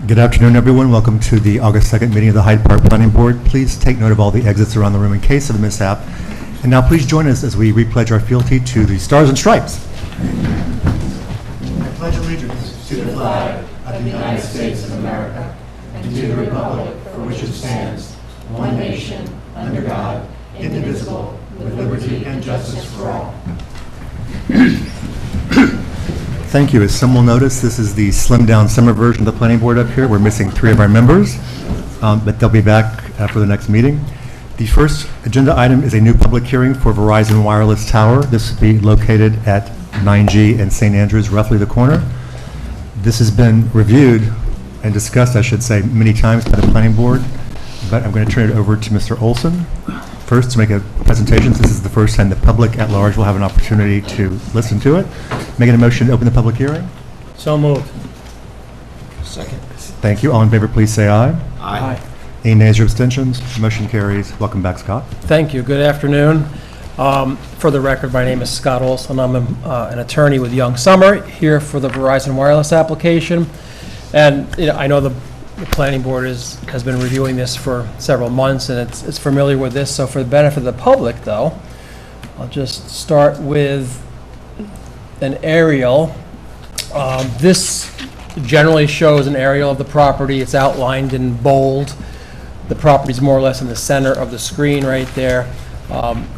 Good afternoon, everyone. Welcome to the August 2nd meeting of the Hyde Park Planning Board. Please take note of all the exits around the room in case of a mishap. And now please join us as we repledge our fealty to the Stars and Stripes. I pledge allegiance to the flag of the United States of America and to the republic for which it stands, one nation, under God, indivisible, with liberty and justice for all. Thank you. As some will notice, this is the slimmed-down summer version of the planning board up here. We're missing 3 of our members, but they'll be back for the next meeting. The first agenda item is a new public hearing for Verizon Wireless Tower. This will be located at 9G and St. Andrews, roughly the corner. This has been reviewed and discussed, I should say, many times by the planning board, but I'm going to turn it over to Mr. Olson first to make a presentation. This is the first time the public at large will have an opportunity to listen to it. Making a motion to open the public hearing. So moved. Second. Thank you. All in favor, please say aye. Aye. Any nays or abstentions? Motion carries. Welcome back, Scott. Thank you. Good afternoon. For the record, my name is Scott Olson. I'm an attorney with Young Summer here for the Verizon Wireless application. And I know the planning board has been reviewing this for several months, and it's familiar with this. So for the benefit of the public, though, I'll just start with an aerial. This generally shows an aerial of the property. It's outlined in bold. The property's more or less in the center of the screen right there.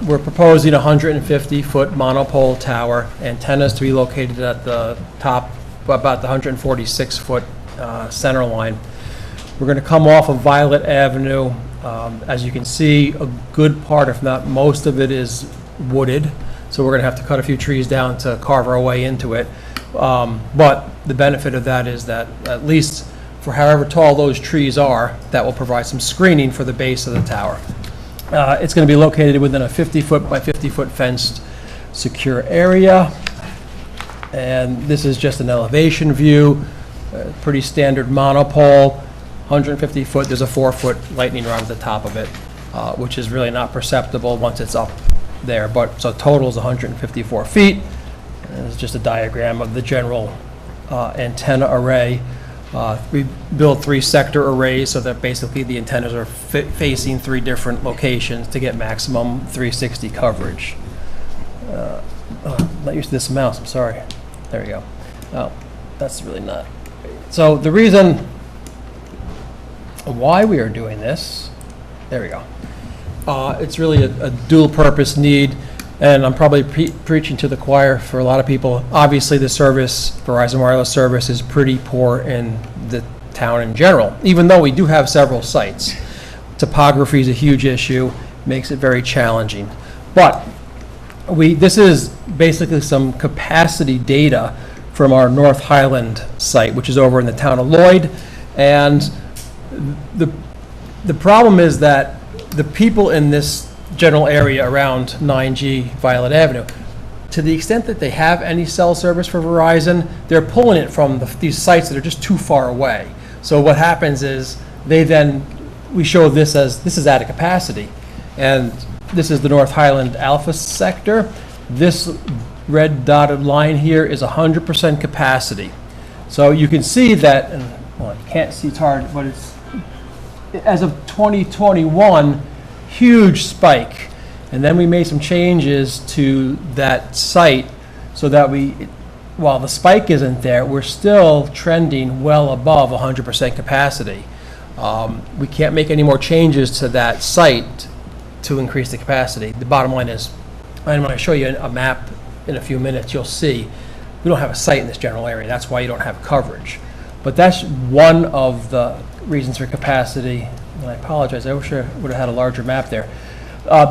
We're proposing a 150-foot monopole tower, antennas to be located at the top, about the 146-foot center line. We're going to come off of Violet Avenue. As you can see, a good part, if not most of it, is wooded. So we're going to have to cut a few trees down to carve our way into it. But the benefit of that is that at least for however tall those trees are, that will provide some screening for the base of the tower. It's going to be located within a 50-foot by 50-foot fenced secure area. And this is just an elevation view, pretty standard monopole. 150 foot, there's a 4-foot lightning rod at the top of it, which is really not perceptible once it's up there. But so total is 154 feet. And it's just a diagram of the general antenna array. We build 3 sector arrays so that basically the antennas are facing 3 different locations to get maximum 360 coverage. Not used to this mouse, I'm sorry. There we go. Oh, that's really not. So the reason why we are doing this, there we go. It's really a dual purpose need, and I'm probably preaching to the choir for a lot of people. Obviously the service, Verizon Wireless service, is pretty poor in the town in general, even though we do have several sites. Topography is a huge issue, makes it very challenging. But this is basically some capacity data from our North Highland site, which is over in the town of Lloyd. And the problem is that the people in this general area around 9G Violet Avenue, to the extent that they have any cell service for Verizon, they're pulling it from these sites that are just too far away. So what happens is we show this as this is at a capacity, and this is the North Highland Alpha sector. This red dotted line here is 100% capacity. So you can see that, and well, you can't see, it's hard, but it's as of 2021, huge spike. And then we made some changes to that site so that while the spike isn't there, we're still trending well above 100% capacity. We can't make any more changes to that site to increase the capacity. The bottom line is, and when I show you a map in a few minutes, you'll see we don't have a site in this general area. That's why you don't have coverage. But that's one of the reasons for capacity. And I apologize, I wish I would have had a larger map there.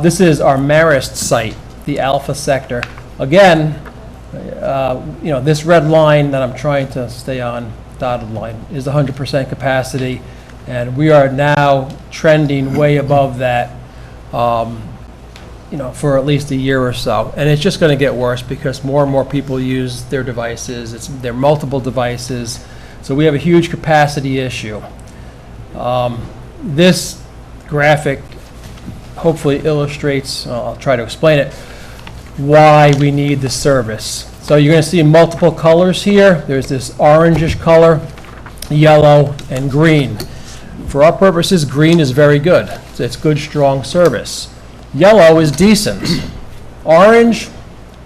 This is our Marist site, the Alpha sector. Again, this red line that I'm trying to stay on, dotted line, is 100% capacity. And we are now trending way above that, for at least a year or so. And it's just going to get worse because more and more people use their devices. They're multiple devices. So we have a huge capacity issue. This graphic hopefully illustrates, I'll try to explain it, why we need the service. So you're going to see multiple colors here. There's this orangish color. yellow, and green. For our purposes, green is very good. It's good, strong service. Yellow is decent. Orange,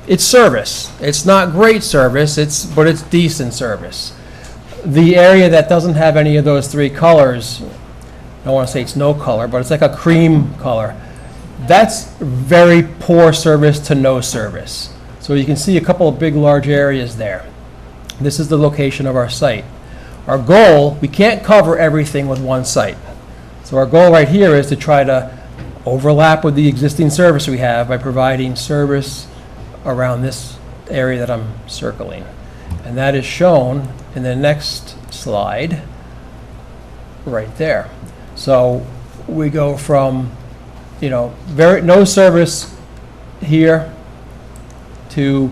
it's service. It's not great service, but it's decent service. The area that doesn't have any of those three colors, I don't want to say it's no color, but it's like a cream color. That's very poor service to no service. So you can see a couple of big, large areas there. This is the location of our site. Our goal, we can't cover everything with one site. So our goal right here is to try to overlap with the existing service we have by providing service around this area that I'm circling. And that is shown in the next slide, right there. So we go from, no service here to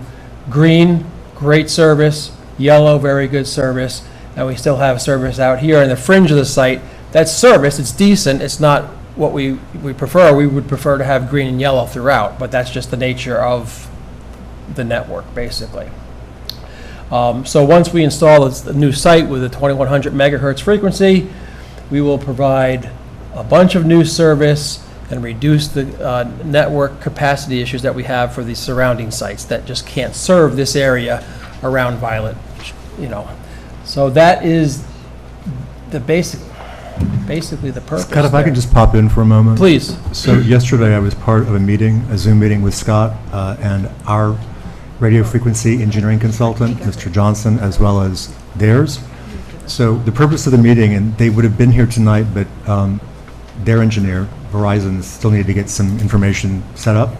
green, great service, yellow, very good service, and we still have service out here in the fringe of the site. That's service, it's decent, it's not what we prefer. We would prefer to have green and yellow throughout, but that's just the nature of the network, basically. So once we install a new site with a 2100 megahertz frequency, we will provide a bunch of new service and reduce the network capacity issues that we have for the surrounding sites that just can't serve this area around Violet, So that is the basically the purpose. Scott, if I could just pop in for a moment. Please. So yesterday I was part of a Zoom meeting with Scott and our radio frequency engineering consultant, Mr. Johnson, as well as theirs. So the purpose of the meeting, and they would have been here tonight, but their engineer, Verizon, still needed to get some information set up.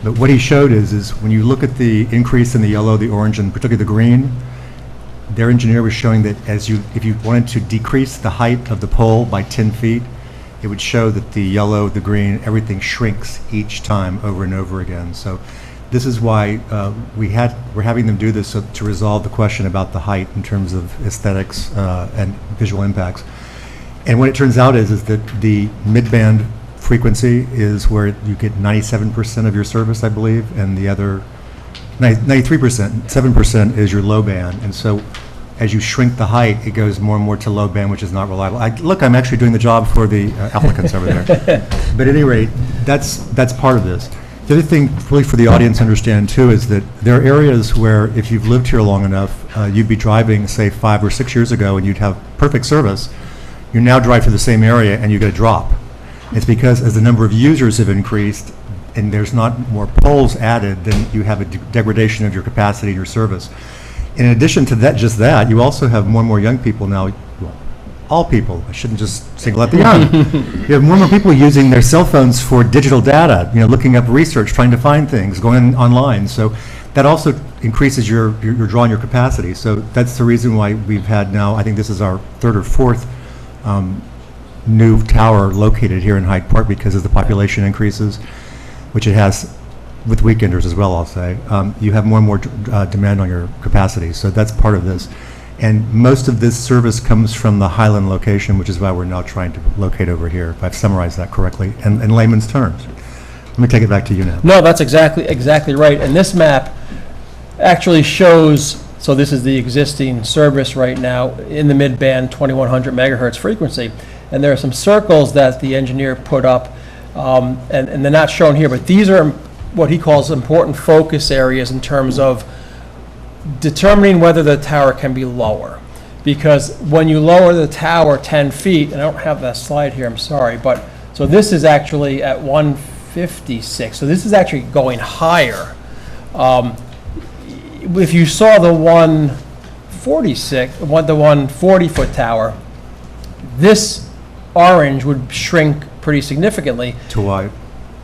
But what he showed is when you look at the increase in the yellow, the orange, and particularly the green, their engineer was showing that if you wanted to decrease the height of the pole by 10 feet, it would show that the yellow, the green, everything shrinks each time over and over again. So this is why we're having them do this to resolve the question about the height in terms of aesthetics and visual impacts. And what it turns out is that the mid-band frequency is where you get 97% of your service, I believe, and the other 93%, 7% is your low band. And so as you shrink the height, it goes more and more to low band, which is not reliable. Look, I'm actually doing the job for the applicants over there. But at any rate, that's part of this. The other thing really for the audience to understand too is that there are areas where if you've lived here long enough, you'd be driving, say, 5 or 6 years ago and you'd have perfect service. You now drive through the same area and you get a drop. It's because as the number of users have increased and there's not more poles added, then you have a degradation of your capacity and your service. In addition to that, you also have more and more young people now, well, all people, I shouldn't just single out the young. You have more and more people using their cell phones for digital data, looking up research, trying to find things, going online. So that also increases your draw on your capacity. So that's the reason why we've had now, I think this is our third or fourth new tower located here in Hyde Park, because as the population increases, which it has with weekenders as well, I'll say, you have more and more demand on your capacity. So that's part of this. And most of this service comes from the Highland location, which is why we're now trying to locate over here, if I've summarized that correctly, in layman's terms. Let me take it back to you now. No, that's exactly right. And this map actually shows, so this is the existing service right now in the mid-band 2100 megahertz frequency. And there are some circles that the engineer put up, and they're not shown here, but these are what he calls important focus areas in terms of determining whether the tower can be lower. Because when you lower the tower 10 feet, and I don't have that slide here, I'm sorry, but so this is actually at 156, so this is actually going higher. If you saw the 140-foot tower, this orange would shrink pretty significantly. To white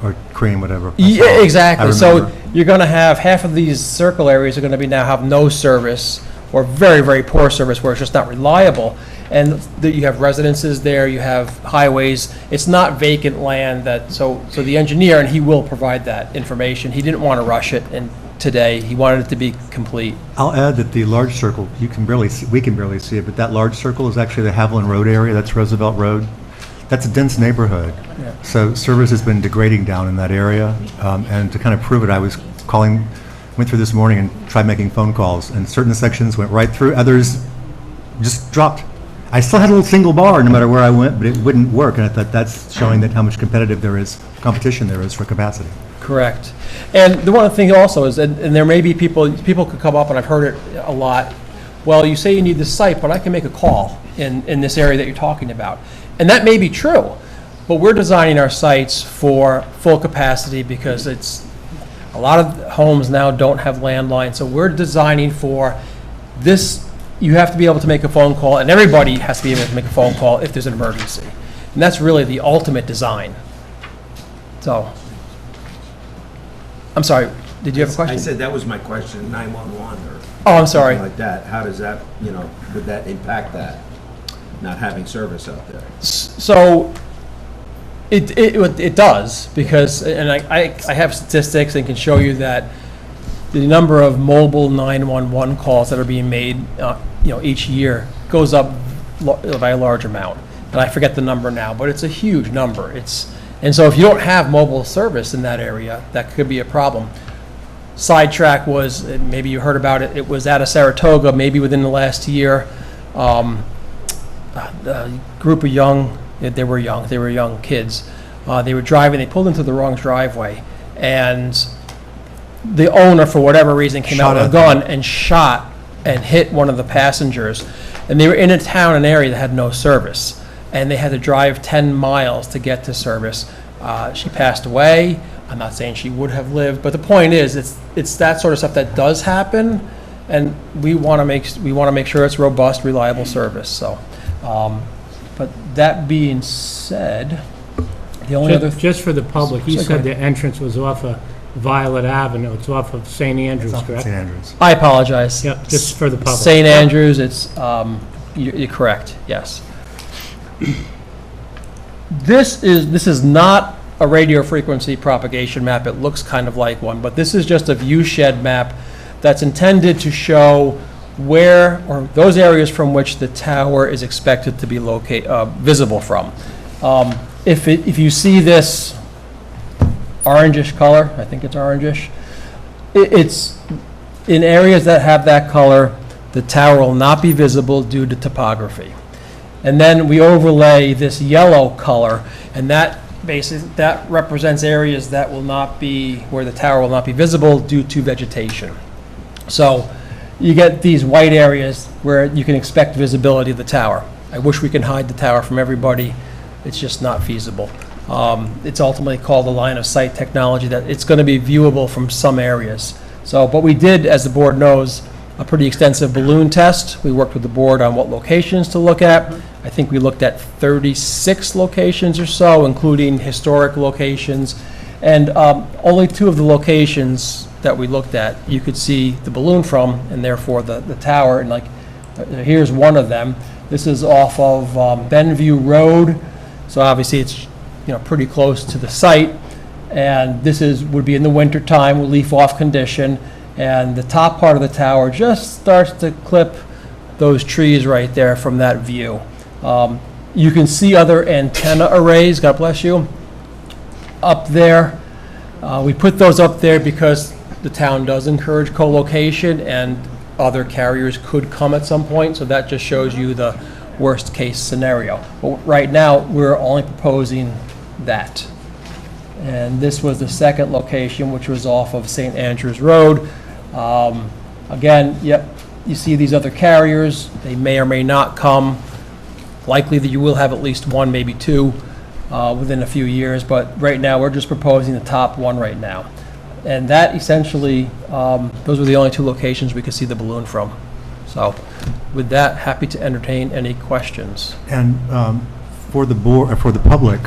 or cream, whatever. Yeah, exactly. So remember. you're going to have half of these circle areas are going to be now have no service or very, very poor service where it's just not reliable. And you have residences there, you have highways. It's not vacant land so the engineer, and he will provide that information. He didn't want to rush it, and today he wanted it to be complete. I'll add that the large circle, we can barely see it, but that large circle is actually the Haviland Road area. That's Roosevelt Road. That's a dense neighborhood. Yeah. So service has been degrading down in that area. And to kind of prove it, I went through this morning and tried making phone calls, and certain sections went right through, others just dropped. I still had a little single bar no matter where I went, but it wouldn't work, and I thought that's showing that how much competition there is for capacity. Correct. And the one thing also is, and there may be people could come up, and I've heard it a lot, well, you say you need this site, but I can make a call in this area that you're talking about. And that may be true, but we're designing our sites for full capacity because a lot of homes now don't have landlines, so we're designing for this. You have to be able to make a phone call, and everybody has to be able to make a phone call if there's an emergency. And that's really the ultimate design. So, I'm sorry, did you have a question? I said that was my question, 911 or Oh, I'm sorry. something like that. How does that, would that impact that, not having service out there? So, it does, because, and I have statistics and can show you that the number of mobile 911 calls that are being made, each year goes up by a large amount. And I forget the number now, but it's a huge number. And so if you don't have mobile service in that area, that could be a problem. Sidetrack was, maybe you heard about it, it was out of Saratoga, maybe within the last year. A group of they were young kids. They were driving, they pulled into the wrong driveway, and the owner, for whatever reason, came out with a gun and shot and hit one of the passengers. And they were in an area that had no service, and they had to drive 10 miles to get to service. She passed away. I'm not saying she would have lived, but the point is, it's that sort of stuff that does happen, and we want to make sure it's robust, reliable service. So, but that being said, the only other Just for the public, you Sorry, go said the entrance was off of Violet Avenue. It's off of St. Andrews, correct? St. Andrews. I apologize. Yep, just for the public. St. Andrews, it's, you're correct, yes. This is not a radio frequency propagation map. It looks kind of like one, but this is just a view shed map that's intended to show where, or those areas from which the tower is expected to be visible from. If you see this orangish color, I think it's orangish, it's in areas that have that color, the tower will not be visible due to topography. And then we overlay this yellow color, and that represents areas that will not be, where the tower will not be visible due to vegetation. So you get these white areas where you can expect visibility of the tower. I wish we could hide the tower from everybody. It's just not feasible. It's ultimately called a line of sight technology, that it's going to be viewable from some areas. So, but we did, as the board knows, a pretty extensive balloon test. We worked with the board on what locations to look at. I think we looked at 36 locations or so, including historic locations. And only 2 of the locations that we looked at, you could see the balloon from, and therefore the tower. And here's one of them. This is off of Benview Road. So obviously it's pretty close to the site. And this would be in the winter time with leaf off condition. And the top part of the tower just starts to clip those trees right there from that view. You can see other antenna arrays, God bless you, up there. We put those up there because the town does encourage co-location, and other carriers could come at some point, so that just shows you the worst case scenario. But right now, we're only proposing that. And this was the second location, which was off of St. Andrews Road. Again, yep, you see these other carriers. They may or may not come. Likely that you will have at least one, maybe 2 within a few years, but right now we're just proposing the top one right now. And that essentially, those were the only 2 locations we could see the balloon from. So with that, happy to entertain any questions. And for the board, for the public,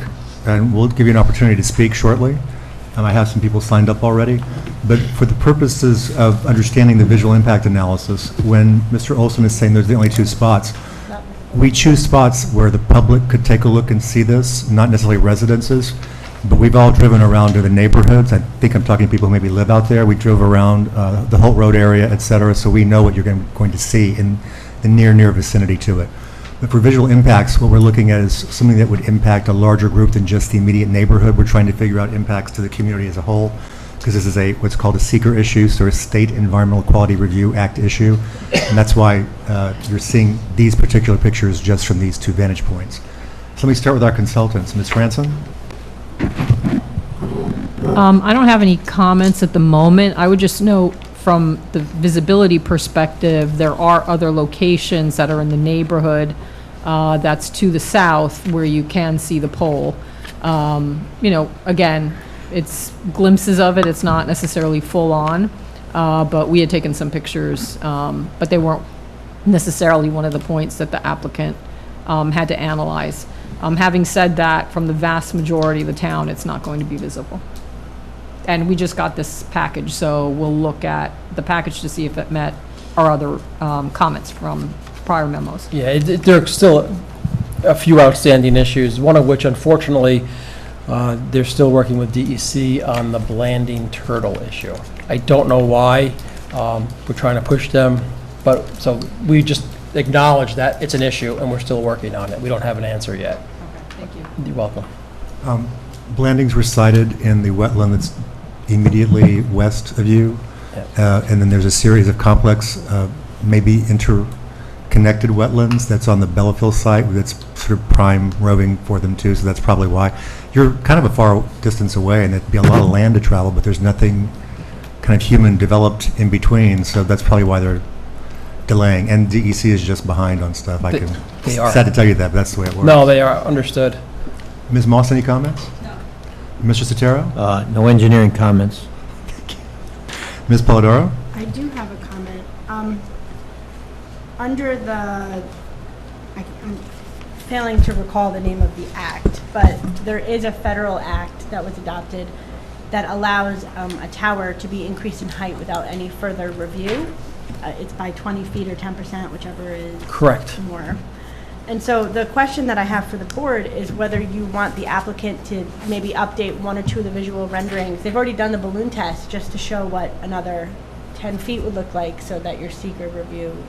and we'll give you an opportunity to speak shortly. I have some people signed up already. But for the purposes of understanding the visual impact analysis, when Mr. Olson is saying there's the only 2 spots, we choose spots where the public could take a look and see this, not necessarily residences, but we've all driven around to the neighborhoods. I think I'm talking to people who maybe live out there. We drove around the Holt Road area, et cetera, so we know what you're going to see in the near vicinity to it. But for visual impacts, what we're looking at is something that would impact a larger group than just the immediate neighborhood. We're trying to figure out impacts to the community as a whole. because this is what's called a seeker issue, so a State Environmental Quality Review Act issue, and that's why you're seeing these particular pictures just from these two vantage points. So let me start with our consultants. Ms. Franson? I don't have any comments at the moment. I would just note from the visibility perspective, there are other locations that are in the neighborhood that's to the south where you can see the pole. Again, it's glimpses of it. It's not necessarily full on, but we had taken some pictures, but they weren't necessarily one of the points that the applicant had to analyze. Having said that, from the vast majority of the town, it's not going to be visible. And we just got this package, so we'll look at the package to see if it met our other comments from prior memos. Yeah, there are still a few outstanding issues, one of which, unfortunately, they're still working with DEC on the blanding turtle issue. I don't know why. We're trying to push them, but so we just acknowledge that it's an issue, and we're still working on it. We don't have an answer yet. Okay, thank you. You're welcome. Blandings were sited in the wetland that's immediately west of you, and then there's a series of complex, maybe interconnected wetlands that's on the Bellafield site that's sort of prime roving for them too, so that's probably why. You're kind of a far distance away, and there'd be a lot of land to travel, but there's nothing kind of human developed in between, so that's probably why they're delaying. And DEC is just behind on stuff. They are. Sad to tell you that, but that's the way it works. No, they are, understood. Ms. Moss, any comments? No. Mr. Sotero? No engineering comments. Ms. Polidoro? I do have a comment. Under I'm failing to recall the name of the act, but there is a federal act that was adopted that allows a tower to be increased in height without any further review. It's by 20 feet or 10%, whichever is Correct. more. And so the question that I have for the board is whether you want the applicant to maybe update one or two of the visual renderings. They've already done the balloon test just to show what another 10 feet would look like so that your seeker review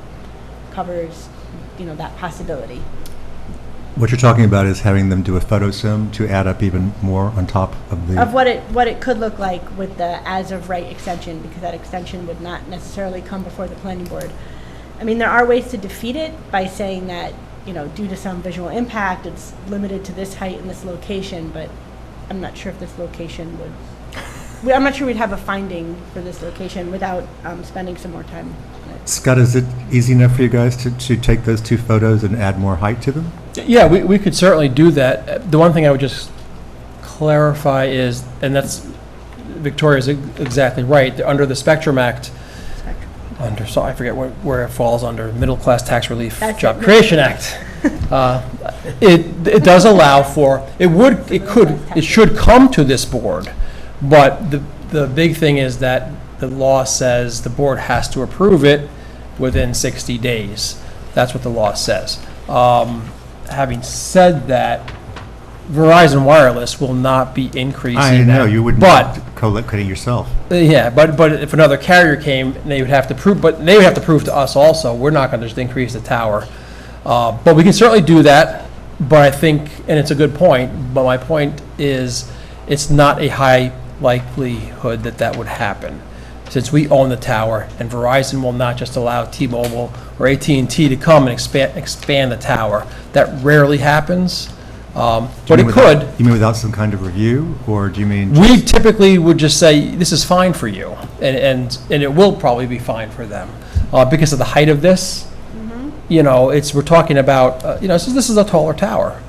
covers, that possibility. What you're talking about is having them do a photo sim to add up even more on top of the... Of what it could look like with the as-of-right extension, because that extension would not necessarily come before the planning board. I mean, there are ways to defeat it by saying that, due to some visual impact, it's limited to this height and this location, but I'm not sure if this location would... I'm not sure we'd have a finding for this location without spending some more time on it. Scott, is it easy enough for you guys to take those two photos and add more height to them? Yeah, we could certainly do that. The one thing I would just clarify is, and that's, Victoria's exactly right, under the Spectrum Act, I forget where it falls under, Middle Class Tax Relief That's Job it. Creation Act. It does allow for, it should come to this board, but the big thing is that the law says the board has to approve it within 60 days. That's what the law says. Having said that, Verizon Wireless will not be increasing I know, that. you wouldn't But co-locating yourself. yeah, but if another carrier came, they would have to prove, but they would have to prove to us also, we're not going to just increase the tower. But we can certainly do that, but I think, and it's a good point, but my point is, it's not a high likelihood that would happen, since we own the tower, and Verizon will not just allow T-Mobile or AT&T to come and expand the tower. That rarely happens, but it could. You mean without some kind of review, or do you mean... We typically would just say, this is fine for you, and it will probably be fine for them, because of the height of this. We're talking about, this is a taller tower.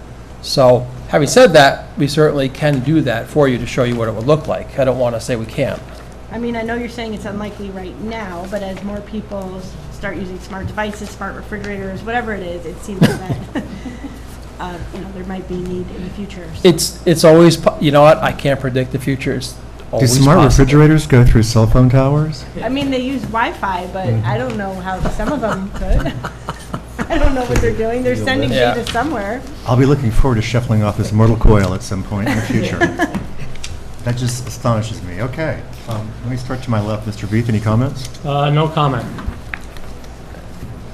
So, having said that, we certainly can do that for you to show you what it would look like. I don't want to say we can't. I mean, I know you're saying it's unlikely right now, but as more people start using smart devices, smart refrigerators, whatever it is, it seems that, there might be need in the future. So. It's always, you know what, I can't predict the future. It's Do always smart possible. refrigerators go through cell phone towers? I mean, they use Wi-Fi, but I don't know how some of them could. I don't know what they're doing. They're sending Yeah. data somewhere. I'll be looking forward to shuffling off this mortal coil at some point in the future. That just astonishes me. Okay, let me start to my left. Mr. Beath, any comments? No comment.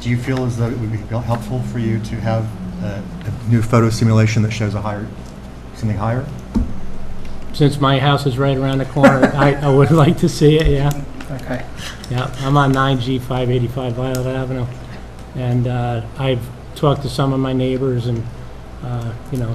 Do you feel as though it would be helpful for you to have a new photo simulation that shows something higher? since my house is right around the corner, I would like to see it, yeah. Okay. Yeah, I'm on 9G 585 Violet Avenue, and I've talked to some of my neighbors, and,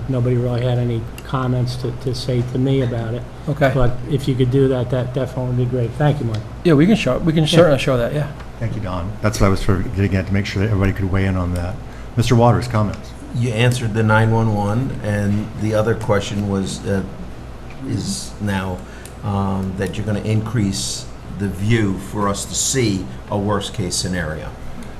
nobody really had any comments to say to me about it. Okay. But if you could do that, that definitely would be great. Thank you, Mike. Yeah, we can certainly show that, yeah. Thank you, Don. That's what I was sort of getting at, to make sure that everybody could weigh in on that. Mr. Waters, comments? You answered the 911, and the other question was, is now that you're going to increase the view for us to see a worst-case scenario.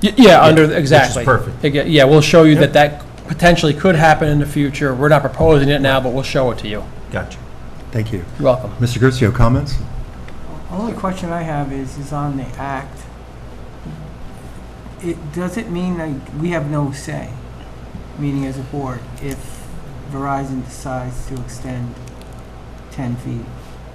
Yeah, Which is exactly. perfect. Yeah, we'll show you that potentially could happen in the future. We're not proposing it now, but we'll show it to you. Gotcha. Thank you. You're welcome. Mr. Gurzio, comments? Only question I have is on the act. Does it mean that we have no say, meaning as a board, if Verizon decides to extend 10 feet,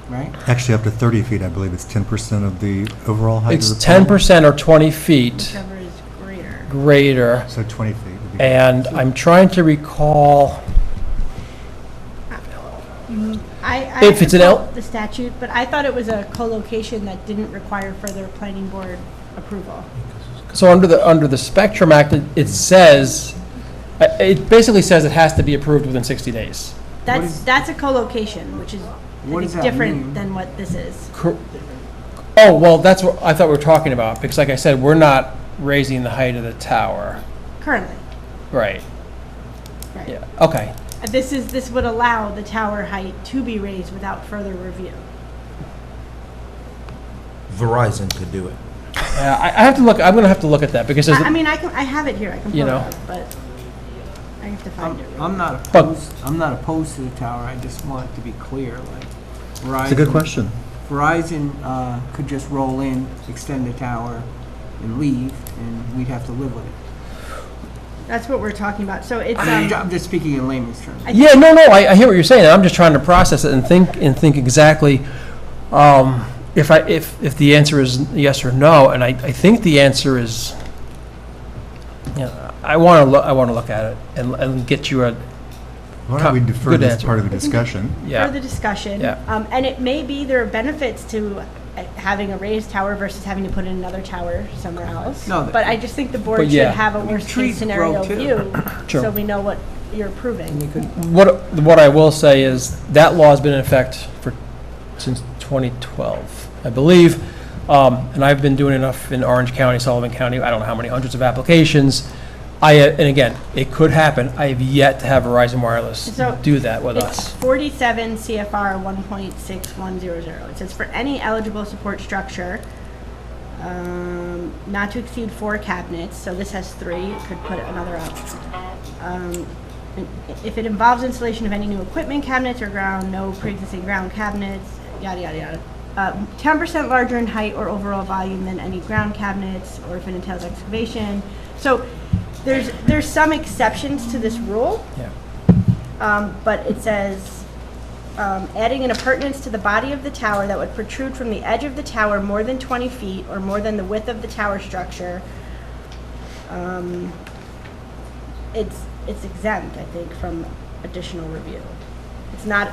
right? Actually, up to 30 feet, I believe it's 10% of the overall height It's of the pole. 10% or 20 feet Whichever is greater. greater, So 20 feet would be. and I'm trying to recall, I If it's an have to L- pull the statute, but I thought it was a co-location that didn't require further planning board approval. so under the Spectrum Act, it says, it basically says it has to be approved within 60 days. That's a co-location, which is, I What does think, that different mean? than what this is Oh, well, that's what I thought we were talking about, because like I said, we're not raising the height of the tower. currently. Right, Right. yeah, okay. This would allow the tower height to be raised without further review. Verizon could do it. I have to look, I'm gonna have to look at that, because there's, I mean, I have it here, I can You pull it know. up, but I have to find it. I'm not But- opposed, I'm not opposed to the tower, I just want it to be clear, like Verizon. It's a good question. Verizon could just roll in, extend the tower, and leave, and we'd have to live with it. That's what we're talking about. So it's, I'm just speaking in layman's terms. yeah, no, I hear what you're saying, I'm just trying to process it and think exactly, if the answer is yes or no, and I think the answer is, I wanna look at it and get you a, Why don't we defer Good this answer. part of the discussion? yeah. further discussion. Yeah. And it may be there are benefits to having a raised tower versus having to put in another tower somewhere else. No, But I just think the But board should yeah. have a I mean, worst trees case scenario grow too. view, Sure. so we know what you're approving. What I will say is, that law's been in effect since 2012, I believe, and I've been doing enough in Orange County, Sullivan County, I don't know how many hundreds of applications. And again, it could happen, I have yet to have Verizon Wireless So, do that with It's us. 47 CFR 1.6100. It says, for any eligible support structure, not to exceed 4 cabinets, so this has 3, it could put another up. And if it involves installation of any new equipment, cabinets, or ground, no pre-existing ground cabinets, yada, yada, yada. 10% larger in height or overall volume than any ground cabinets, or if it entails excavation. So there's some exceptions to this rule. Yeah. But it says, adding an appurtenance to the body of the tower that would protrude from the edge of the tower more than 20 feet or more than the width of the tower structure. It's exempt, I think, from additional review.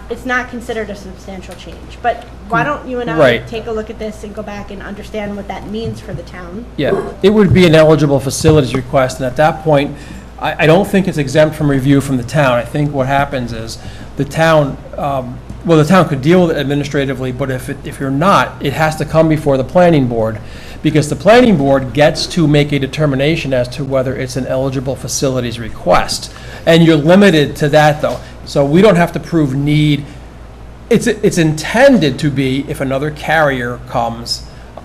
It's not considered a substantial change. But why don't you and I Right. take a look at this and go back and understand what that means for the town? Yeah, it would be an eligible facilities request, and at that point, I don't think it's exempt from review from the town. I think what happens is, the town, the town could deal with it administratively, but if you're not, it has to come before the planning board, because the planning board gets to make a determination as to whether it's an eligible facilities request. And you're limited to that, though. So we don't have to prove need. It's intended to be if another carrier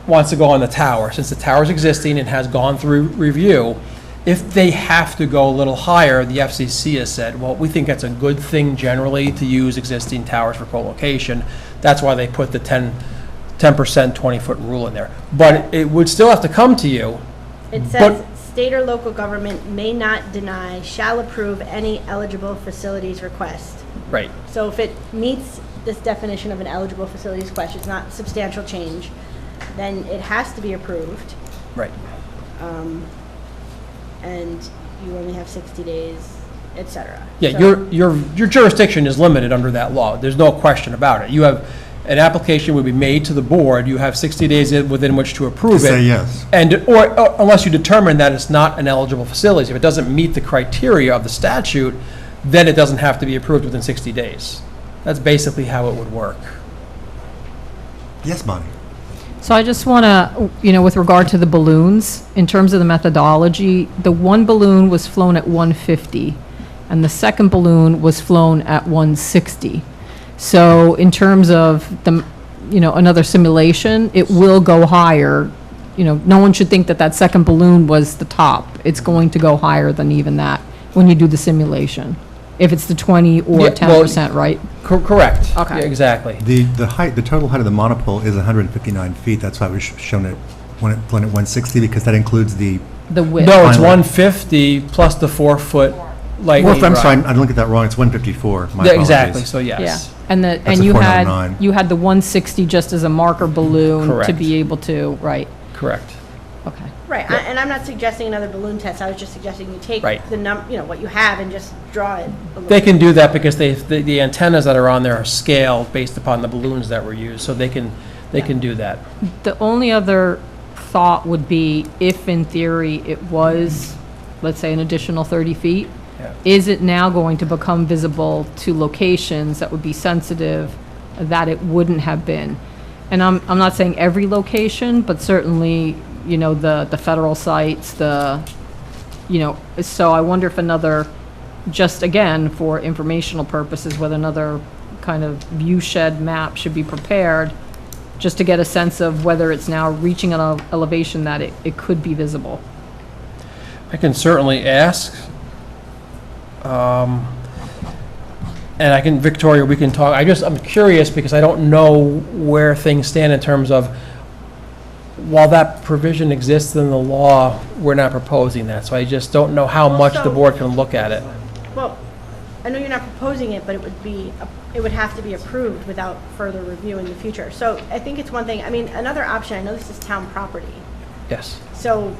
wants to go on the tower, since the tower's existing and has gone through review. If they have to go a little higher, the FCC has said, well, we think that's a good thing generally to use existing towers for co-location. That's why they put the 10% 20-foot rule in there. But it would still have to come to you. It says, state or local government may not deny, shall approve any eligible facilities request. Right. So if it meets this definition of an eligible facilities request, it's not substantial change, then it has to be approved. Right. And you only have 60 days et cetera. Yeah, So- your jurisdiction is limited under that law. There's no question about it. You have, an application would be made to the board. You have 60 days within which to approve it. Say yes. And, or unless you determine that it's not an eligible facility. If it doesn't meet the criteria of the statute, then it doesn't have to be approved within 60 days. That's basically how it would work. Yes, Bonnie. So I just want to, with regard to the balloons, in terms of the methodology, the one balloon was flown at 150, and the second balloon was flown at 160. So in terms of the, another simulation, it will go higher. No one should think that that second balloon was the top. It's going to go higher than even that when you do the simulation, if it's the 20 or Yeah, well, 10%, right? Correct. Okay. Yeah, exactly. The total height of the monopole is 159 feet. That's why it was shown at, when it flown at 160, because that includes the, The width. No, it's Finally. 150 plus the 4-foot lightning well, I'm sorry, rod. I didn't get that wrong. It's 154. My Yeah, apologies. exactly, so Yeah, yes. and That's and a you 409. had the 160 just as a marker balloon to Correct. be able to, right, Correct. okay. Right, and I'm not suggesting another balloon test, I was just suggesting you take Right. what you have and just draw it. a little They can bit. do that because the antennas that are on there are scaled based upon the balloons that were used, so they can do that. The only other thought would be if in theory it was, let's say, an additional 30 feet, Yeah. is it now going to become visible to locations that would be sensitive that it wouldn't have been? And I'm not saying every location, but certainly, the federal sites, so I wonder if another, just again, for informational purposes, whether another kind of view shed map should be prepared, just to get a sense of whether it's now reaching an elevation that it could be visible. I can certainly ask. And I can, Victoria, we can talk, I'm curious because I don't know where things stand in terms of, while that provision exists in the law, we're not proposing that, so I just don't know how Well, much the so- board can look at it. Well, I know you're not proposing it, but it would have to be approved without further review in the future. So I think it's one thing, another option, I know this is town property. Yes. So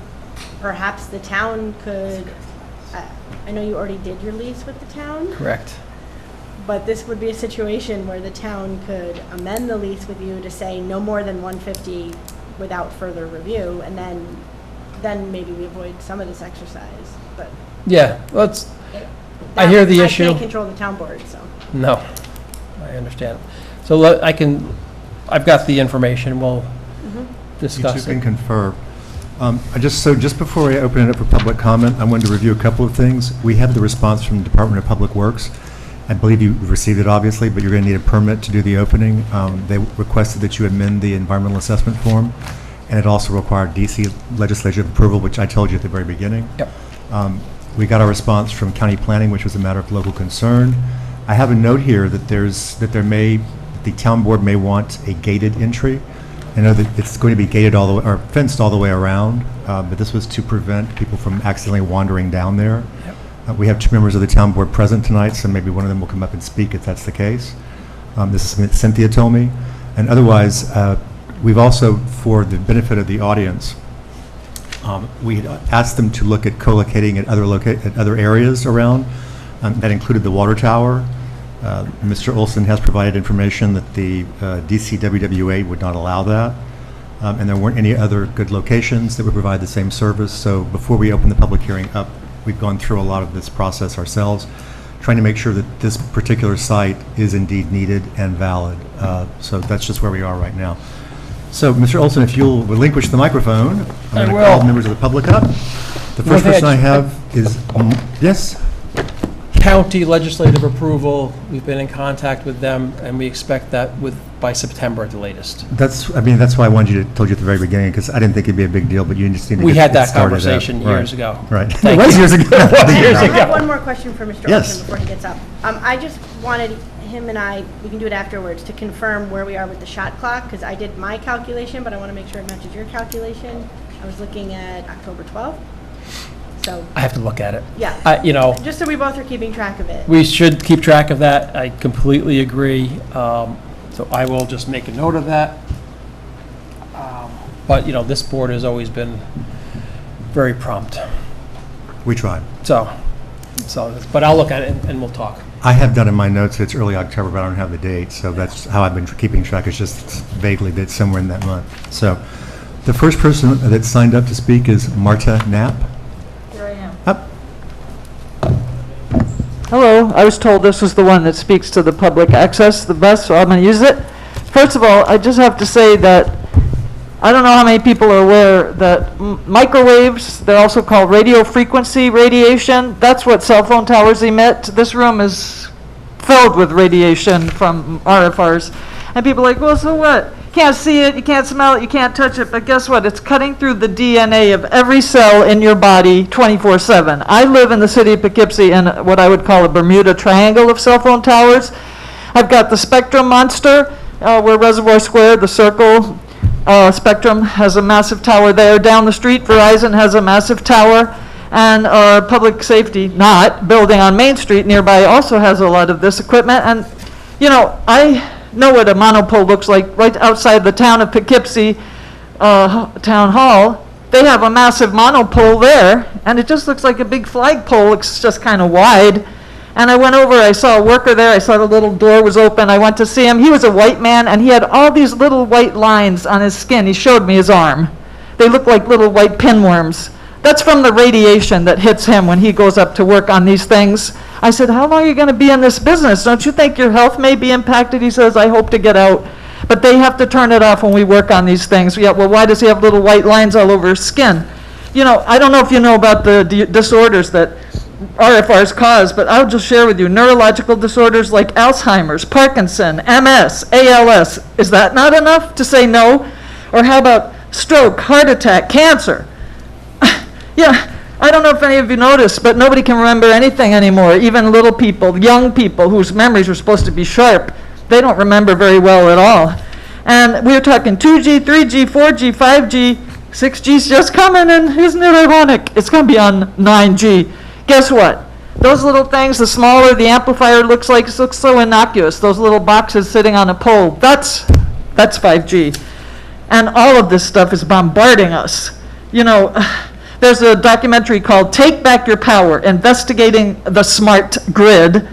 perhaps the town could, I know you already did your lease with the town, Correct. but this would be a situation where the town could amend the lease with you to say no more than 150 without further review, and then maybe we avoid some of this exercise, but. Yeah, I hear the issue. I can't control the town board, so. No, I understand. So I've got the information, we'll You discuss two can it. confer. Just before I open it up for public comment, I wanted to review a couple of things. We have the response from the Department of Public Works. I believe you received it, obviously, but you're going to need a permit to do the opening. They requested that you amend the environmental assessment form, and it also required DC legislative approval, which I told you at the very beginning. Yep. We got a response from county planning, which was a matter of local concern. I have a note here that the town board may want a gated entry. I know that it's going to be gated all the way, or fenced all the way around, but this was to prevent people from accidentally wandering down there. Yep. We have two members of the town board present tonight, so maybe one of them will come up and speak if that's the case. This is something that Cynthia told me. And otherwise, we've also, for the benefit of the audience, we had asked them to look at co-locating at other areas around. That included the water tower. Mr. Olson has provided information that the DCWWA would not allow that. And there weren't any other good locations that would provide the same service. So before we open the public hearing up, we've gone through a lot of this process ourselves, trying to make sure that this particular site is indeed needed and valid. So that's just where we are right now. So, Mr. Olson, if you'll relinquish the microphone, I'm going to call the members of the public up. The first person I have is, yes? County legislative approval, we've been in contact with them, and we expect that by September at the latest. That's why I told you at the very beginning, because I didn't think it'd be a big deal, but you just need to We get had it that started up. conversation Right. years ago. Right. Thank It was you. years ago. Years I ago. have one more question for Mr. Yes. Olson before he gets up. I just wanted him and I, we can do it afterwards, to confirm where we are with the shot clock, because I did my calculation, but I want to make sure it matches your calculation. I was looking at October 12th, so, I have to look at it. yeah. Just Just so we both are keeping track of it. we should keep track of that. I completely agree. So I will just make a note of that. But, this board has always been very prompt. We tried. So, So, but I'll look at it and we'll talk. I have done in my notes, it's early October, but I don't have the date, so that's how I've been keeping track, it's just vaguely that it's somewhere in that month. So, the first person that signed up to speak is Marta Knapp. Here I am. Up. Hello, I was told this was the one that speaks to the public access the best, so I'm going to use it. First of all, I just have to say that I don't know how many people are aware that microwaves, they're also called radio frequency radiation. That's what cell phone towers emit. This room is filled with radiation from RFRs. And people are like, well, so what? Can't see it, you can't smell it, you can't touch it, but guess what? It's cutting through the DNA of every cell in your body 24/7. I live in the city of Poughkeepsie in what I would call a Bermuda Triangle of cell phone towers. I've got the Spectrum Monster, where Reservoir Square, the circle, Spectrum has a massive tower there. Down the street, Verizon has a massive tower. And Public Safety, not, building on Main Street nearby also has a lot of this equipment. And, you know, I know what a monopole looks like right outside the town of Poughkeepsie Town Hall. They have a massive monopole there, and it just looks like a big flagpole. It's just kind of wide. And I went over, I saw a worker there, I saw the little door was open, I went to see him. He was a white man, and he had all these little white lines on his skin. He showed me his arm. They look like little white pinworms. That's from the radiation that hits him when he goes up to work on these things. I said, how long are you going to be in this business? Don't you think your health may be impacted? He says, I hope to get out. But they have to turn it off when we work on these things. Yeah, well, why does he have little white lines all over his skin? You know, I don't know if you know about the disorders that RFRs cause, but I'll just share with you. Neurological disorders like Alzheimer's, Parkinson, MS, ALS. Is that not enough to say no? Or how about stroke, heart attack, cancer? Yeah, I don't know if any of you noticed, but nobody can remember anything anymore. Even little people, young people whose memories are supposed to be sharp, they don't remember very well at all. And we're talking 2G, 3G, 4G, 5G, 6G's just coming, and isn't it ironic? It's going to be on 9G. Guess what? Those little things, the smaller the amplifier looks like, it looks so innocuous. Those little boxes sitting on a pole, that's 5G. And all of this stuff is bombarding us. You know, there's a documentary called Take Back Your Power, Investigating the Smart Grid,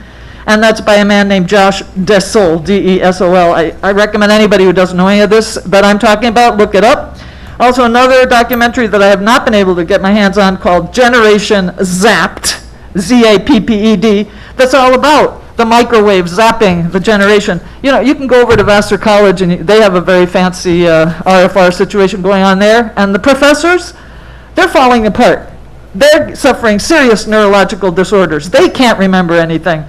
and that's by a man named Josh Desol, D-E-S-O-L. I recommend anybody who doesn't know any of this that I'm talking about, look it up. Also, another documentary that I have not been able to get my hands on called Generation Zapped, Z-A-P-P-E-D, that's all about the microwave zapping the generation. You know, you can go over to Vassar College, and they have a very fancy RFR situation going on there, and the professors, they're falling apart. They're suffering serious neurological disorders. They can't remember anything.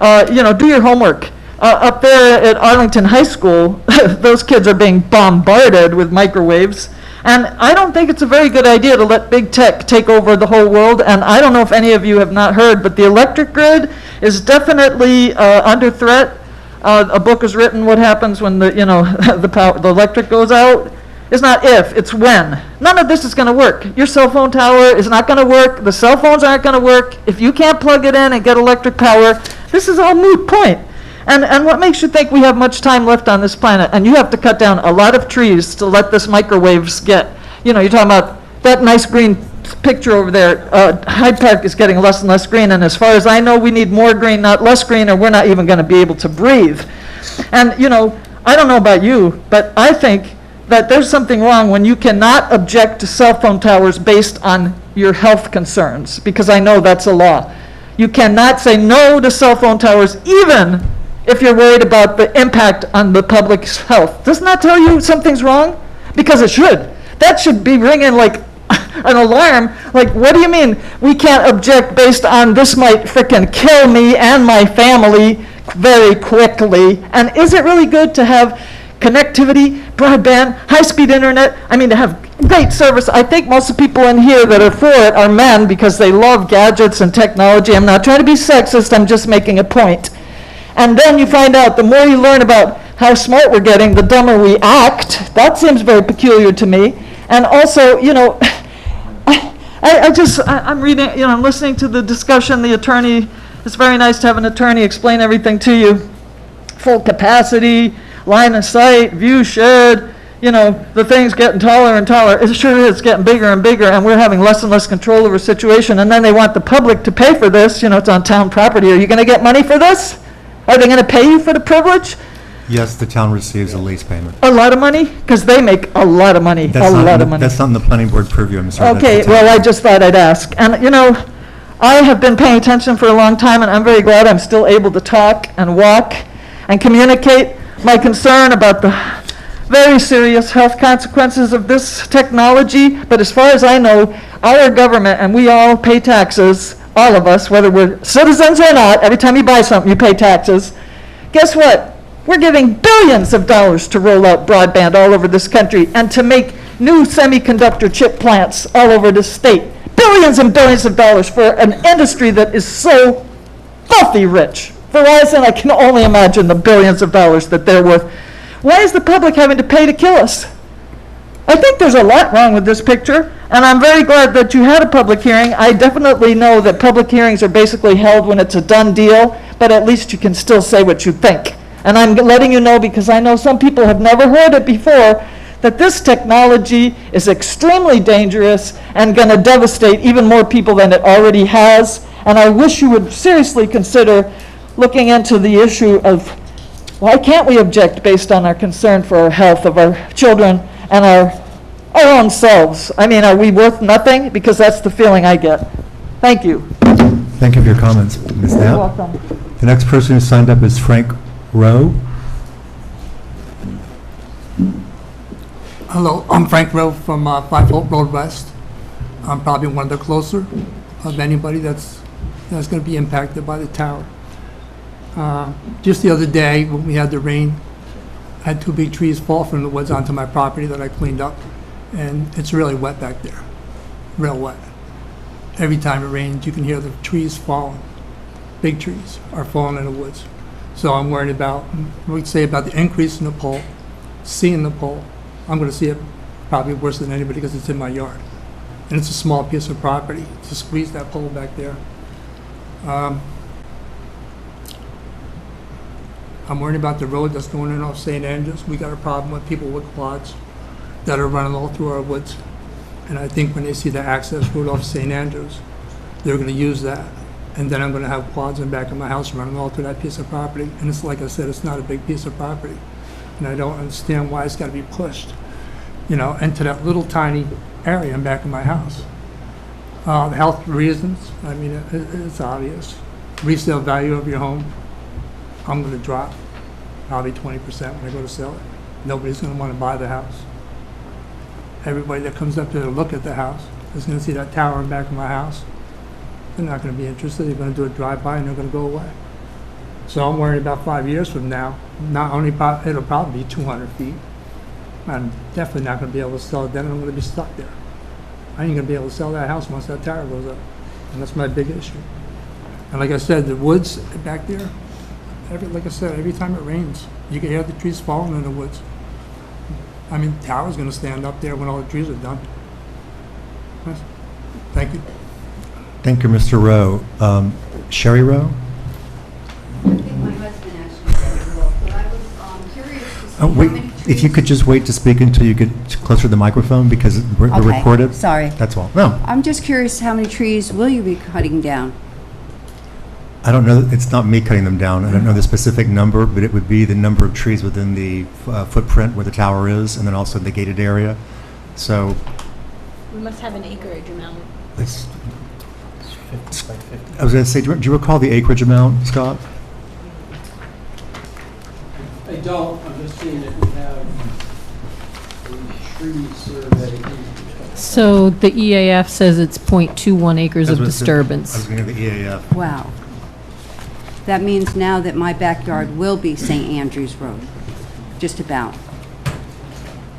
You know, do your homework. Up there at Arlington High School, those kids are being bombarded with microwaves. And I don't think it's a very good idea to let big tech take over the whole world. And I don't know if any of you have not heard, but the electric grid is definitely under threat. A book is written, what happens when the the electric goes out. It's not if, it's when. None of this is going to work. Your cell phone tower is not going to work. The cell phones aren't going to work. If you can't plug it in and get electric power, this is all moot point. And what makes you think we have much time left on this planet? And you have to cut down a lot of trees to let this microwaves get. You know, you're talking about that nice green picture over there. Hyde Park is getting less and less green, and as far as I know, we need more green, not less green, or we're not even going to be able to breathe. And, you know, I don't know about you, but I think that there's something wrong when you cannot object to cell phone towers based on your health concerns, because I know that's a law. You cannot say no to cell phone towers, even if you're worried about the impact on the public's health. Doesn't that tell you something's wrong? Because it should. That should be ringing like an alarm. Like, what do you mean we can't object based on this might frickin' kill me and my family very quickly? And is it really good to have connectivity, broadband, high-speed internet? I mean, to have great service. I think most of the people in here that are for it are men because they love gadgets and technology. I'm not trying to be sexist, I'm just making a point. And then you find out, the more you learn about how smart we're getting, the dumber we act. That seems very peculiar to me. And also, you know, I'm reading, you know, I'm listening to the discussion, the attorney, it's very nice to have an attorney explain everything to you. Full capacity, line of sight, view shed, you know, the thing's getting taller and taller. It sure is getting bigger and bigger, and we're having less and less control over the situation. And then they want the public to pay for this. You know, it's on town property. Are you going to get money for this? Are they going to pay you for the privilege? Yes, the town receives a lease payment. A lot of money? Because they make a lot of money, That's a not lot in of the- money. That's not in the planning board purview, I'm sorry. that's Okay, the well, town. I just thought I'd ask. And, you know, I have been paying attention for a long time, and I'm very glad I'm still able to talk and walk and communicate my concern about the very serious health consequences of this technology. But as far as I know, our government, and we all pay taxes, all of us, whether we're citizens or not, every time you buy something, you pay taxes. Guess what? We're giving billions of dollars to roll out broadband all over this country and to make new semiconductor chip plants all over this state. Billions and billions of dollars for an industry that is so filthy rich. Verizon, I can only imagine the billions of dollars that they're worth. Why is the public having to pay to kill us? I think there's a lot wrong with this picture, and I'm very glad that you had a public hearing. I definitely know that public hearings are basically held when it's a done deal, but at least you can still say what you think. And I'm letting you know, because I know some people have never heard it before, that this technology is extremely dangerous and going to devastate even more people than it already has. And I wish you would seriously consider looking into the issue of why can't we object based on our concern for our health of our children and our own selves. I mean, are we worth nothing? Because that's the feeling I get. Thank you. Thank you for your comments, Ms. You're Knapp. welcome. The next person who signed up is Frank Rowe. Hello, I'm Frank Rowe from 5 Hope Road West. I'm probably one of the closer of anybody that's going to be impacted by the tower. Just the other day, when we had the rain, I had 2 big trees fall from the woods onto my property that I cleaned up, and it's really wet back there, real wet. Every time it rains, you can hear the trees falling. Big trees are falling in the woods. So I'm worried about, we'd say about the increase in the pole, seeing the pole. I'm going to see it probably worse than anybody because it's in my yard. And it's a small piece of property to squeeze that pole back there. I'm worried about the road that's going in off St. Andrews. We got a problem with people with quads that are running all through our woods. And I think when they see the access road off St. Andrews, they're going to use that. And then I'm going to have quads in back of my house running all through that piece of property. And it's like I said, it's not a big piece of property. And I don't understand why it's got to be pushed, you know, into that little tiny area in back of my house. The health reasons, I mean, it's obvious. Resale value of your home, I'm going to drop probably 20% when I go to sell it. Nobody's going to want to buy the house. Everybody that comes up there to look at the house is going to see that tower in back of my house. They're not going to be interested. They're going to do a drive-by and they're going to go away. So I'm worried about 5 years from now, not only it'll probably be 200 feet. I'm definitely not going to be able to sell it then, and I'm going to be stuck there. I ain't going to be able to sell that house once that tower goes up. And that's my big issue. And like I said, the woods back there, like I said, every time it rains, you can hear the trees falling in the woods. I mean, the tower's going to stand up there when all the trees are done. Yes. Thank you. Thank you, Mr. Rowe. Sherry Rowe? I think my husband actually said it all, but I was curious to see how Wait, many trees... if you could just wait to speak until you get closer to the microphone, because we're Okay, recorded. sorry. That's all. No, I'm just curious, how many trees will you be cutting down? I don't know, it's not me cutting them down. I don't know the specific number, but it would be the number of trees within the footprint where the tower is, and then also the gated area. So We must have an acreage amount. it's, I was going to say, do you recall the acreage amount, Scott? I don't, I'm just seeing if we have a tree survey. So the EAF says it's .21 acres of I was disturbance. going to the EAF. Wow. That means now that my backyard will be St. Andrews Road, just about.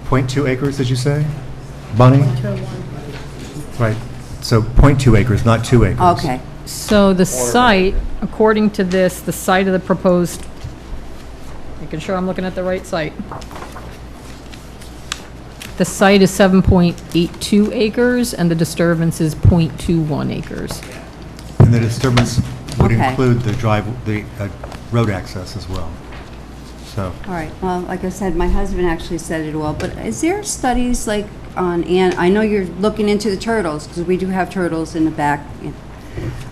0.2 acres, did you say? Bonnie? Right, so 0.2 acres, not 2 acres. Okay. So the site, according to this, the site of the proposed, making sure I'm looking at the right site. The site is 7.82 acres, and the disturbance is .21 acres. And the disturbance would Okay. include the road access as well. so. All right, well, like I said, my husband actually said it all, but is there studies like on, and I know you're looking into the turtles, because we do have turtles in the back,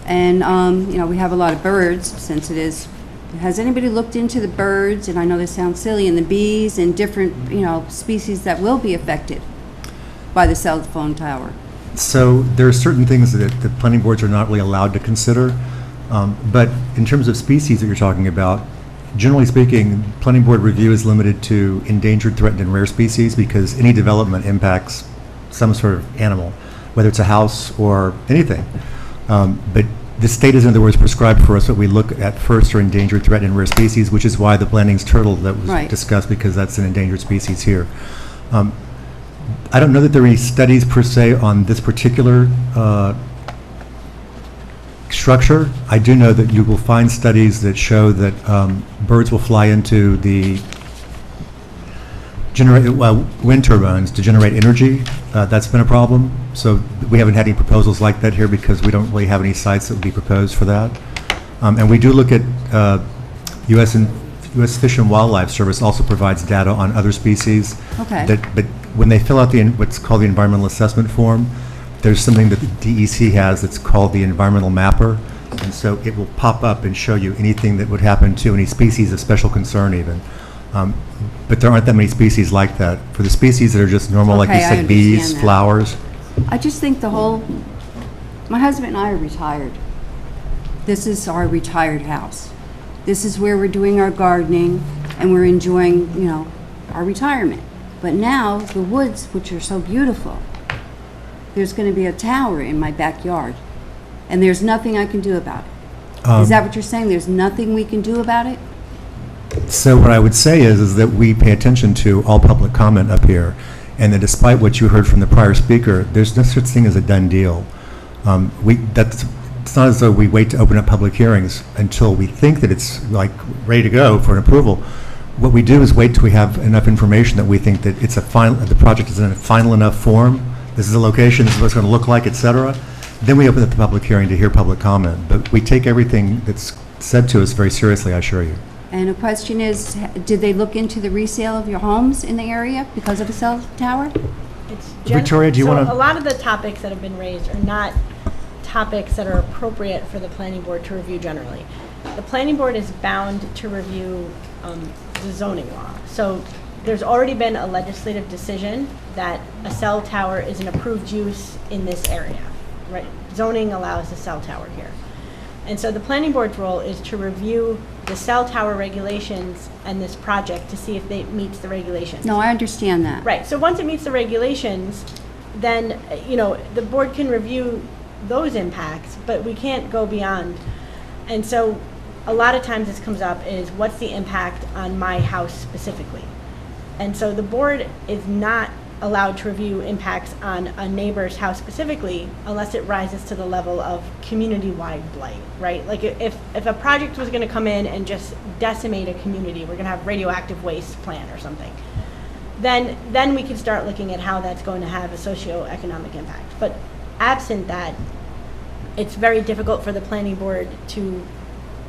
and, you know, we have a lot of birds, since it is, has anybody looked into the birds, and I know this sounds silly, and the bees and different, you know, species that will be affected by the cell phone tower? So there are certain things that the planning boards are not really allowed to consider. But in terms of species that you're talking about, generally speaking, planning board review is limited to endangered, threatened, and rare species because any development impacts some sort of animal, whether it's a house or anything. But the state is, in other words, prescribed for us what we look at first are endangered, threatened, and rare species, which is why the Blanding's turtle that was Right. discussed, because that's an endangered species here. I don't know that there are any studies per se on this particular structure. I do know that you will find studies that show that birds will fly into the wind turbines to generate energy. That's been a problem. So we haven't had any proposals like that here because we don't really have any sites that would be proposed for that. And we do look at U.S. Fish and Wildlife Service also provides data on other species. Okay. But when they fill out what's called the environmental assessment form, there's something that the DEC has that's called the environmental mapper, and so it will pop up and show you anything that would happen to any species of special concern even. But there aren't that many species like that. For the species that are just normal, like you Okay, I said, bees, understand that. flowers. I just think my husband and I are retired. This is our retired house. This is where we're doing our gardening and we're enjoying, you know, our retirement. But now, the woods, which are so beautiful, there's going to be a tower in my backyard, and there's nothing I can do about it. Is that what you're saying? There's nothing we can do about it? So what I would say is that we pay attention to all public comment up here, and that despite what you heard from the prior speaker, there's no such thing as a done deal. It's not as though we wait to open up public hearings until we think that it's like ready to go for an approval. What we do is wait till we have enough information that we think that it's the project is in a final enough form. This is the location, this is what it's going to look like, et cetera. Then we open up the public hearing to hear public comment. But we take everything that's said to us very seriously, I assure you. And the question is, did they look into the resale of your homes in the area because of the cell tower? Victoria, do you want to? So a lot of the topics that have been raised are not topics that are appropriate for the planning board to review generally. The planning board is bound to review the zoning law. So there's already been a legislative decision that a cell tower is an approved use in this area, right? Zoning allows a cell tower here. And so the planning board's role is to review the cell tower regulations and this project to see if it meets the regulations. No, I understand that. Right, so once it meets the regulations, then, you know, the board can review those impacts, but we can't go beyond. And so a lot of times this comes up is what's the impact on my house specifically? And so the board is not allowed to review impacts on a neighbor's house specifically unless it rises to the level of community-wide blight, right? Like if a project was gonna come in and just decimate a community, we're gonna have radioactive waste plant or something, then we can start looking at how that's going to have a socioeconomic impact. But absent that, it's very difficult for the planning board to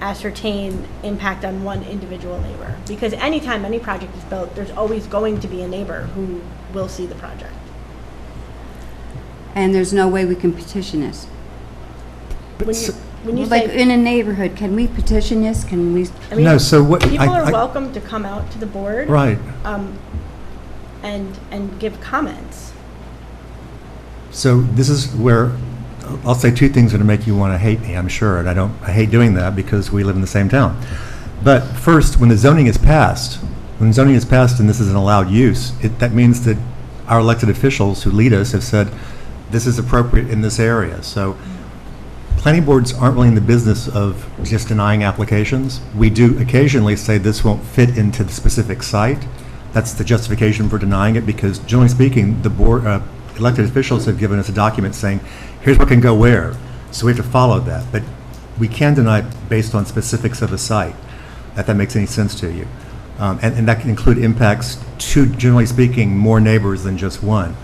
ascertain impact on one individual neighbor. Because anytime any project is built, there's always going to be a neighbor who will see the project. And there's no way we can petition this? When you Like, say, in a neighborhood, can we petition this? Can we? I mean, No, so what? people are welcome to come out to the board. Right. And give comments. So this is where I'll say two things that will make you want to hate me, I'm sure, and I hate doing that because we live in the same town. But first, when the zoning is passed, and this is an allowed use, that means that our elected officials who lead us have said, this is appropriate in this area. So planning boards aren't really in the business of just denying applications. We do occasionally say this won't fit into the specific site. That's the justification for denying it because generally speaking, the board, elected officials have given us a document saying, here's what can go where. So we have to follow that. But we can deny it based on specifics of the site, if that makes any sense to you. And that can include impacts to, generally speaking, more neighbors than just one.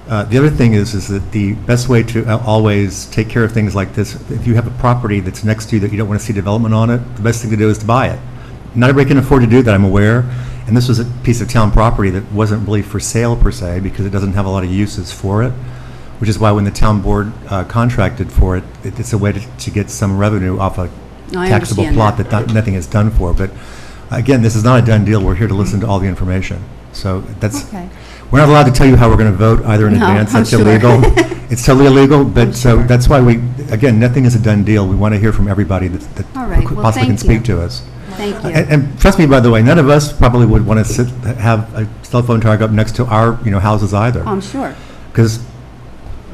The other thing is that the best way to always take care of things like this, if you have a property that's next to you that you don't want to see development on it, the best thing to do is to buy it. not everybody can afford to do that, I'm aware. And this was a piece of town property that wasn't really for sale per se, because it doesn't have a lot of uses for it, which is why when the town board contracted for it, it's a way to get some revenue off a No, I taxable understand plot that. that nothing is done for. But again, this is not a done deal. We're here to listen to all the information. So that's, Okay. we're not allowed to tell you how we're going to vote either in No, advance. I'm That's sure. illegal. It's totally illegal, but so sure. that's why again, nothing is a done deal. We want to hear from everybody that All right. Well, possibly can thank you. speak to us. Thank you. And trust me, by the way, none of us probably would want to have a cell phone tower go up next to our, houses either. Oh, I'm sure. Because,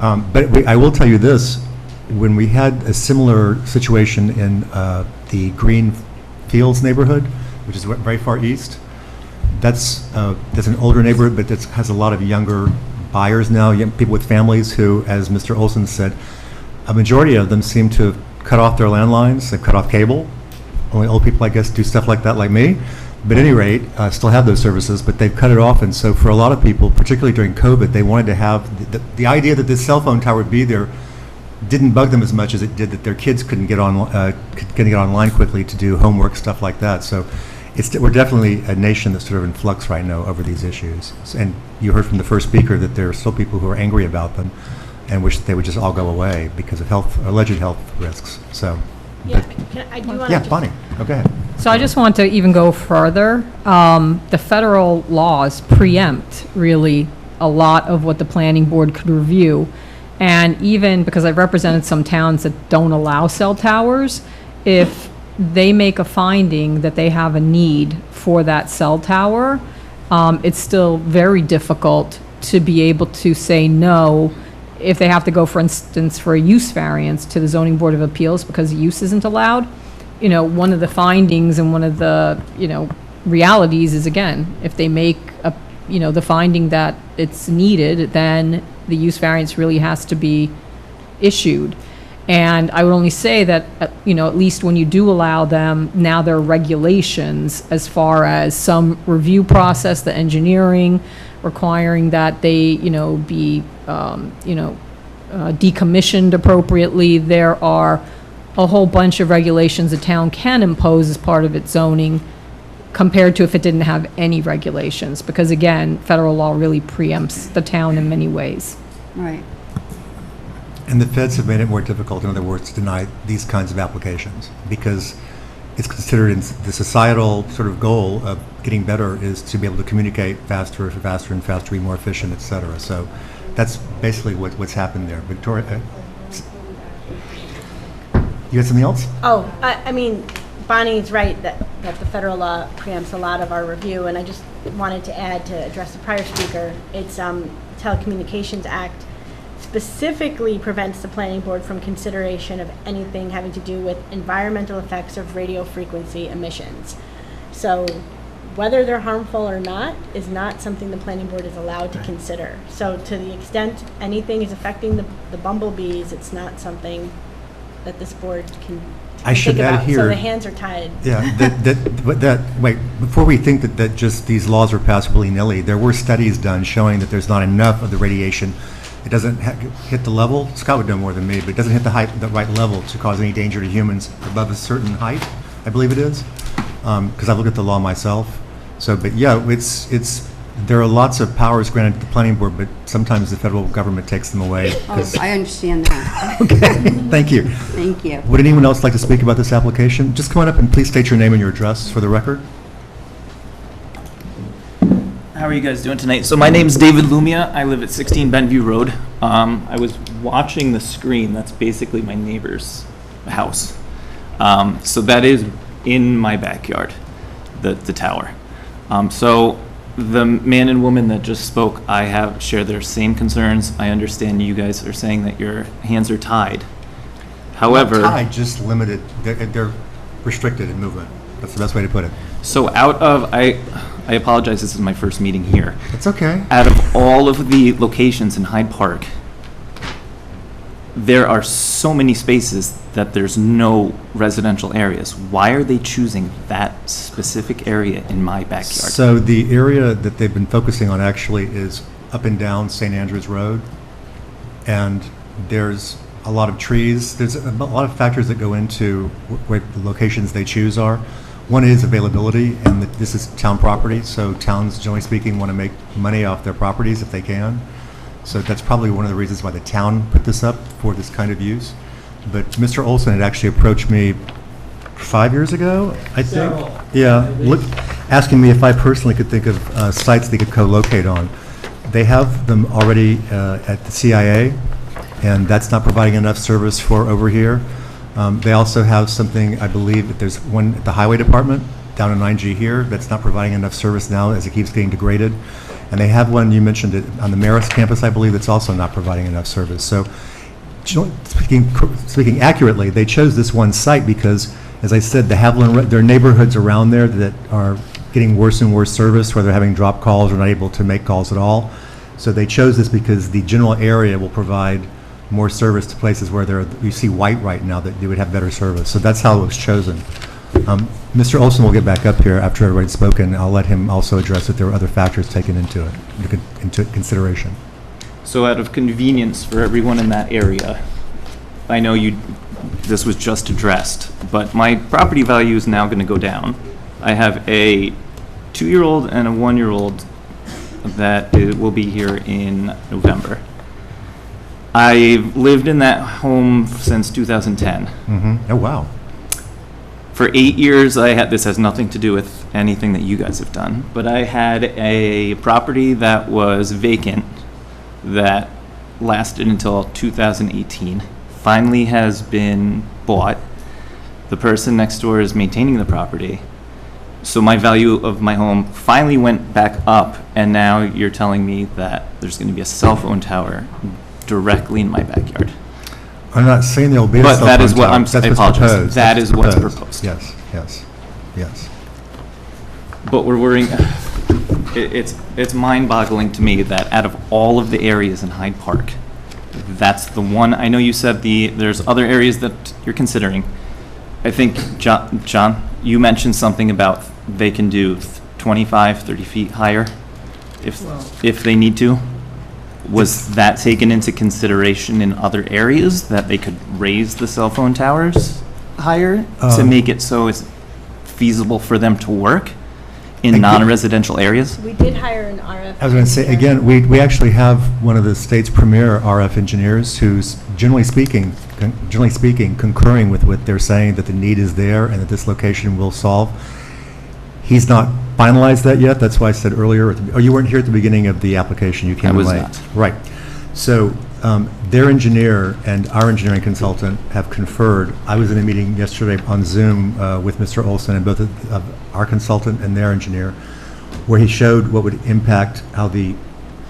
I will tell you this, when we had a similar situation in the Green Fields neighborhood, which is very far east, that's an older neighborhood, but that has a lot of younger buyers now, young people with families who, as Mr. Olson said, a majority of them seem to have cut off their landlines, they've cut off cable. Only old people, I guess, do stuff like that, like me. But at any rate, still have those services, but they've cut it off. And so for a lot of people, particularly during COVID, they wanted to have, the idea that this cell phone tower would be there didn't bug them as much as it did that their kids couldn't get online quickly to do homework, stuff like that. So we're definitely a nation that's sort of in flux right now over these issues. And you heard from the first speaker that there are still people who are angry about them and wish they would just all go away because of alleged health risks. So. Yeah, I do want to. Yeah, Bonnie, go ahead. So I just want to even go further. The federal laws preempt really a lot of what the planning board could review. And even because I've represented some towns that don't allow cell towers, if they make a finding that they have a need for that cell tower, it's still very difficult to be able to say no if they have to go, for instance, for a use variance to the zoning board of appeals because use isn't allowed. One of the findings and one of the, realities is, again, if they make the finding that it's needed, then the use variance really has to be issued. And I would only say that, at least when you do allow them, now there are regulations as far as some review process, the engineering, requiring that they, be, decommissioned appropriately. There are a whole bunch of regulations a town can impose as part of its zoning compared to if it didn't have any regulations. Because again, federal law really preempts the town in many ways. Right. And the feds have made it more difficult, in other words, to deny these kinds of applications because it's considered in the societal sort of goal of getting better is to be able to communicate faster and faster, be more efficient, et cetera. So that's basically what's happened there. Victoria, you had something else? Oh, I mean, Bonnie's right that the federal law preempts a lot of our review, and I just wanted to add to address the prior speaker. It's Telecommunications Act specifically prevents the planning board from consideration of anything having to do with environmental effects of radio frequency emissions. So whether they're harmful or not is not something the planning board is allowed to consider. So to the extent anything is affecting the bumblebees, it's not something that this board can I should think add about. here. So the hands are tied. Yeah, wait, before we think that just these laws were passed willy-nilly, there were studies done showing that there's not enough of the radiation. It doesn't hit the level, Scott would know more than me, but it doesn't hit the right level to cause any danger to humans above a certain height, I believe it is, because I've looked at the law myself. So, but yeah, there are lots of powers granted to the planning board, but sometimes the federal government takes them away. Oh, I understand that. Okay, thank you. Thank you. Would anyone else like to speak about this application? Just come on up and please state your name and your address for the record. How are you guys doing tonight? So my name's David Lumia. I live at 16 Benview Road. I was watching the screen. That's basically my neighbor's house. So that is in my backyard, the tower. So the man and woman that just spoke, I have shared their same concerns. I understand you guys are saying that your hands are tied. However, Not tied, just limited. They're restricted in movement. That's the best way to put it. so I apologize, this is my first meeting here. It's okay. Out of all of the locations in Hyde Park, there are so many spaces that there's no residential areas. Why are they choosing that specific area in my backyard? So the area that they've been focusing on actually is up and down St. Andrews Road. And there's a lot of trees. There's a lot of factors that go into where the locations they choose are. One is availability, and this is town property, so towns, generally speaking, want to make money off their properties if they can. So that's probably one of the reasons why the town put this up for this kind of use. But Mr. Olson had actually approached me 5 years ago, I think. Several. Yeah, asking me if I personally could think of sites they could co-locate on. They have them already at the CIA, and that's not providing enough service for over here. They also have something, I believe, that there's one at the Highway Department down in 9G here that's not providing enough service now as it keeps getting degraded. And they have one, you mentioned it, on the Marist campus, I believe, that's also not providing enough service. So speaking accurately, they chose this one site because, as I said, there are neighborhoods around there that are getting worse and worse service, where they're having drop calls or not able to make calls at all. So they chose this because the general area will provide more service to places where you see white right now, that they would have better service. So that's how it was chosen. Mr. Olson will get back up here after everybody's spoken. I'll let him also address that there were other factors taken into consideration. So out of convenience for everyone in that area, I know this was just addressed, but my property value is now going to go down. I have a 2-year-old and a 1-year-old that will be here in November. I've lived in that home since 2010. Mm-hmm. Oh, wow. For 8 years, this has nothing to do with anything that you guys have done, but I had a property that was vacant that lasted until 2018. Finally has been bought. The person next door is maintaining the property. So my value of my home finally went back up, and now you're telling me that there's going to be a cell phone tower directly in my backyard. I'm not saying there'll be a But cell that phone is what tower. I'm, That's I what's apologize. proposed. That That's is what's proposed. Yes. But we're worrying, it's mind-boggling to me that out of all of the areas in Hyde Park, that's the one. I know you said there's other areas that you're considering. I think, John, you mentioned something about they can do 25, 30 feet higher if they need to. Was that taken into consideration in other areas, that they could raise the cell phone towers higher to make it so it's feasible for them to work in non-residential areas? We did hire an RF. I was going to say, again, we actually have one of the state's premier RF engineers who's generally speaking, concurring with what they're saying, that the need is there and that this location will solve. He's not finalized that yet. That's why I said earlier, you weren't here at the beginning of the application. You came in late. I was not. Right. So their engineer and our engineering consultant have conferred. I was in a meeting yesterday on Zoom with Mr. Olson and both of our consultant and their engineer, where he showed what would impact how the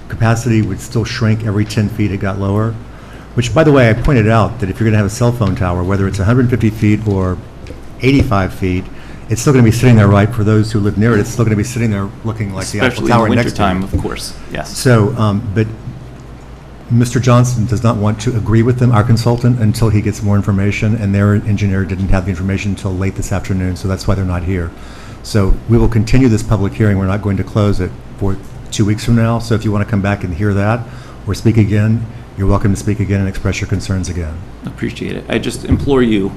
capacity would still shrink every 10 feet it got lower, which, by the way, I pointed out that if you're going to have a cell phone tower, whether it's 150 feet or 85 feet, it's still going to be sitting there, right? For those who live near it, it's still going to be sitting there looking like the actual tower next to it. Especially in the wintertime, of course, yes. So, but Mr. Johnson does not want to agree with them, our consultant, until he gets more information, and their engineer didn't have the information until late this afternoon, so that's why they're not here. So we will continue this public hearing. We're not going to close it for 2 weeks from now, so if you want to come back and hear that or speak again, you're welcome to speak again and express your concerns again. Appreciate it. I just implore you,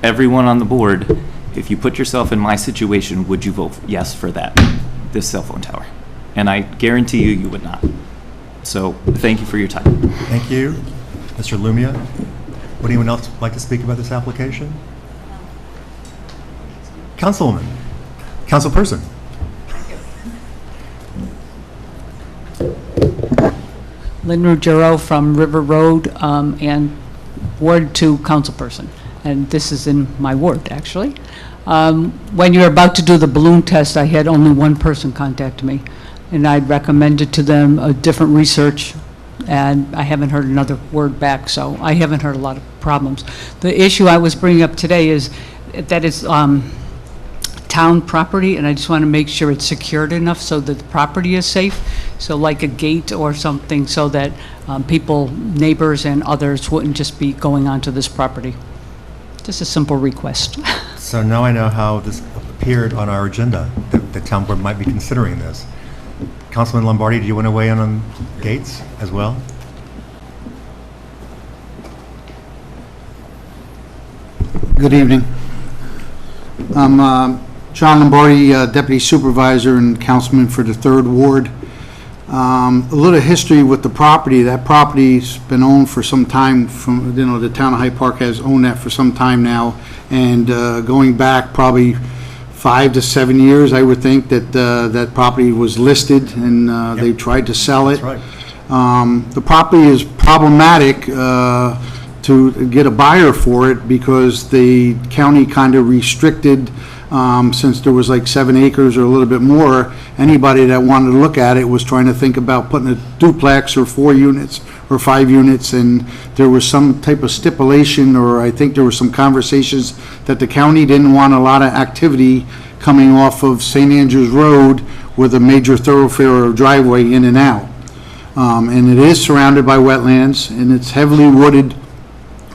everyone on the board, if you put yourself in my situation, would you vote yes for this cell phone tower? And I guarantee you would not. So thank you for your time. Thank you. Mr. Lumia, would anyone else like to speak about this application? Councilwoman, councilperson. Lynn Ruggiero from River Road and Ward 2 councilperson. And this is in my ward, actually. When you're about to do the balloon test, I had only one person contact me, and I'd recommended to them a different research, and I haven't heard another word back, so I haven't heard a lot of problems. The issue I was bringing up today is that it's town property, and I just want to make sure it's secured enough so that the property is safe, so like a gate or something, so that people, neighbors and others wouldn't just be going onto this property. Just a simple request. So now I know how this appeared on our agenda, that the town board might be considering this. Councilman Lombardi, do you want to weigh in on gates as well? Good evening. I'm John Lombardi, Deputy Supervisor and Councilman for the 3rd Ward. A little history with the property. That property's been owned for some time from, the town of Hyde Park has owned that for some time now. And going back probably 5 to 7 years, I would think that that property was listed and they tried to sell it. That's right. The property is problematic to get a buyer for it because the county kind of restricted, since there was like 7 acres or a little bit more, anybody that wanted to look at it was trying to think about putting a duplex or 4 units or 5 units, and there was some type of stipulation, or I think there were some conversations that the county didn't want a lot of activity coming off of St. Andrews Road with a major thoroughfare or driveway in and out. And it is surrounded by wetlands, and it's heavily wooded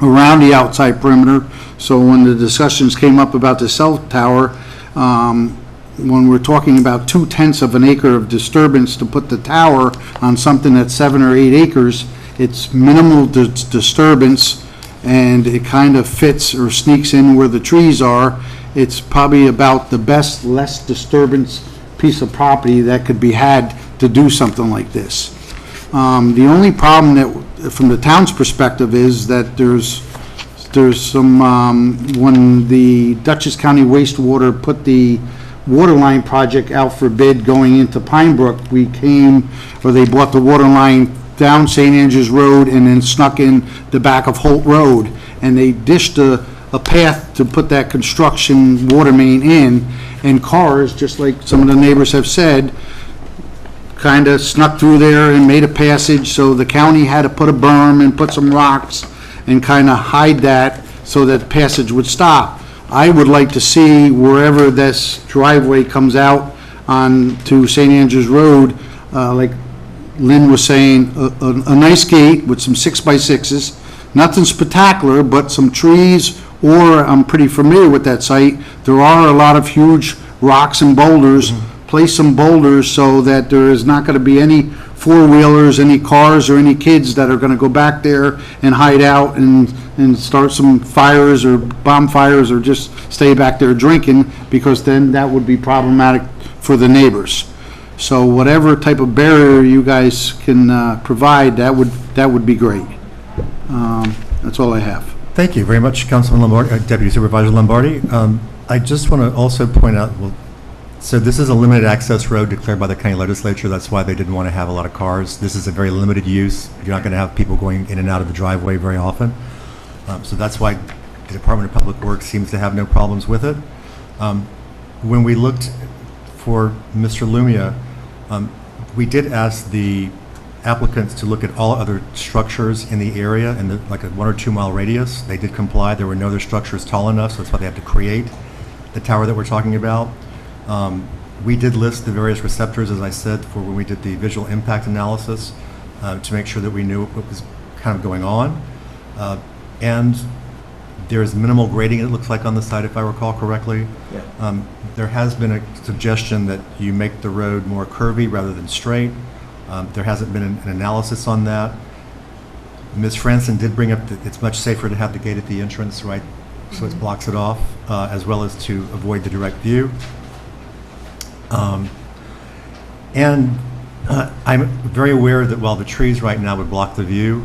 around the outside perimeter. So when the discussions came up about the cell tower, when we're talking about 2/10 of an acre of disturbance to put the tower on something that's 7 or 8 acres, it's minimal disturbance, and it kind of fits or sneaks in where the trees are. It's probably about the best, less disturbance piece of property that could be had to do something like this. The only problem that, from the town's perspective, is that there's some, when the Dutchess County Wastewater put the water line project out for bid going into Pine Brook, they bought the water line down St. Andrews Road and then snuck in the back of Holt Road, and they dished a path to put that construction water main in, and cars, just like some of the neighbors have said, kind of snuck through there and made a passage, so the county had to put a berm and put some rocks and kind of hide that so that passage would stop. I would like to see wherever this driveway comes out on to St. Andrews Road, like Lynn was saying, a nice gate with some 6x6s, nothing spectacular, but some trees, or I'm pretty familiar with that site, there are a lot of huge rocks and boulders. Place some boulders so that there is not going to be any four-wheelers, any cars, or any kids that are going to go back there and hide out and start some fires or bonfires, or just stay back there drinking, because then that would be problematic for the neighbors. So whatever type of barrier you guys can provide, that would be great. That's all I have. Thank you very much, Councilman Lombardi, Deputy Supervisor Lombardi. I just want to also point out, so this is a limited access road declared by the county legislature. That's why they didn't want to have a lot of cars. This is a very limited use. You're not going to have people going in and out of the driveway very often. So that's why the Department of Public Works seems to have no problems with it. When we looked for Mr. Lumia, we did ask the applicants to look at all other structures in the area in like a 1 or 2 mile radius. They did comply. There were no other structures tall enough, so that's why they had to create the tower that we're talking about. We did list the various receptors, as I said, for when we did the visual impact analysis, to make sure that we knew what was kind of going on. And there's minimal grading, it looks like, on the site, if I recall correctly. Yeah. There has been a suggestion that you make the road more curvy rather than straight. There hasn't been an analysis on that. Ms. Franson did bring up that it's much safer to have the gate at the entrance, right, so it blocks it off, as well as to avoid the direct view. And I'm very aware that while the trees right now would block the view,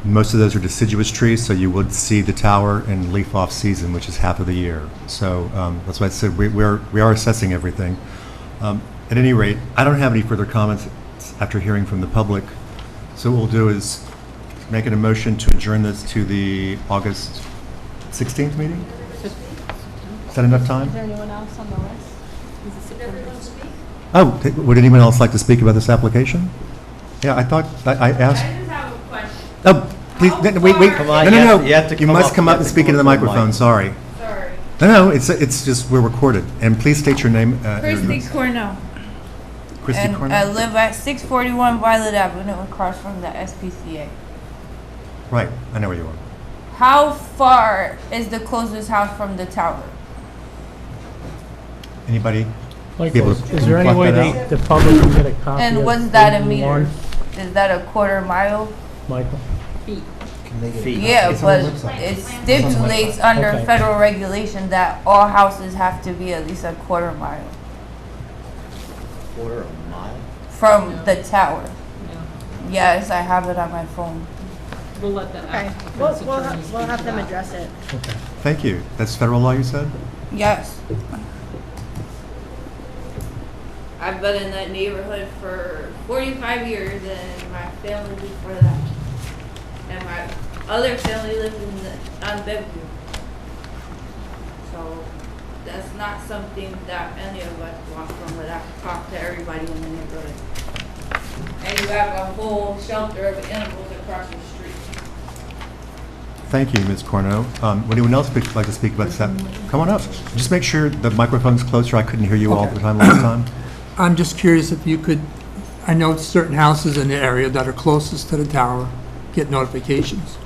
most of those are deciduous trees, so you would see the tower in leaf-off season, which is half of the year. So that's why I said we are assessing everything. At any rate, I don't have any further comments after hearing from the public. So what we'll do is make an motion to adjourn this to the August 16th meeting? Is that enough time? Is there anyone else on the list? Oh, would anyone else like to speak about this application? Yeah, I thought, I asked. I just have a question. Oh, please, wait. Come on, No. you have to You come must up- come you up have and to speak come into the up to the microphone, mic. sorry. Sorry. No, it's just, we're recorded. And please state your name. Christy Cornell. Christy And Cornell? I live at 641 Violet Avenue across from the SPCA. Right, I know where you are. How far is the closest house from the tower? Anybody? Michael, People is there any pluck way that the public can get a copy of? And what's that in 81? meters? Is that a quarter mile? Michael? Yeah, but it stipulates under Okay. federal regulation that all houses have to be at least a quarter mile Quarter a mile? from the tower. Yes, I have it on my phone. We'll let that Okay, we'll have them address it. Thank you. That's federal law, you said? Yes. I've been in that neighborhood for 45 years and my family before that. And my other family lives on Bedview. So that's not something that any of us want from it. I talk to everybody in the neighborhood. And you have a whole shelter of animals across the street. Thank you, Ms. Corno. Would anyone else like to speak about that? Come on up. Just make sure the microphone's closer. I couldn't hear you all the time last time. I'm just curious if you could, I know certain houses in the area that are closest to the tower get notifications.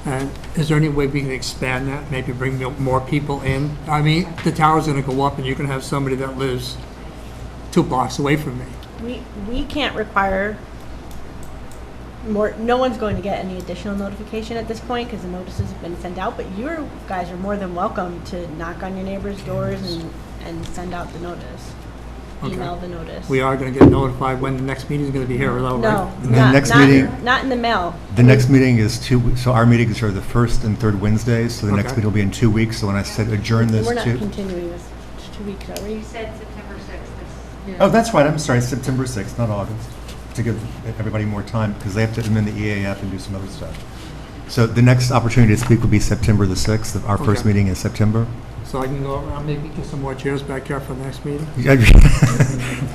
And is there any way we can expand that, maybe bring more people in? I mean, the tower's gonna go up and you're gonna have somebody that lives 2 blocks away from me. We can't require more, no one's going to get any additional notification at this point because the notices have been sent out, but you guys are more than welcome to knock on your neighbors' doors and send out the notice. Okay. Email the notice. We are gonna get notified when the next meeting is gonna be here, though, No, right? The not, next not, meeting- not in the mail. The next meeting is so our meetings are the first and third Wednesdays, so the next Okay. meeting will be in 2 weeks. So when I said adjourn this We're not to... continuing this 2 weeks, are we? said September 6th. Oh, that's right. I'm sorry, September 6th, not August, to give everybody more time, because they have to amend the EAF and do some other stuff. So the next opportunity to speak will be September the 6th. Our first Okay. meeting in September. So I can go around, maybe get some more chairs back here for the next meeting?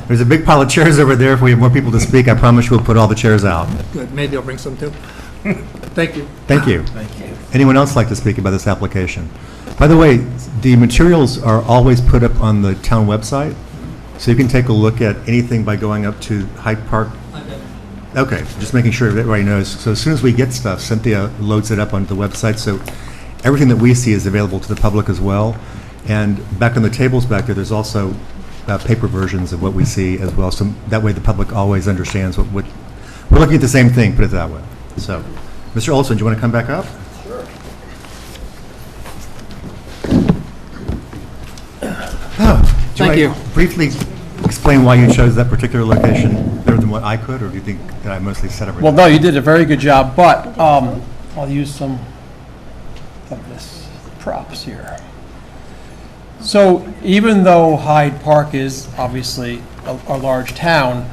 There's a big pile of chairs over there. If we have more people to speak, I promise you we'll put all the chairs out. Good, maybe I'll bring some too. Thank you. Thank you. Thank you. Anyone else like to speak about this application? By the way, the materials are always put up on the town website, so you can take a look at anything by going up to Hyde Park. Okay, just making sure everybody knows. So as soon as we get stuff, Cynthia loads it up onto the website, so everything that we see is available to the public as well. And back on the tables back there, there's also paper versions of what we see as well, so that way the public always understands what we're looking at the same thing, put it that way. So, Mr. Olson, do you want to come back up? Sure. Thank you. Briefly explain why you chose that particular location better than what I could, or do you think that I mostly said everything? Well, no, you did a very good job, but I'll use some of this props here. So even though Hyde Park is obviously a large town,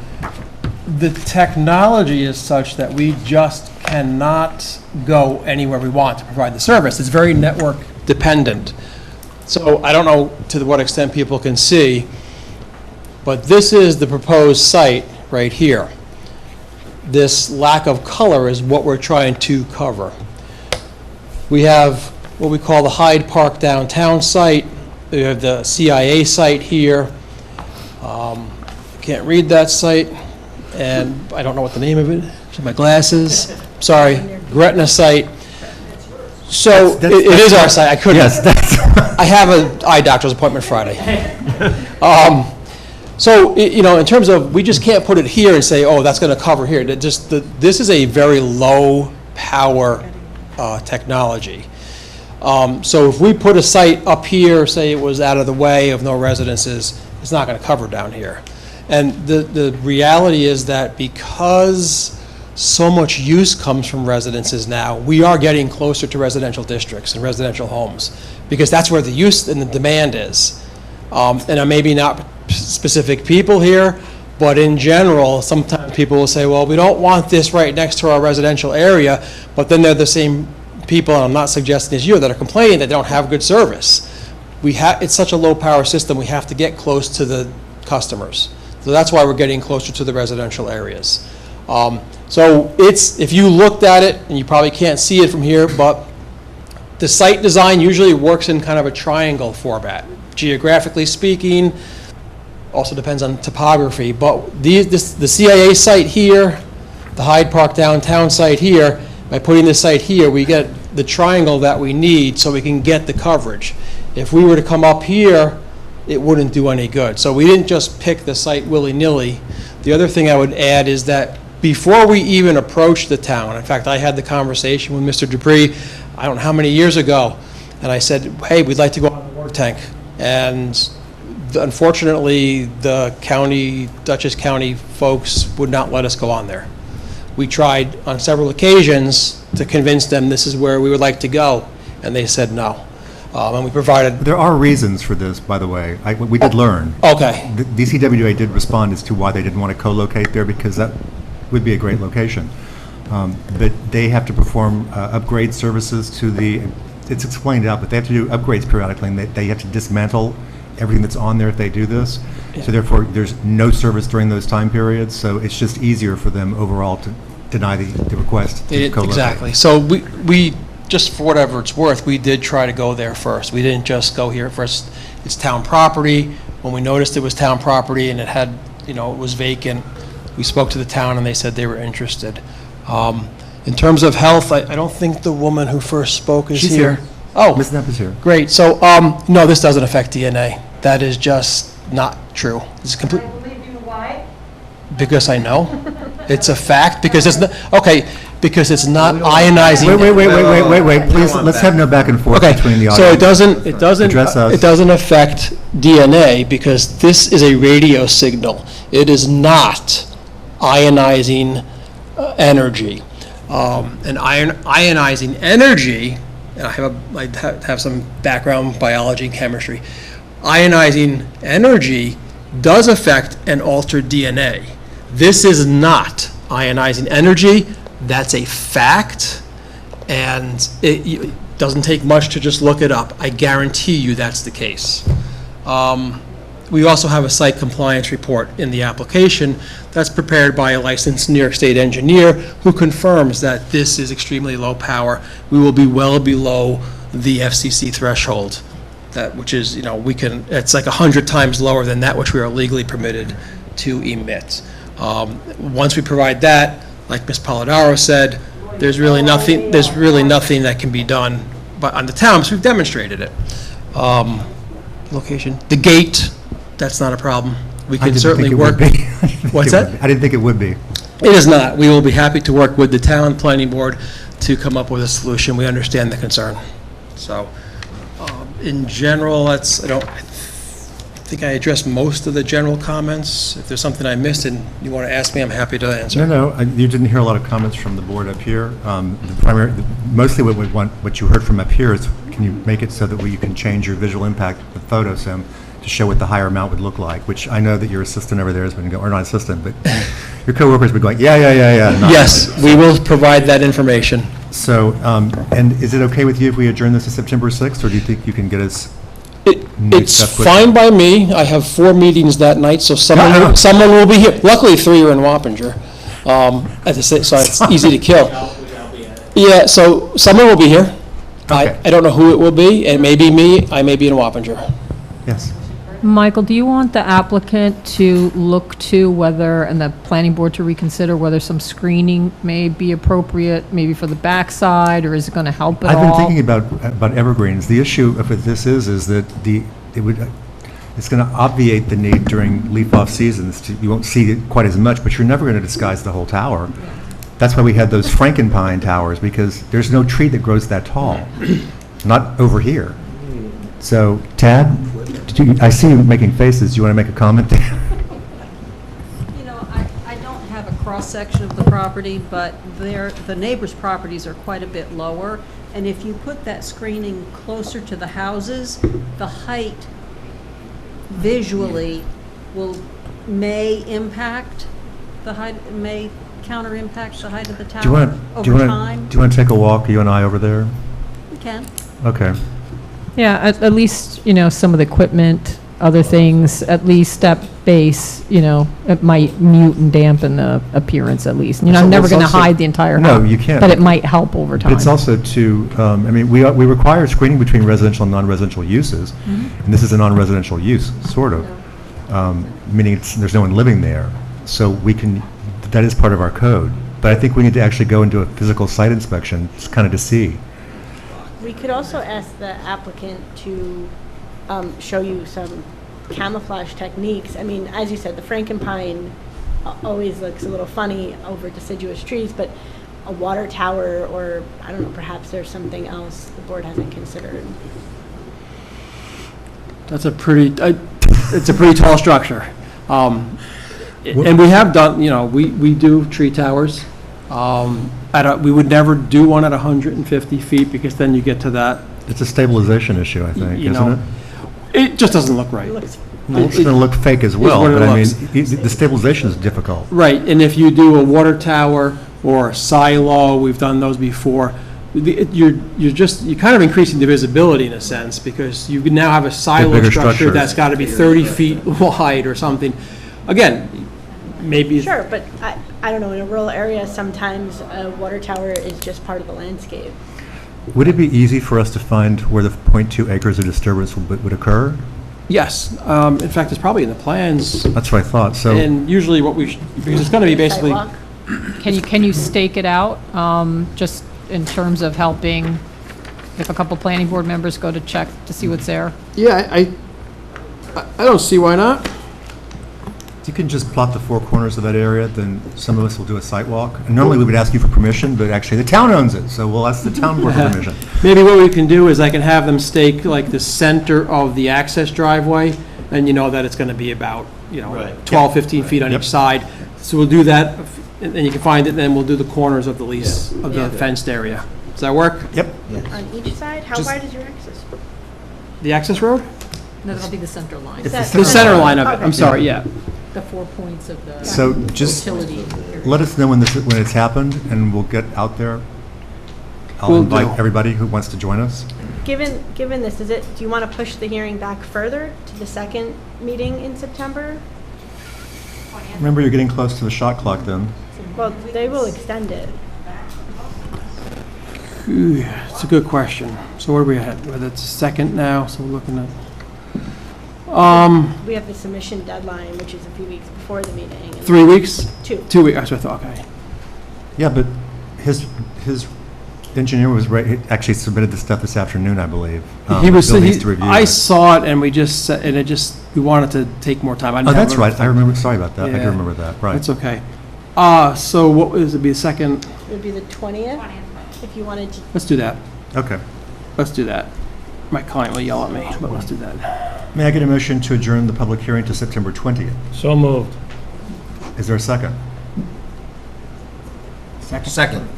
the technology is such that we just cannot go anywhere we want to provide the service. It's very network dependent. So I don't know to what extent people can see, but this is the proposed site right here. This lack of color is what we're trying to cover. We have what we call the Hyde Park downtown site. We have the CIA site here. Can't read that site, and I don't know what the name of it is. My glasses. Sorry, Gretna site. So it is our site. I couldn't. Yes, that's... I have an eye doctor's appointment Friday. So, you know, in terms of, we just can't put it here and say, oh, that's going to cover here. This is a very low power technology. So if we put a site up here, say it was out of the way of no residences, it's not going to cover down here. And the reality is that because so much use comes from residences now, we are getting closer to residential districts and residential homes, because that's where the use and the demand is. And maybe not specific people here, but in general, sometimes people will say, well, we don't want this right next to our residential area, but then they're the same people, and I'm not suggesting it's you, that are complaining that they don't have good service. It's such a low power system, we have to get close to the customers. So that's why we're getting closer to the residential areas. So if you looked at it, and you probably can't see it from here, but the site design usually works in kind of a triangle format. Geographically speaking, also depends on topography, but the CIA site here, the Hyde Park downtown site here, by putting this site here, we get the triangle that we need so we can get the coverage. If we were to come up here, it wouldn't do any good. So we didn't just pick the site willy-nilly. The other thing I would add is that before we even approached the town, in fact, I had the conversation with Mr. Dupree, I don't know how many years ago, and I said, hey, we'd like to go on the work tank. And unfortunately, the county, Dutchess County folks would not let us go on there. We tried on several occasions to convince them this is where we would like to go, and they said no. And we provided, There are reasons for this, by the way. We did learn. okay, The DCWA did respond as to why they didn't want to co-locate there, because that would be a great location. But they have to perform upgrade services to the, it's explained out, but they have to do upgrades periodically, and they have to dismantle everything that's on there if they do this. So therefore, there's no service during those time periods, so it's just easier for them overall to deny the request to co-locate. exactly. So we, just for whatever it's worth, we did try to go there first. We didn't just go here first. It's town property. When we noticed it was town property and it had, it was vacant, we spoke to the town and they said they were interested. In terms of health, I don't think the woman who first spoke is She's here. here. Oh, Ms. Knapp is here. great. So, no, this doesn't affect DNA. That is just not true. It's complete. I believe you why? Because I know. It's a fact, because it's not, okay, because it's not ionizing. Wait, please, let's have no back and forth Okay, between the so audience. it doesn't affect DNA because this is a radio signal. It is not ionizing energy. And ionizing energy, and I have some background biology and chemistry. Ionizing energy does affect and alter DNA. This is not ionizing energy. That's a fact, and it doesn't take much to just look it up. I guarantee you that's the case. We also have a site compliance report in the application that's prepared by a licensed New York State engineer who confirms that this is extremely low power. We will be well below the FCC threshold, which is, it's like 100 times lower than that which we are legally permitted to emit. Once we provide that, like Ms. Polidoro said, there's really nothing that can be done on the town, because we've demonstrated it. Location, the gate, that's not a problem. We can certainly work. What's that? I didn't think it would be. It is not. We will be happy to work with the town planning board to come up with a solution. We understand the concern. So, in general, I think I addressed most of the general comments. If there's something I missed and you want to ask me, I'm happy to answer. No, you didn't hear a lot of comments from the board up here. Mostly what you heard from up here is, can you make it so that you can change your visual impact with PhotoSim to show what the higher amount would look like, which I know that your assistant over there has been going, or not assistant, but your coworkers have been going, yeah. Yes, we will provide that information. So, and is it okay with you if we adjourn this to September 6th, or do you think you can get us new It's stuff quickly? fine by me. I have 4 meetings that night, so someone will be here. Luckily, 3 are in Wappinger. As I say, so it's easy to kill. Yeah, so someone will be here. Okay. I don't know who it will be. It may be me. I may be in Wappinger. Yes. Michael, do you want the applicant to look to whether, and the planning board to reconsider whether some screening may be appropriate, maybe for the backside, or is it going to help at all? I've been thinking about evergreens. The issue of this is that it's going to obviate the need during leaf-off seasons. You won't see it quite as much, but you're never going to disguise the whole tower. That's why we had those Frankenpine towers, because there's no tree that grows that tall, not over here. So, Tad, I see you making faces. Do you want to make a comment there? I don't have a cross-section of the property, but the neighbors' properties are quite a bit lower. And if you put that screening closer to the houses, the height visually may impact the height, may counter-impact the height of the tower over time. Do you want to take a walk, you and I, over there? You can. Okay. Yeah, at least, some of the equipment, other things, at least at base, it might mute and dampen the appearance at least. I'm never going to hide the entire house. No, you can't. But it might help over time. But it's also we require screening between residential and non-residential uses, and this is a non-residential use, sort of, meaning there's no one living there. So that is part of our code. But I think we need to actually go and do a physical site inspection, just kind of to see. We could also ask the applicant to show you some camouflage techniques. I mean, as you said, the Frankenpine always looks a little funny over deciduous trees, but a water tower, or, I don't know, perhaps there's something else the board hasn't considered. That's a pretty, it's a pretty tall structure. And we have done, we do tree towers. We would never do one at 150 feet, because then you get to that, It's a stabilization issue, I think, you isn't know, it? it just doesn't look right. It looks Well, it's going to look fake as well, what it but I mean, looks. the stabilization is difficult. Right, and if you do a water tower or a silo, we've done those before, you're kind of increasing the visibility in a sense, because you now have a silo bigger structure structures. that's got to be 30 feet wide or something. Again, maybe. Sure, but I don't know, in a rural area, sometimes a water tower is just part of the landscape. Would it be easy for us to find where the .2 acres of disturbance would occur? Yes, in fact, it's probably in the plans, That's what I thought, so. and usually what because it's going to be basically, Sidewalk? Can you stake it out, just in terms of helping, if a couple planning board members go to check to see what's there? yeah, I don't see why not. If you can just plot the four corners of that area, then some of us will do a site walk. And normally we would ask you for permission, but actually the town owns it, so we'll ask the town board for permission. Maybe what we can do is I can have them stake like the center of the access driveway, and you know that it's going to be about, Right. 12, 15 feet on Yep. each side. So we'll do that, and then you can find it, and then we'll do the corners of the lease, of the fenced area. Does that work? Yep. On each side? How wide is your access? The access road? No, that'll be the center line, It's That- The center line of it, Okay. I'm sorry, yeah. the 4 points of the So just utility. let us know when it's happened, and we'll get out there. I'll Will invite do. everybody who wants to join us. Given this, do you want to push the hearing back further to the second meeting in September? Remember, you're getting close to the shot clock then. Well, they will extend it. It's a good question. So where are we at? Well, it's second now, so we're looking at, We have the submission deadline, which is a few weeks before the meeting. and 3 weeks? 2. 2 weeks, that's what I thought, okay. Yeah, but his engineer was right, he actually submitted the stuff this afternoon, I believe. He was, Bill needs to review I it. saw it, and we wanted to take more time. I Oh, didn't that's have right, I remember, sorry about that, I Yeah. do remember that, right. That's okay. So what is it, be the second? It would be the 20th, if you wanted to. Let's do that. Okay. Let's do that. My client will yell at me, but let's do that. May I get a motion to adjourn the public hearing to September 20th? So moved. Is there a second? Second.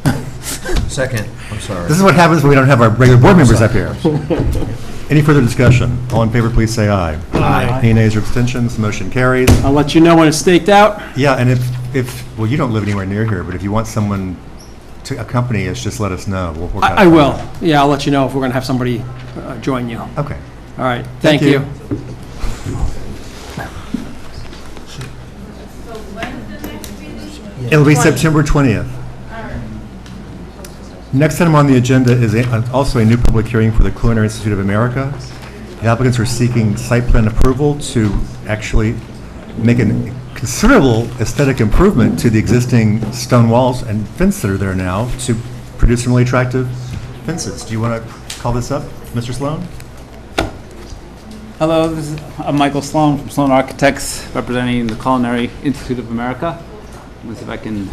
Second, I'm sorry. This is what happens when we don't have our regular board members up here. Any further discussion? All in favor, please say aye. Aye. Any nays or abstentions? Motion carries. I'll let you know when it's staked out. Yeah, and well, you don't live anywhere near here, but if you want someone to accompany us, just let us know. We'll work out I a will. plan. Yeah, I'll let you know if we're going to have somebody join you. Okay. All right, thank you. It'll be September 20th. Next item on the agenda is also a new public hearing for the Culinary Institute of America. The applicants are seeking site plan approval to actually make a considerable aesthetic improvement to the existing stone walls and fence that are there now to produce some really attractive fences. Do you want to call this up, Mr. Sloan? Hello, I'm Michael Sloan from Sloan Architects, representing the Culinary Institute of America. Let's see if I can.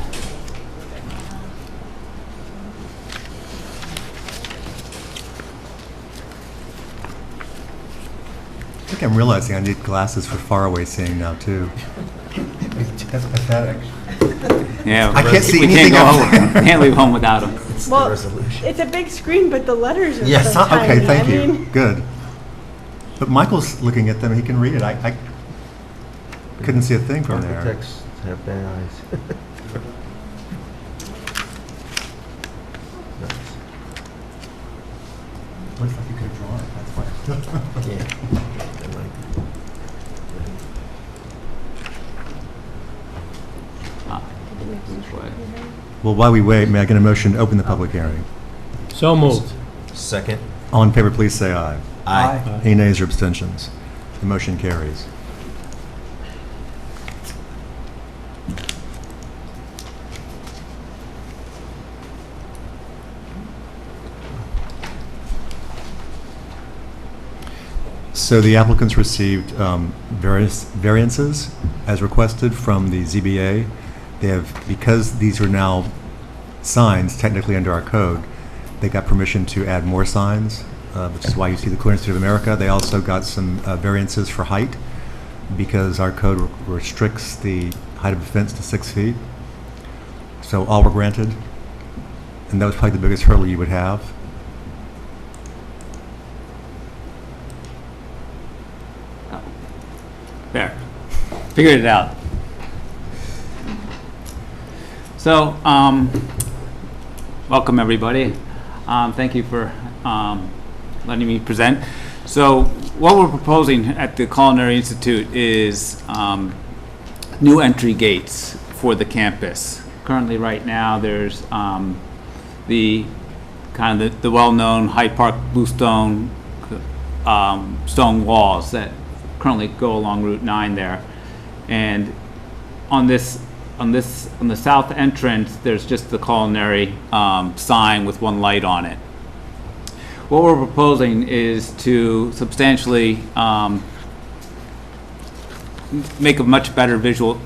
I think I'm realizing I need glasses for faraway seeing now, too. That's pathetic. Yeah, I can't see we anything can't leave home without them. Well, it's a big screen, but the letters are Yes. so tiny. Okay, thank I you. mean, Good. But Michael's looking at them, he can read it. I couldn't see a thing from there. Architects have bad eyes. Looks like you could have drawn it, that's why. Yeah. That might be. This way. Well, while we wait, may I get a motion to open the public hearing? So moved. Second. All in favor, please say aye. Aye. Any nays or abstentions? The motion carries. So the applicants received various variances as requested from the ZBA. They have, because these are now signs technically under our code, they got permission to add more signs, which is why you see the Clear Institute of America. They also got some variances for height, because our code restricts the height of a fence to 6 feet. So all were granted, and that was probably the biggest hurdle you would have. There. Figured it out. So, welcome everybody. Thank you for letting me present. So, what we're proposing at the Culinary Institute is new entry gates for the campus. Currently, right now, there's the well-known Hyde Park bluestone stone walls that currently go along Route 9 there, and on the south entrance, there's just the culinary sign with one light on it. What we're proposing is to substantially make a much better visual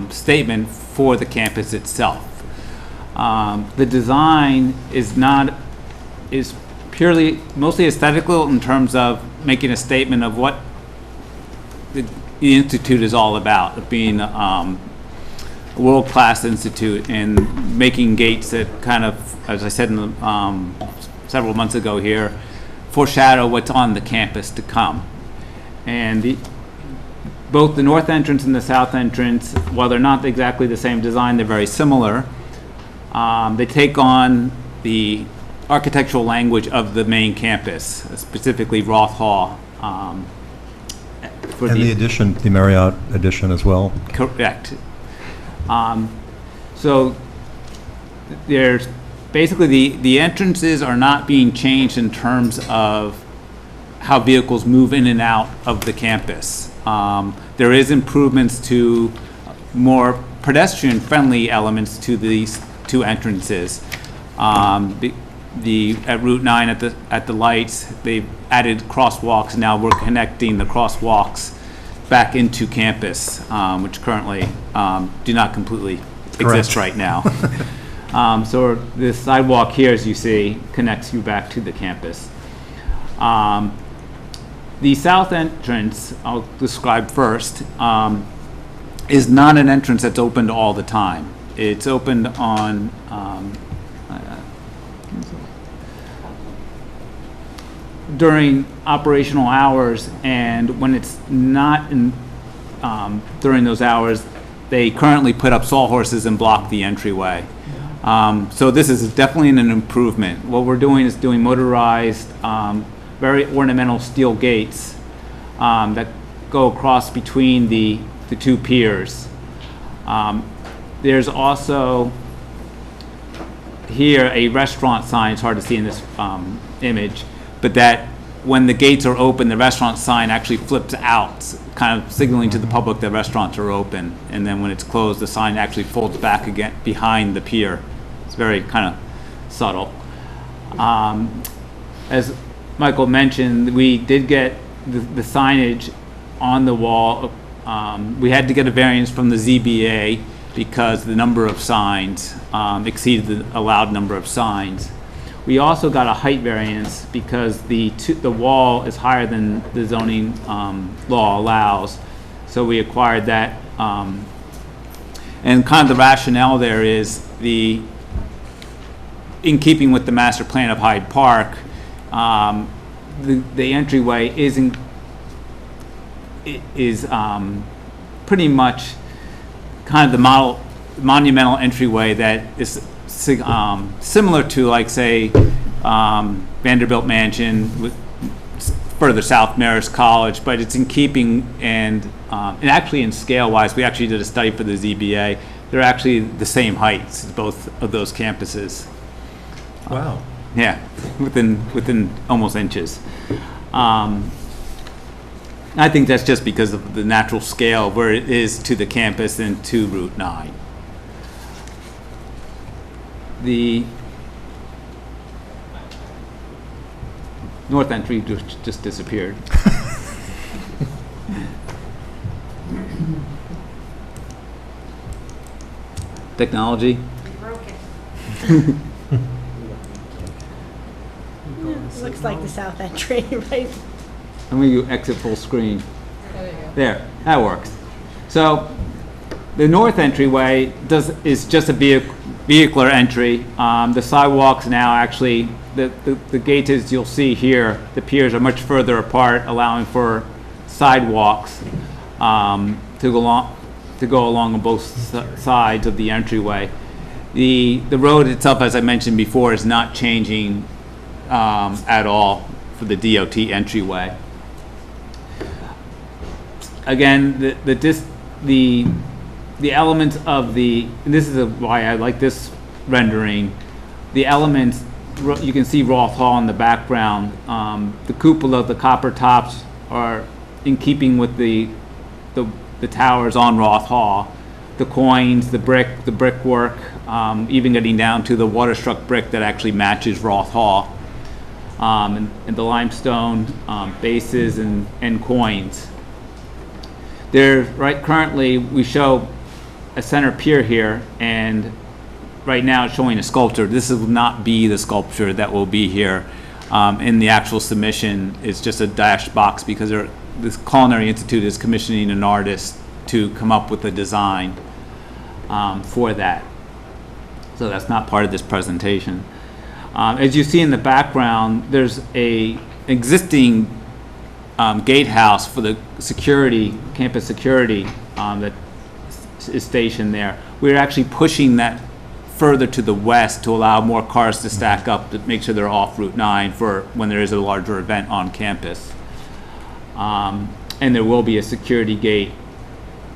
statement for the campus itself. The design is purely, mostly aesthetical in terms of making a statement of what the Institute is all about, of being a world-class institute and making gates that kind of, as I said several months ago here, foreshadow what's on the campus to come. And both the north entrance and the south entrance, while they're not exactly the same design, they're very similar. They take on the architectural language of the main campus, specifically Roth Hall. And the addition, the Marriott addition as well. Correct. So there's basically the entrances are not being changed in terms of how vehicles move in and out of the campus. There is improvements to more pedestrian-friendly elements to these two entrances. At Route 9 at the lights, they've added crosswalks. Now we're connecting the crosswalks back into campus, which currently do not completely exist right now. So this sidewalk here, as you see, connects you back to the campus. The south entrance, I'll describe first, is not an entrance that's opened all the time. It's opened on during operational hours, and when it's not in, during those hours, they currently put up sawhorses and block the entryway. So this is definitely an improvement. What we're doing is doing motorized, very ornamental steel gates that go across between the two piers. There's also here a restaurant sign. It's hard to see in this image, but that when the gates are open, the restaurant sign actually flips out, kind of signaling to the public that restaurants are open. And then when it's closed, the sign actually folds back again behind the pier. It's very kind of subtle. As Michael mentioned, we did get the signage on the wall. We had to get a variance from the ZBA because the number of signs exceeded the allowed number of signs. We also got a height variance because the wall is higher than the zoning law allows, so we acquired that. And kind of the rationale there is in keeping with the master plan of Hyde Park, the entryway is pretty much kind of the monumental entryway that is similar to, like, say, Vanderbilt Mansion, with further south Marist College, but it's in keeping and actually in scale-wise, we actually did a study for the ZBA. They're actually the same heights as both of those campuses. Wow. Yeah, within almost inches. I think that's just because of the natural scale where it is to the campus and to Route 9. The north entry just disappeared. Technology. Broken. Looks like the south entry, right? Let me exit full screen. There, that works. So the north entryway is just a vehicular entry. The sidewalks now actually, the gates, as you'll see here, the piers are much further apart, allowing for sidewalks to go along on both sides of the entryway. The road itself, as I mentioned before, is not changing at all for the DOT entryway. Again, the elements of and this is why I like this rendering. The elements, you can see Roth Hall in the background. The cupola, the copper tops are in keeping with the towers on Roth Hall. The coins, the brickwork, even getting down to the water-struck brick that actually matches Roth Hall. And the limestone bases and coins. Currently, we show a center pier here, and right now it's showing a sculpture. This will not be the sculpture that will be here. In the actual submission, it's just a dashed box because this Culinary Institute is commissioning an artist to come up with a design for that. So that's not part of this presentation. As you see in the background, there's an existing gatehouse for the campus security that is stationed there. We're actually pushing that further to the west to allow more cars to stack up to make sure they're off Route 9 for when there is a larger event on campus. And there will be a security gate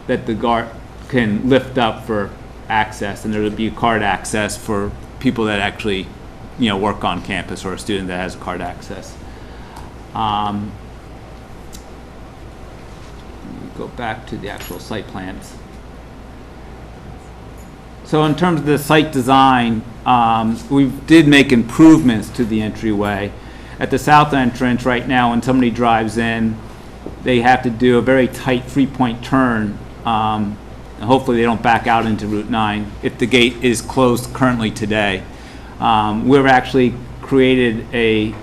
that the guard can lift up for access, and there will be card access for people that actually work on campus or a student that has card access. Go back to the actual site plans. So in terms of the site design, we did make improvements to the entryway. At the south entrance right now, when somebody drives in, they have to do a very tight 3-point turn. And hopefully they don't back out into Route 9 if the gate is closed currently today. We've actually created a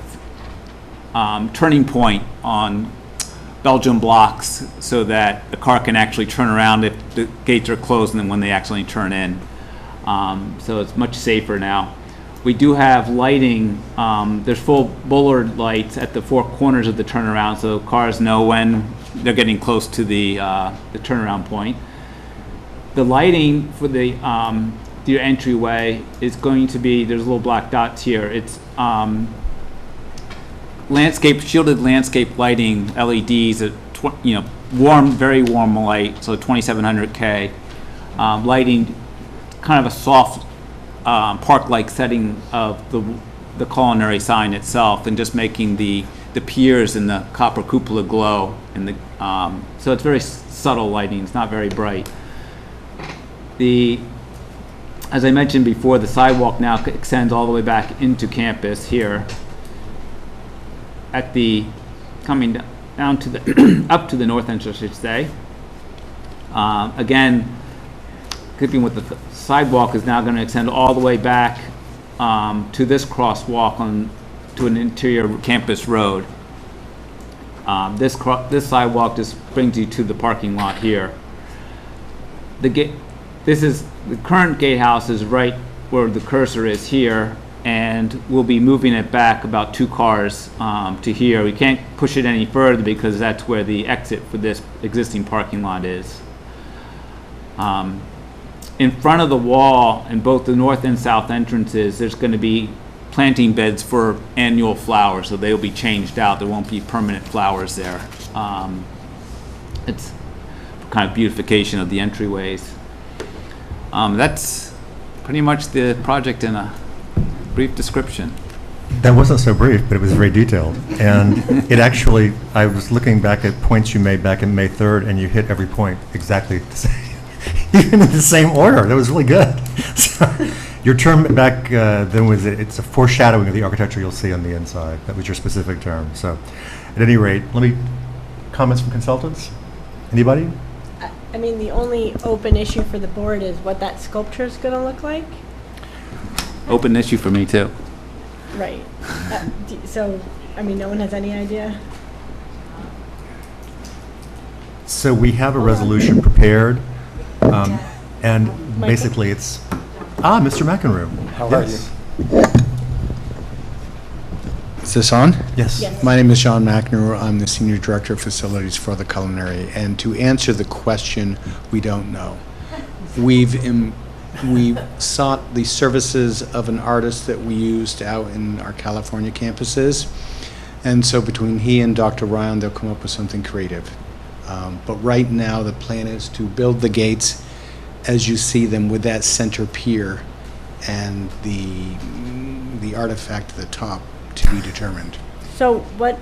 turning point on Belgian blocks so that the car can actually turn around if the gates are closed and then when they actually turn in. So it's much safer now. We do have lighting. There's full bollard lights at the 4 corners of the turnaround, so cars know when they're getting close to the turnaround point. The lighting for the entryway is going to be, there's little black dots here. It's shielded landscape lighting, LEDs, at warm, very warm light, so 2700K. Lighting, kind of a soft park-like setting of the culinary sign itself, and just making the piers and the copper cupola glow. So it's very subtle lighting. It's not very bright. As I mentioned before, the sidewalk now extends all the way back into campus here. Coming down to the up to the north entrance, I should say. Again, keeping with the sidewalk is now going to extend all the way back to this crosswalk to an interior campus road. This sidewalk just brings you to the parking lot here. The current gatehouse is right where the cursor is here, and we'll be moving it back about 2 cars to here. We can't push it any further because that's where the exit for this existing parking lot is. In front of the wall, in both the north and south entrances, there's going to be planting beds for annual flowers, so they'll be changed out. There won't be permanent flowers there. It's kind of beautification of the entryways. That's pretty much the project in a brief description. That wasn't so brief, but it was very detailed. And it actually, I was looking back at points you made back in May 3rd, and you hit every point exactly the same, even in the same order. That was really good. So, your term back then was, it's a foreshadowing of the architecture you'll see on the inside. That was your specific term. So, at any rate, comments from consultants? Anybody? I mean, the only open issue for the board is what that sculpture is going to look like. Open issue for me, too. Right. So, I mean, no one has any idea? So we have a resolution prepared, and basically it's, Mr. McEnroe. How are Yes. Is this on? Yes. Yes. My name is John McNamara. I'm the Senior Director of Facilities for the Culinary. And to answer the question, we don't know. We sought the services of an artist that we used out in our California campuses. And so between he and Dr. Ryan, they'll come up with something creative. But right now, the plan is to build the gates as you see them with that center pier and the artifact at the top to be determined. So what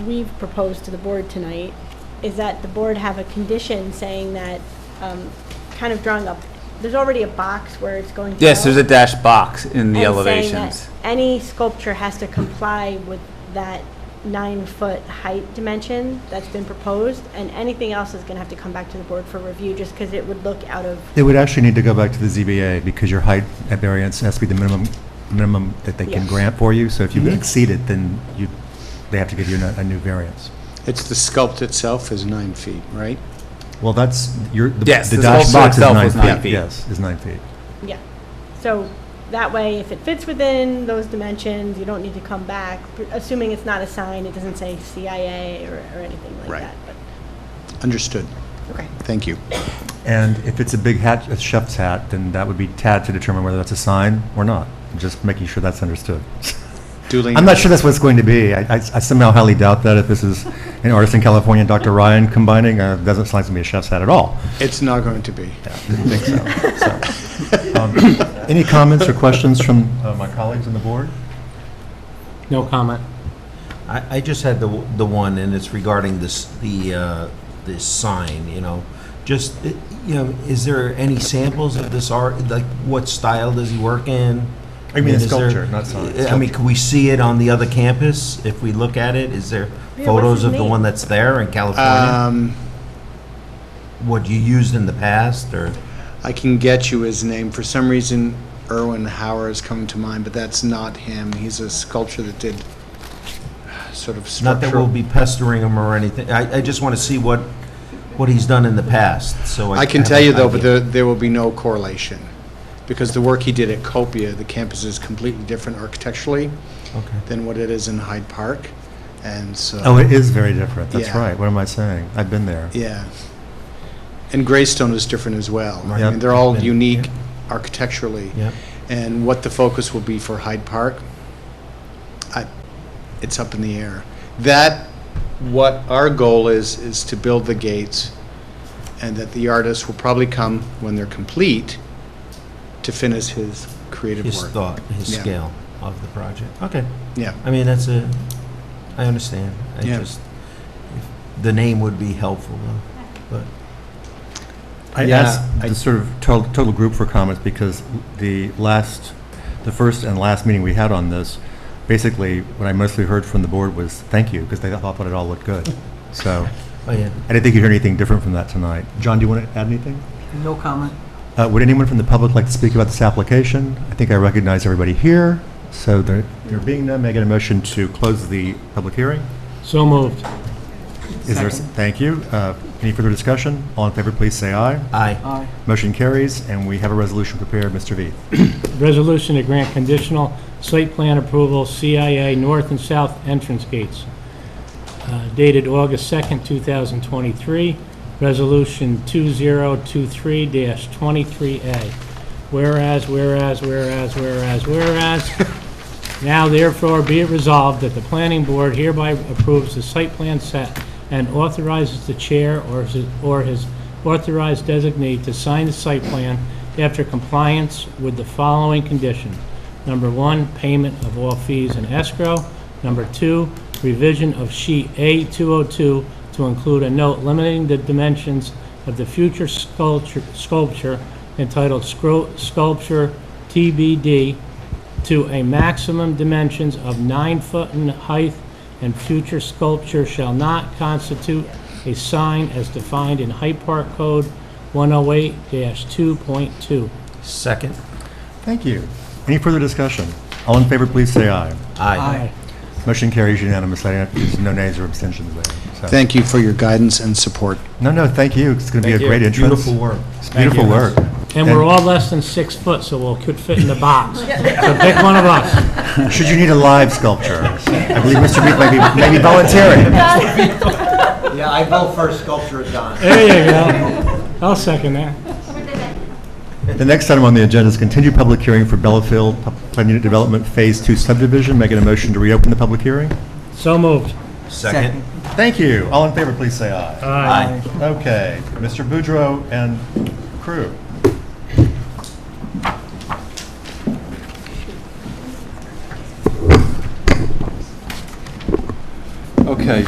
we've proposed to the board tonight is that the board have a condition saying that, kind of drawing up, there's already a box where it's going to Yes, go, there's a dashed box in the and elevations. saying that any sculpture has to comply with that 9-foot height dimension that's been proposed, and anything else is going to have to come back to the board for review, just because it would look out of. It would actually need to go back to the ZBA because your height variance has to be the minimum that they can Yes. grant for you. So if you exceed it, then they have to give you a new variance. It's the sculpt itself is 9 feet, right? Well, that's, Yes, the the dash sculpture box is itself 9 is feet. 9 feet. Yes, is 9 feet. Yeah. So that way, if it fits within those dimensions, you don't need to come back, assuming it's not a sign, it doesn't say CIA or anything like Right. that. But, Understood. okay. Thank you. And if it's a big hat, a chef's hat, then that would be Tad to determine whether that's a sign or not. Just making sure that's understood. Duly I'm not noted. sure that's what it's going to be. I somehow highly doubt that if this is an artist in California and Dr. Ryan combining, doesn't sound like to be a chef's hat at all. It's not going to be. Yeah, didn't think so. Any comments or questions from my colleagues on the board? No comment. I just had the one, and it's regarding this sign, just, is there any samples of this art? Like, what style does he work in? I mean, is sculpture, there- not sign. I mean, can we see it on the other campus if we look at it? Is there Yeah, photos what's of his the name? one that's there in California? What you used in the past, or? I can get you his name. For some reason, Erwin Hauer is coming to mind, but that's not him. He's a sculptor that did sort of structural. Not that we'll be pestering him or anything. I just want to see what he's done in the past, so I can have tell an you, though, but idea. there will be no correlation, because the work he did at Copia, the campus is completely different architecturally Okay. than what it is in Hyde Park, and so... Oh, it is very different. That's Yeah. right. What am I saying? I've been there. Yeah. And Greystone is different as well. I Yep. mean, they're all Been- unique architecturally. Yep. And what the focus will be for Hyde Park, it's up in the air. What our goal is to build the gates, and that the artist will probably come when they're complete to finish his creative His work. thought, his Yeah. scale of the project. Okay. Yeah. I mean, I understand. Yeah. The name would be helpful, though, but. I Yeah, asked the sort of total group for comments because the first and last meeting we had on this, basically, what I mostly heard from the board was thank you, because they thought it all looked good. So Oh, yeah. I didn't think you'd hear anything different from that tonight. John, do you want to add anything? No comment. Would anyone from the public like to speak about this application? I think I recognize everybody here, so there being none, may I get a motion to close the public hearing? So moved. Is there, thank you. Any further discussion? All in favor, please say aye. Aye. Aye. Motion carries, and we have a resolution prepared. Mr. V. Resolution to grant conditional site plan approval, CIA North and South entrance gates. Dated August 2nd, 2023, Resolution 2023-23A. Whereas, now therefore be it resolved that the planning board hereby approves the site plan set and authorizes the chair or his authorized designee to sign the site plan after compliance with the following conditions. Number 1, payment of all fees and escrow. Number 2, revision of sheet A202 to include a note limiting the dimensions of the future sculpture entitled Sculpture TBD to a maximum dimensions of 9 foot in height, and future sculpture shall not constitute a sign as defined in Hyde Park Code 108-2.2. Second. Thank you. Any further discussion? All in favor, please say aye. Aye. Motion carries unanimously. There's no nays or abstentions there. So- Thank you for your guidance and support. No, thank you. It's going to be a great entrance. Beautiful work. It's beautiful work. And we're all less than 6 foot, so we could fit in the box. So pick one of us. Should you need a live sculpture? I believe Mr. Beek may be volunteering. Yeah, I vote for a sculpture of Don. There you go. I'll second that. The next item on the agenda is continued public hearing for Bellafield Plan Unit Development Phase 2 subdivision. Making a motion to reopen the public hearing. So moved. Second. Thank you. All in favor, please say aye. Aye. Okay, Mr. Boudreau and crew. Okay,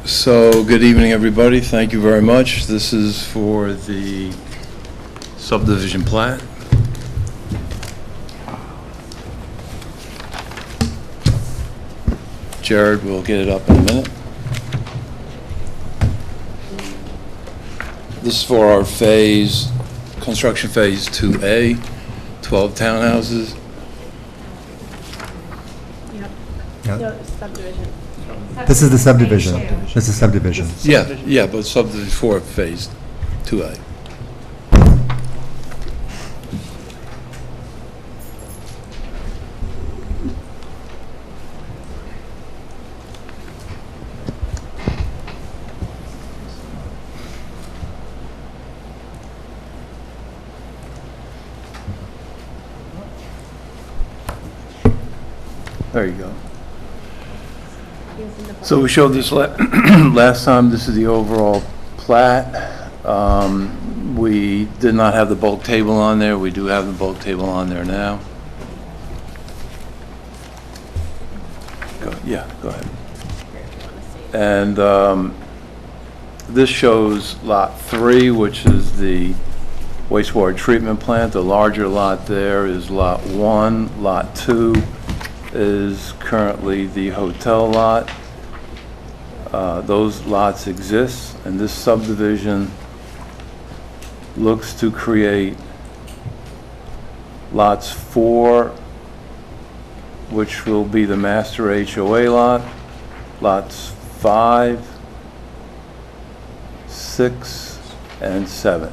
so good evening, everybody. Thank you very much. This is for the subdivision plat. Jared will get it up in a minute. This is for our construction phase 2A, 12 townhouses. Yeah. No, subdivision. This is the subdivision. This is subdivision. Yeah, but subdivision for phase 2A. There you go. So we showed this last time. This is the overall plat. We did not have the bulk table on there. We do have the bulk table on there now. Go ahead. And this shows lot 3, which is the wastewater treatment plant. The larger lot there is lot 1. Lot 2 is currently the hotel lot. Those lots exist, and this subdivision looks to create lots 4, which will be the master HOA lot, lots 5, 6, and 7.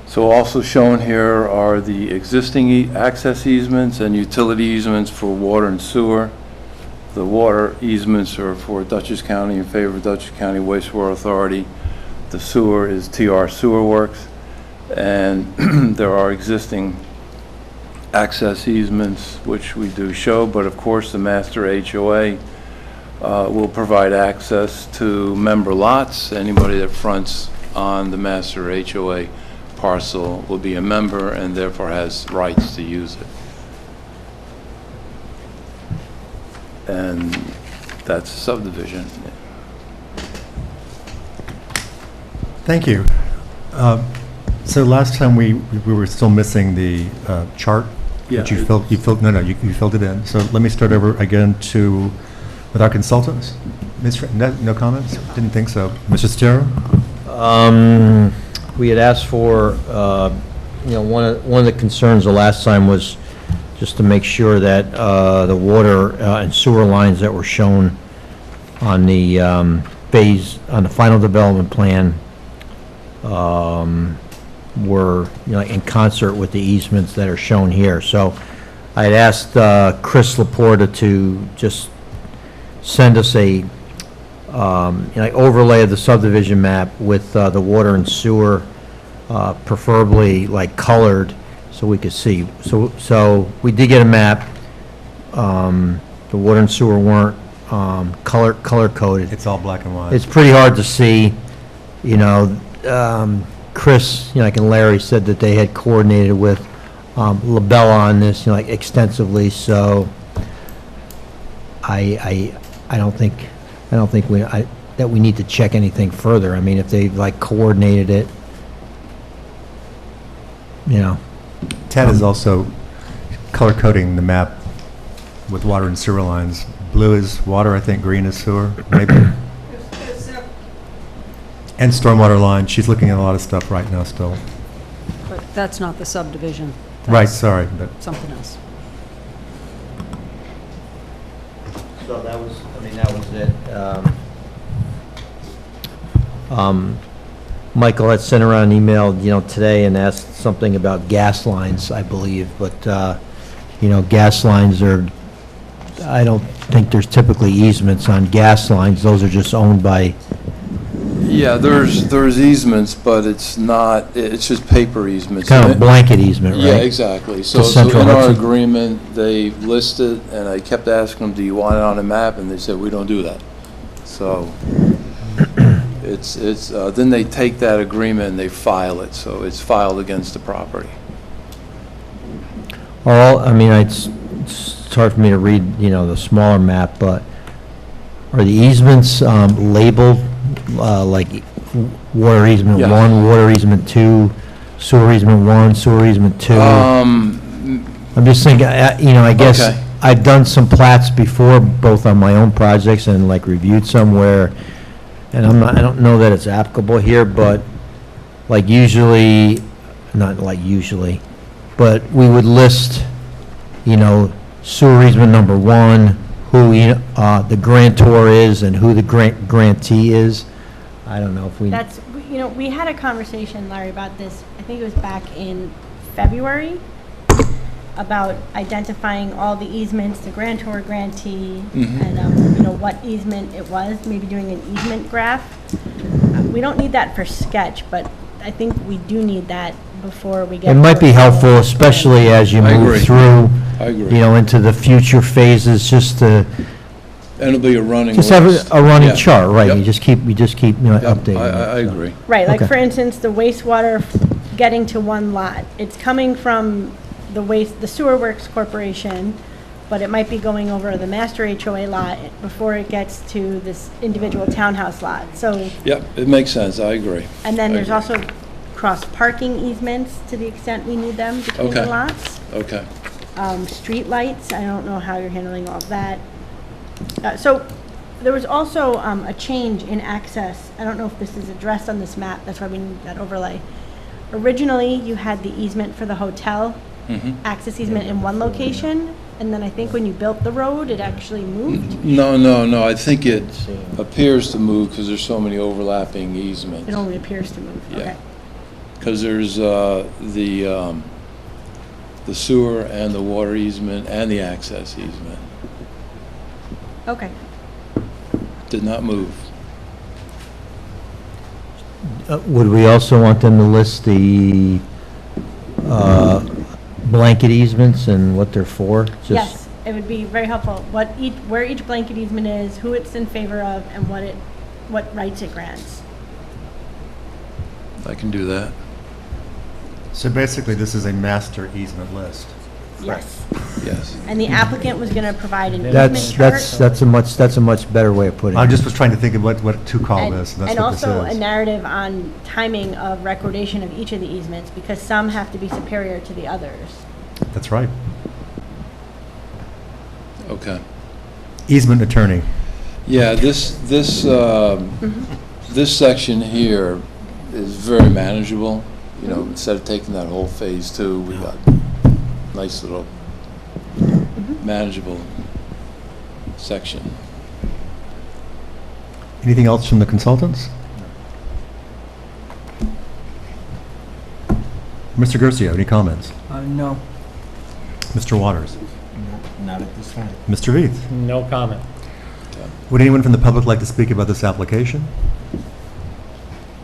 So also shown here are the existing access easements and utility easements for water and sewer. The water easements are for Dutchess County in favor of Dutchess County Wastewater Authority. The sewer is TR Sewer Works. And there are existing access easements, which we do show, but of course the master HOA will provide access to member lots. Anybody that fronts on the master HOA parcel will be a member and therefore has rights to use it. And that's subdivision. Thank you. So last time we were still missing the chart. Yeah, That you filled. You filled it in. So let me start over again with our consultants. No comments? Didn't think so. Mr. Stero? We had asked for, one of the concerns the last time was just to make sure that the water and sewer lines that were shown on the on the final development plan were, in concert with the easements that are shown here. So I had asked Chris Laporta to just send us a overlay of the subdivision map with the water and sewer, preferably colored, so we could see. So we did get a map. The water and sewer weren't color coded. It's all black and white. It's pretty hard to see. Chris, and Larry said that they had coordinated with Labella on this, extensively. So I don't think that we need to check anything further. I mean, if they've coordinated it, Ted is also color coding the map with water and sewer lines blue blue is water, I think green is sewer, maybe. And stormwater line. She's looking at a lot of stuff right now still. But that's not the subdivision. Right, That's sorry, but something else. So that was, I mean, that was it. Michael had sent around an email, today and asked something about gas lines, I believe, but, gas lines are, I don't think there's typically easements on gas lines. Those are just owned by, Yeah, there's easements, but it's not, it's just paper easements. kind of a blanket easement, right? Yeah, exactly. So Central in our Hudson. agreement, they listed, and I kept asking them, do you want it on a map? And they said, we don't do that. So it's then they take that agreement and they file it, so it's filed against the property. I mean, it's hard for me to read, the smaller map, but are the easements labeled, like water easement Yes. 1, water easement 2, sewer easement 1, sewer easement 2? I'm just thinking, I guess Okay. I've done some plats before, both on my own projects and like reviewed somewhere, and I don't know that it's applicable here, but like usually, not like usually, but we would list, sewer easement number 1, who the grantor is and who the grantee is. I don't know if we. That's, we had a conversation, Larry, about this, I think it was back in February, about identifying all the easements, the grantor, grantee, and, what easement it was, maybe doing an easement graph. We don't need that for sketch, but I think we do need that before we get. It might be to- helpful, especially as you I move agree. through, I agree. into the future phases, just to, And it'll be a running just have list. a running Yeah. chart, right? Yep. You just keep, Yep, updating. I it, so. agree. Right, like Okay. for instance, the wastewater getting to one lot. It's coming from the Sewer Works Corporation, but it might be going over the master HOA lot before it gets to this individual townhouse lot. So, Yep, it makes sense, I agree. and then I there's agree. also cross-parking easements to the extent we need them between the Okay. lots. Okay. Street lights, I don't know how you're handling all of that. So there was also a change in access. I don't know if this is addressed on this map, that's why we need that overlay. Originally, you had the easement for the hotel, access easement in one location, and then I think when you built the road, it actually moved. No, I think it appears to move because there's so many overlapping easements. It only appears to move, Yeah. okay. Because there's the sewer and the water easement and the access easement. Okay. Did not move. Would we also want them to list the blanket easements and what they're for? Just- Yes, it would be very helpful, where each blanket easement is, who it's in favor of, and what rights it grants. I can do that. So basically, this is a master easement list. Yes. Yes. And the applicant was going to provide an easement chart. That's a much better way of putting it. I just was trying to think of what to call this, and that's And what this also a is. narrative on timing of recordation of each of the easements, because some have to be superior to the others. That's right. Okay. Easement attorney. Yeah, this section here is very manageable. Instead of taking that whole phase 2, we got nice little manageable section. Anything else from the consultants? Mr. Garcia, any comments? No. Mr. Waters? Not at this time. Mr. Veith? No comment. Would anyone from the public like to speak about this application?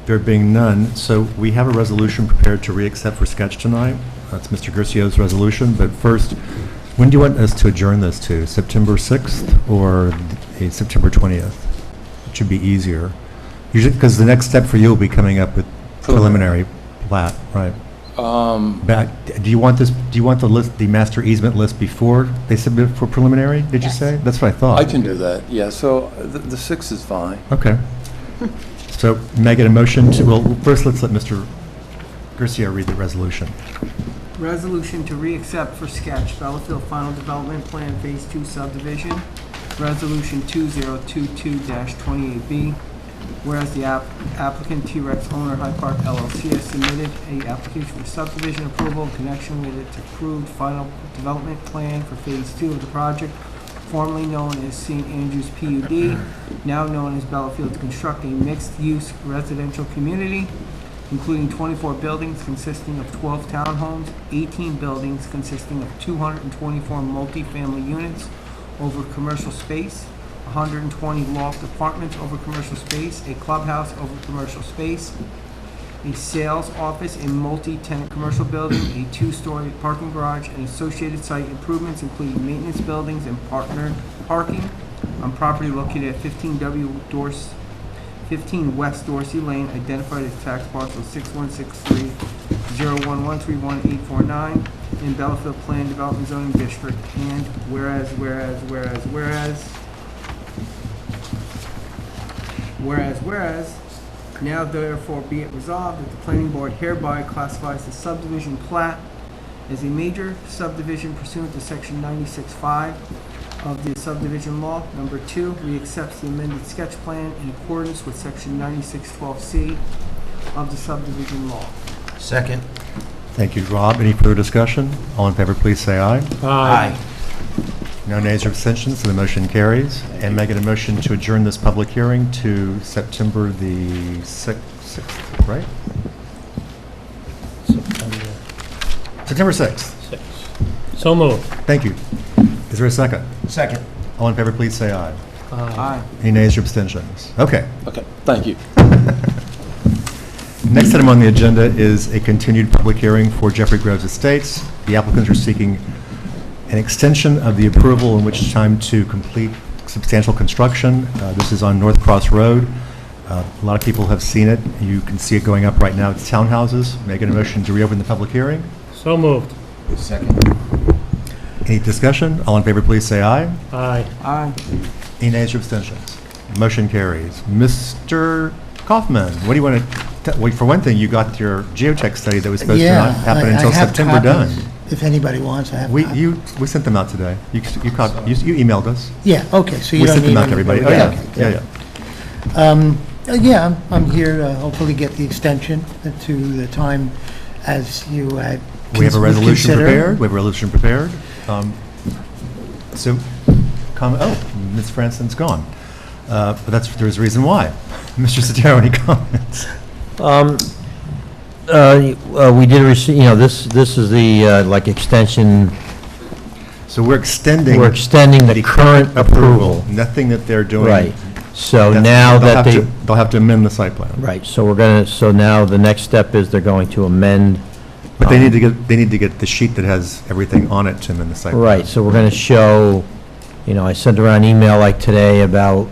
There being none, so we have a resolution prepared to re-accept for sketch tonight. That's Mr. Garcia's resolution, but first, when do you want us to adjourn this to? September 6th or September 20th? It should be easier. Usually, because the next step for you will be coming up with preliminary plat, right? Do you want this, do you want the list, the master easement list before they submit for preliminary, did you say? That's what I thought. I can do that, yeah, so the 6th is fine. Okay. So may I get a motion to, well, first let's let Mr. Garcia read the resolution. Resolution to re-accept for sketch Bellafield Final Development Plan Phase 2 subdivision Resolution 2022-28B, whereas the applicant T-Rex owner Hyde Park LLC has submitted a application for subdivision approval in connection with its approved final development plan for Phase 2 of the project, formerly known as St. Andrews PUD, now known as Bellafield, to construct a mixed-use residential community, including 24 buildings consisting of 12 townhomes, 18 buildings consisting of 224 multifamily units over commercial space, 120 loft apartments over commercial space, a clubhouse over commercial space, a sales office, a multi-tenant commercial building, a 2-story parking garage, and associated site improvements, including maintenance buildings and partnered parking on property located at 15 West Dorsey Lane, identified as tax parcel 6163-01131-849 in Bellafield Plan Development Zoning District. And whereas, now therefore be it resolved that the planning board hereby classifies the subdivision plat as a major subdivision pursuant to section 96(5) of the subdivision law. Number 2, reaccepts the amended sketch plan in accordance with section 9612C of the subdivision law. Second. Thank you, Rob. Any further discussion? All in favor, please say aye. Aye. No nays or abstentions, so the motion carries. And may I get a motion to adjourn this public hearing to September the 6th, right? September 6th. So moved. Thank you. Is there a second? Second. All in favor, please say aye. Aye. Any nays or abstentions? Okay. Okay, thank you. Next item on the agenda is a continued public hearing for Jeffrey Groves Estates. The applicants are seeking an extension of the approval in which time to complete substantial construction. This is on North Cross Road. A lot of people have seen it. You can see it going up right now. It's townhouses. May I get a motion to reopen the public hearing? So moved. Second. Any discussion? All in favor, please say aye. Aye. Aye. Any nays or abstentions? Motion carries. Mr. Kaufman, what do you want to, well, for one thing, you got your geotech study that was supposed to not happen until September done. If anybody wants, I have copies. We sent them out today. You emailed us. Yeah, okay, so you We don't sent them need out to everybody. Oh, anybody. yeah, Okay, yeah. Yeah, I'm here to hopefully get the extension to the time as you had. We have a would resolution consider. prepared. We have a resolution prepared. Ms. Franson's gone. But there's a reason why. Mr. Sotero, any comments? We did receive, this is the, extension. So we're extending. We're extending the current approval. Nothing that they're doing. Right. So now that they. They'll have to amend the site plan. Right, so now the next step is they're going to amend. But they need to get the sheet that has everything on it to amend the site plan. Right, so we're going to show, I sent around an email like today about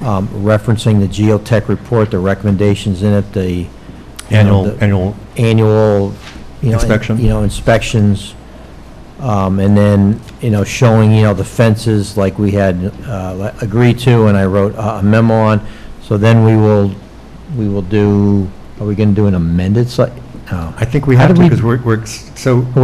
referencing the geotech report, the recommendations in it, the annual inspection. Inspections, and then, showing, the fences like we had agreed to, and I wrote a memo on. So then we will do, are we going to do an amended site? No. I think we have to, because we're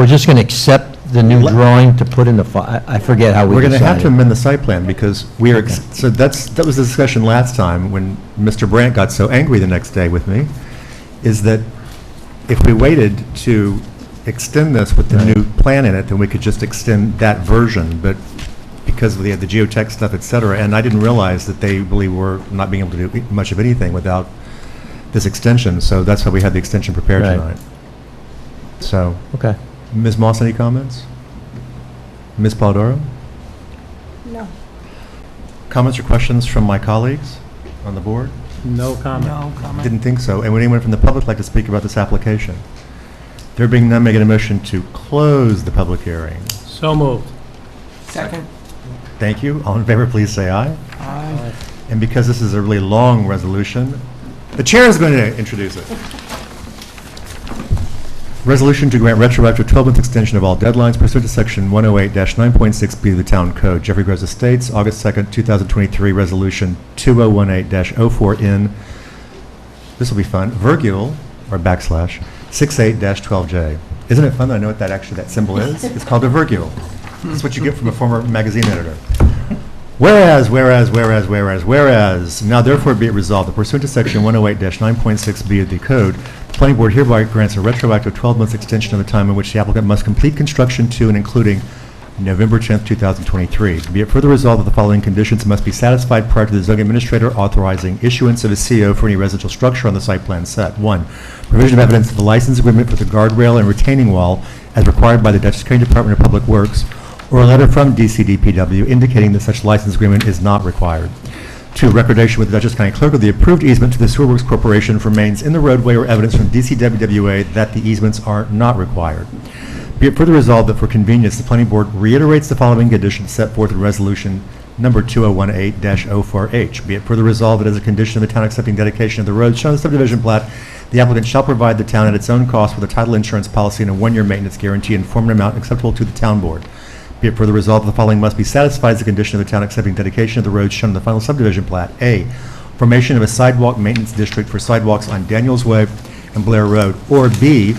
just going to accept the new drawing to put in the file. I forget how we We're going to have to decided. amend the site plan because we are, so that was the discussion last time when Mr. Brandt got so angry the next day with me, is that if we waited to extend this with the new plan in it, then we could just extend that version, but because we had the geotech stuff, et cetera, and I didn't realize that they really were not being able to do much of anything without this extension, so that's why we had the extension prepared Right. tonight. So. Okay. Ms. Moss, any comments? Ms. Polidoro? No. Comments or questions from my colleagues on the board? No comment. No comment. Didn't think so. And would anyone from the public like to speak about this application? There being none, may I get a motion to close the public hearing? So moved. Second. Thank you. All in favor, please say aye. Aye. And because this is a really long resolution, the chair is going to introduce it. Resolution to grant retroactive 12-month extension of all deadlines pursuant to Section 108-9.6B of the Town Code. Jeffrey Groves Estates, August 2nd, 2023, Resolution 2018-04N. This will be fun. Virgule, or backslash, 68-12J. Isn't it fun that I know what that symbol is? It's called a virgule. That's what you get from a former magazine editor. Whereas, now therefore be it resolved that pursuant to section 108-9.6B of the code, the planning board hereby grants a retroactive 12-month extension of the time in which the applicant must complete construction to and including November 10th, 2023. Be it further resolved that the following conditions must be satisfied prior to the zoning administrator authorizing issuance of a CO for any residential structure on the site plan set. 1, provision of evidence of the license agreement for the guardrail and retaining wall as required by the Dutchess County Department of Public Works, or a letter from DCDPW indicating that such license agreement is not required. 2, recordation with the Dutchess County Clerk of the approved easement to the Sewer Works Corporation for mains in the roadway or evidence from DCWWA that the easements are not required. Be it further resolved that for convenience, the planning board reiterates the following conditions set forth in resolution number 2018-04H. Be it further resolved that as a condition of the town accepting dedication of the road shown in the subdivision plat, the applicant shall provide the town at its own cost with a title insurance policy and a 1-year maintenance guarantee in form and amount acceptable to the town board. Be it further resolved that the following must be satisfied as a condition of the town accepting dedication of the road shown in the final subdivision plat. A, formation of a sidewalk maintenance district for sidewalks on Daniels Way and Blair Road. Or B,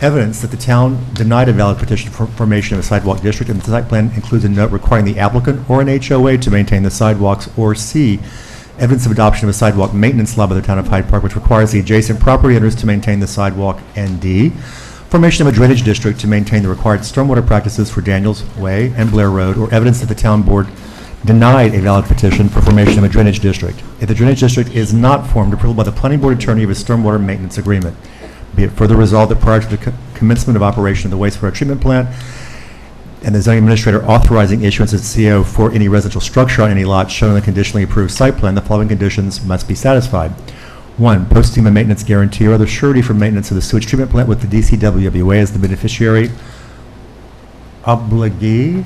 evidence that the town denied a valid petition for formation of a sidewalk district and the site plan includes a note requiring the applicant or an HOA to maintain the sidewalks. Or C, evidence of adoption of a sidewalk maintenance law by the town of Hyde Park which requires the adjacent property owners to maintain the sidewalk. And D, formation of a drainage district to maintain the required stormwater practices for Daniels Way and Blair Road, or evidence that the town board denied a valid petition for formation of a drainage district. If the drainage district is not formed, approval by the planning board attorney of a stormwater maintenance agreement. Be it further resolved that prior to the commencement of operation of the wastewater treatment plant and the zoning administrator authorizing issuance of CO for any residential structure on any lot shown in the conditionally approved site plan, the following conditions must be satisfied. 1, posting a maintenance guarantee or other surety for maintenance of the sewage treatment plant with the DCWWA as the beneficiary obligee?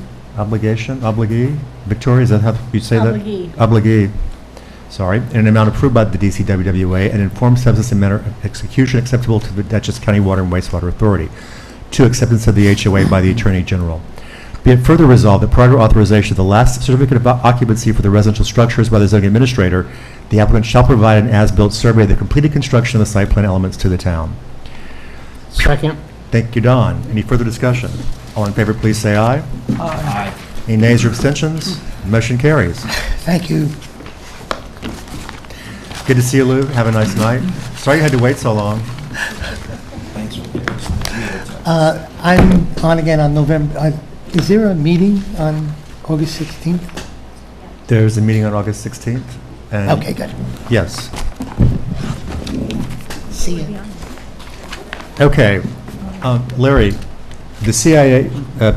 Victoria, is that how you say that? Obligee. Sorry, in an amount approved by the DCWWA and in form, substance, and manner of execution acceptable to the Dutchess County Water and Wastewater Authority. 2, acceptance of the HOA by the Attorney General. Be it further resolved that prior to authorization of the last certificate of occupancy for the residential structures by the zoning administrator, the applicant shall provide an as-built survey of the completed construction of the site plan elements to the town. Second. Thank you, Don. Any further discussion? All in favor, please say aye. Aye. Any nays or abstentions? Motion carries. Thank you. Good to see you, Lou. Have a nice night. Sorry you had to wait so long. Thanks. I'm on again on November, is there a meeting on August 16th? There's a meeting on August 16th. and- Okay, good. Yes. See you. Okay. Larry, the CIA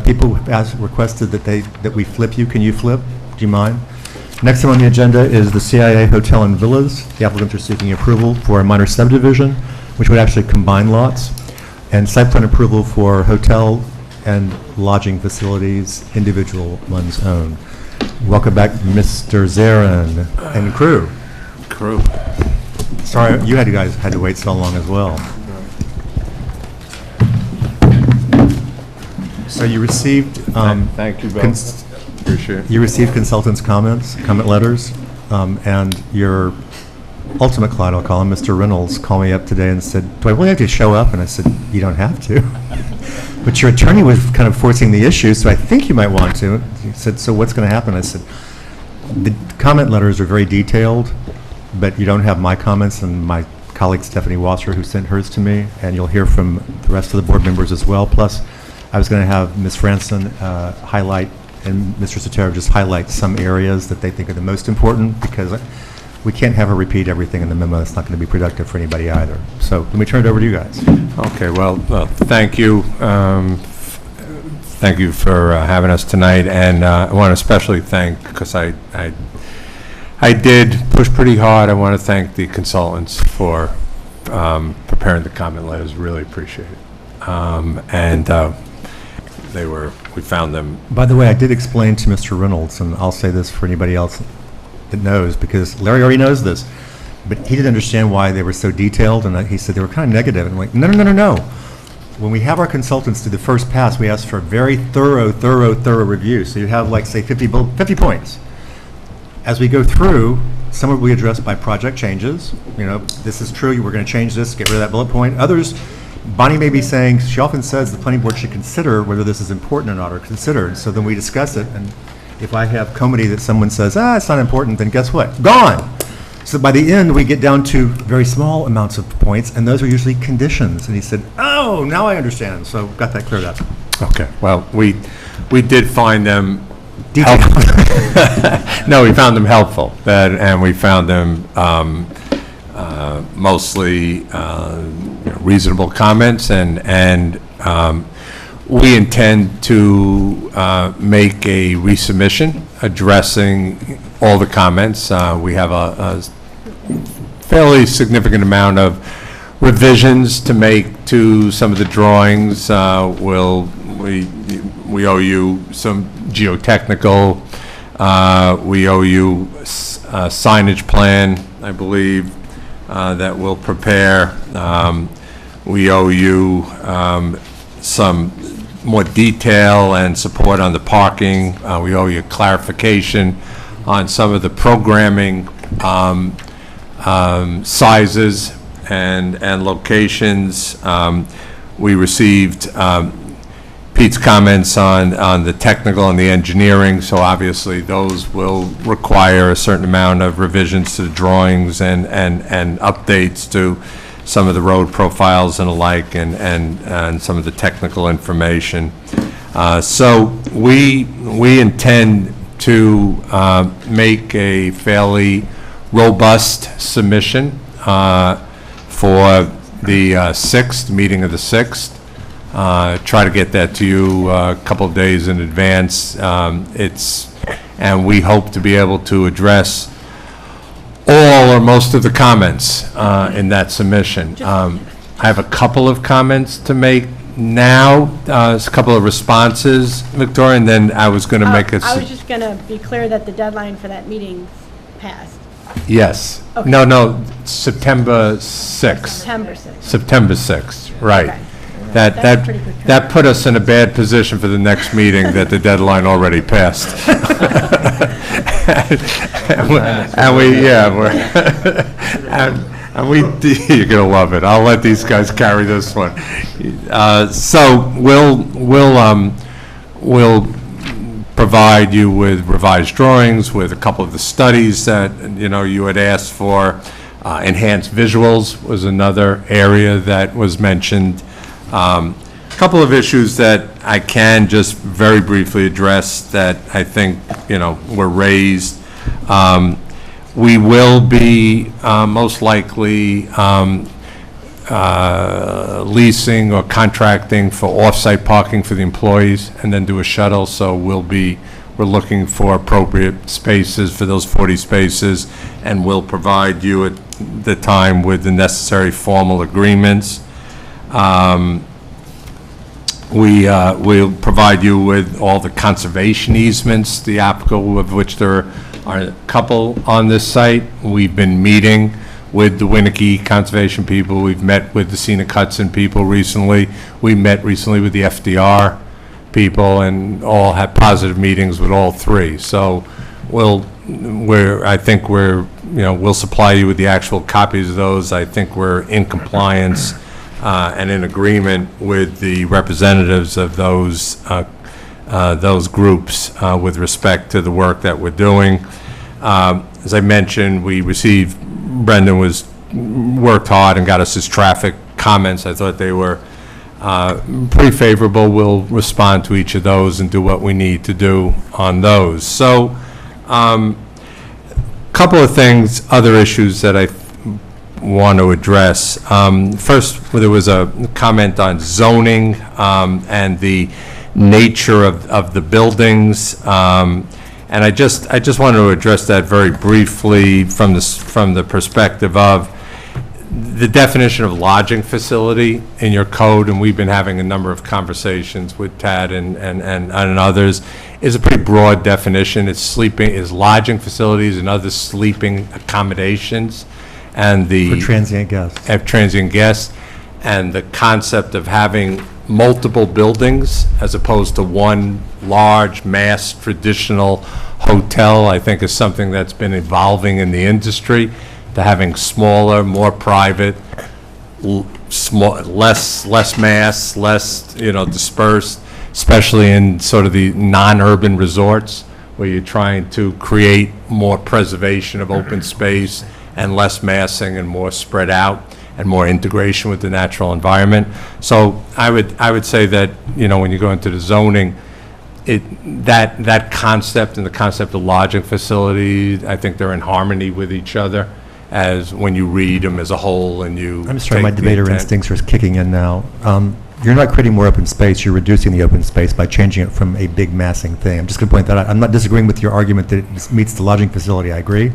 people have requested that we flip you. Can you flip? Do you mind? Next item on the agenda is the CIA Hotel and Villas. The applicants are seeking approval for a minor subdivision, which would actually combine lots, and site plan approval for hotel and lodging facilities, individual one's own. Welcome back, Mr. Zarin and crew. Sorry, you guys had to wait so long as well. So you received... Thank you, Bill. Appreciate it. You received consultants' comment letters, and your ultimate client, I'll call him, Mr. Reynolds, called me up today and said, do I really have to show up? And I said, you don't have to. But your attorney was kind of forcing the issue, so I think you might want to. He said, so what's going to happen? I said, the comment letters are very detailed, but you don't have my comments and my colleague Stephanie Wasser, who sent hers to me, and you'll hear from the rest of the board members as well. Plus, I was going to have Ms. Franson highlight and Mr. Sotero just highlight some areas that they think are the most important, because we can't have her repeat everything in the memo. It's not going to be productive for anybody either. So let me turn it over to you guys. Okay, well, thank you. Thank you for having us tonight, and I want to especially thank, because I did push pretty hard, I want to thank the consultants for preparing the comment letters. Really appreciate it. And we found them. By the way, I did explain to Mr. Reynolds, and I'll say this for anybody else that knows, because Larry already knows this, but he didn't understand why they were so detailed, and he said they were kind of negative. And I'm like, no. When we have our consultants do the first pass, we ask for a very thorough review. So you have, like, say, 50 points. As we go through, some will be addressed by project changes. You know, this is true, we're going to change this, get rid of that bullet point. Others, Bonnie may be saying, she often says the planning board should consider whether this is important or not, or considered. So then we discuss it, and If I have comity that someone says, it's not important, then guess what? Gone! So by the end, we get down to very small amounts of points, and those are usually conditions. And he said, oh, now I understand. So got that cleared up. Okay, well, we did find them helpful. No, we found them helpful, and we found them mostly reasonable comments, and we intend to make a resubmission addressing all the comments. We have a fairly significant amount of revisions to make to some of the drawings. We owe you some geotechnical, we owe you a signage plan, I believe, that we'll prepare. We owe you some more detail and support on the parking. We owe you clarification on some of the programming sizes and locations. We received Pete's comments on the technical and the engineering, so obviously those will require a certain amount of revisions to the drawings and updates to some of the road profiles and alike, and some of the technical information. So we intend to make a fairly robust submission for the 6th, meeting of the 6th. Try to get that to you a couple of days in advance. And we hope to be able to address all or most of the comments in that submission. I have a couple of comments to make now, a couple of responses, Victoria, and then I was going to make a... I was just going to be clear that the deadline for that meeting passed. Yes. Okay. No, September 6th. September 6th. September 6th, right. Okay. That's pretty good. That put us in a bad position for the next meeting, that the deadline already passed. You're gonna love it. I'll let these guys carry this one. So we'll provide you with revised drawings, with a couple of the studies that, you had asked for. Enhanced visuals was another area that was mentioned. Couple of issues that I can just very briefly address that I think, were raised. We will be most likely leasing or contracting for off-site parking for the employees and then do a shuttle. So we're looking for appropriate spaces for those 40 spaces, and we'll provide you at the time with the necessary formal agreements. We'll provide you with all the conservation easements, the applicable, of which there are a couple on this site. We've been meeting with the Winnicke Conservation people. We've met with the Scenic Hudson people recently. We met recently with the FDR people, and all had positive meetings with all three. So we'll supply you with the actual copies of those. I think we're in compliance and in agreement with the representatives of those groups with respect to the work that we're doing. As I mentioned, Brendan worked hard and got us his traffic comments. I thought they were pretty favorable. We'll respond to each of those and do what we need to do on those. So, couple of things, other issues that I want to address. First, there was a comment on zoning and the nature of the buildings, and I just wanted to address that very briefly from the perspective of the definition of lodging facility in your code, and we've been having a number of conversations with Tad and others, is a pretty broad definition. It's lodging facilities and other sleeping accommodations. And For transient guests. And the concept of having multiple buildings as opposed to one large mass traditional hotel, I think, is something that's been evolving in the industry, to having smaller, more private, less mass, less dispersed, especially in sort of the non-urban resorts where you're trying to create more preservation of open space and less massing and more spread out and more integration with the natural environment. So I would say that, you know, when you go into the zoning, that concept and the concept of lodging facilities, I think they're in harmony with each other as when you read them as a whole and you. I'm sorry, my take the debater intent. instincts are kicking in now. You're not creating more open space, you're reducing the open space by changing it from a big massing thing. I'm just going to point that out. I'm not disagreeing with your argument that it meets the lodging facility, I agree,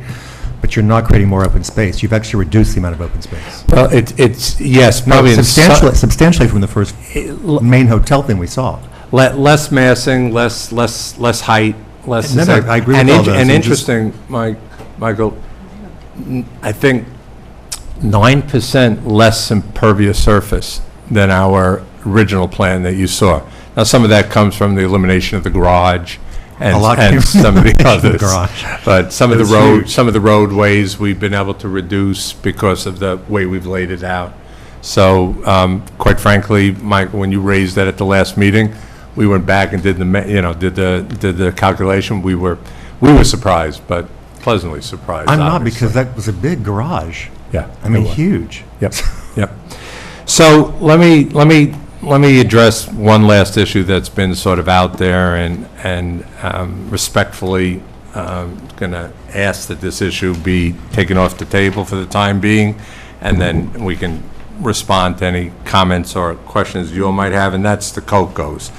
but you're not creating more open space. You've actually reduced the amount of open space. Well, it's, yes, probably in Substantially from the first main hotel thing we saw. less massing, less height, less. No, I agree with all those. And I'm just- interesting, Michael, I think 9% less impervious surface than our original plan that you saw. Now, some of that comes from the elimination of the garage and A lot came and from some of the the others. garage. But some of It the was huge. some of the roadways, we've been able to reduce because of the way we've laid it out. So, quite frankly, Mike, when you raised that at the last meeting, we went back and did the calculation. We were surprised, but pleasantly surprised. I'm not, obviously. because that was a big garage. Yeah. I mean, it was. huge. Yep, yep. So let me address one last issue that's been sort of out there, and respectfully going to ask that this issue be taken off the table for the time being, and then we can respond to any comments or questions you all might have, and that's the COCOs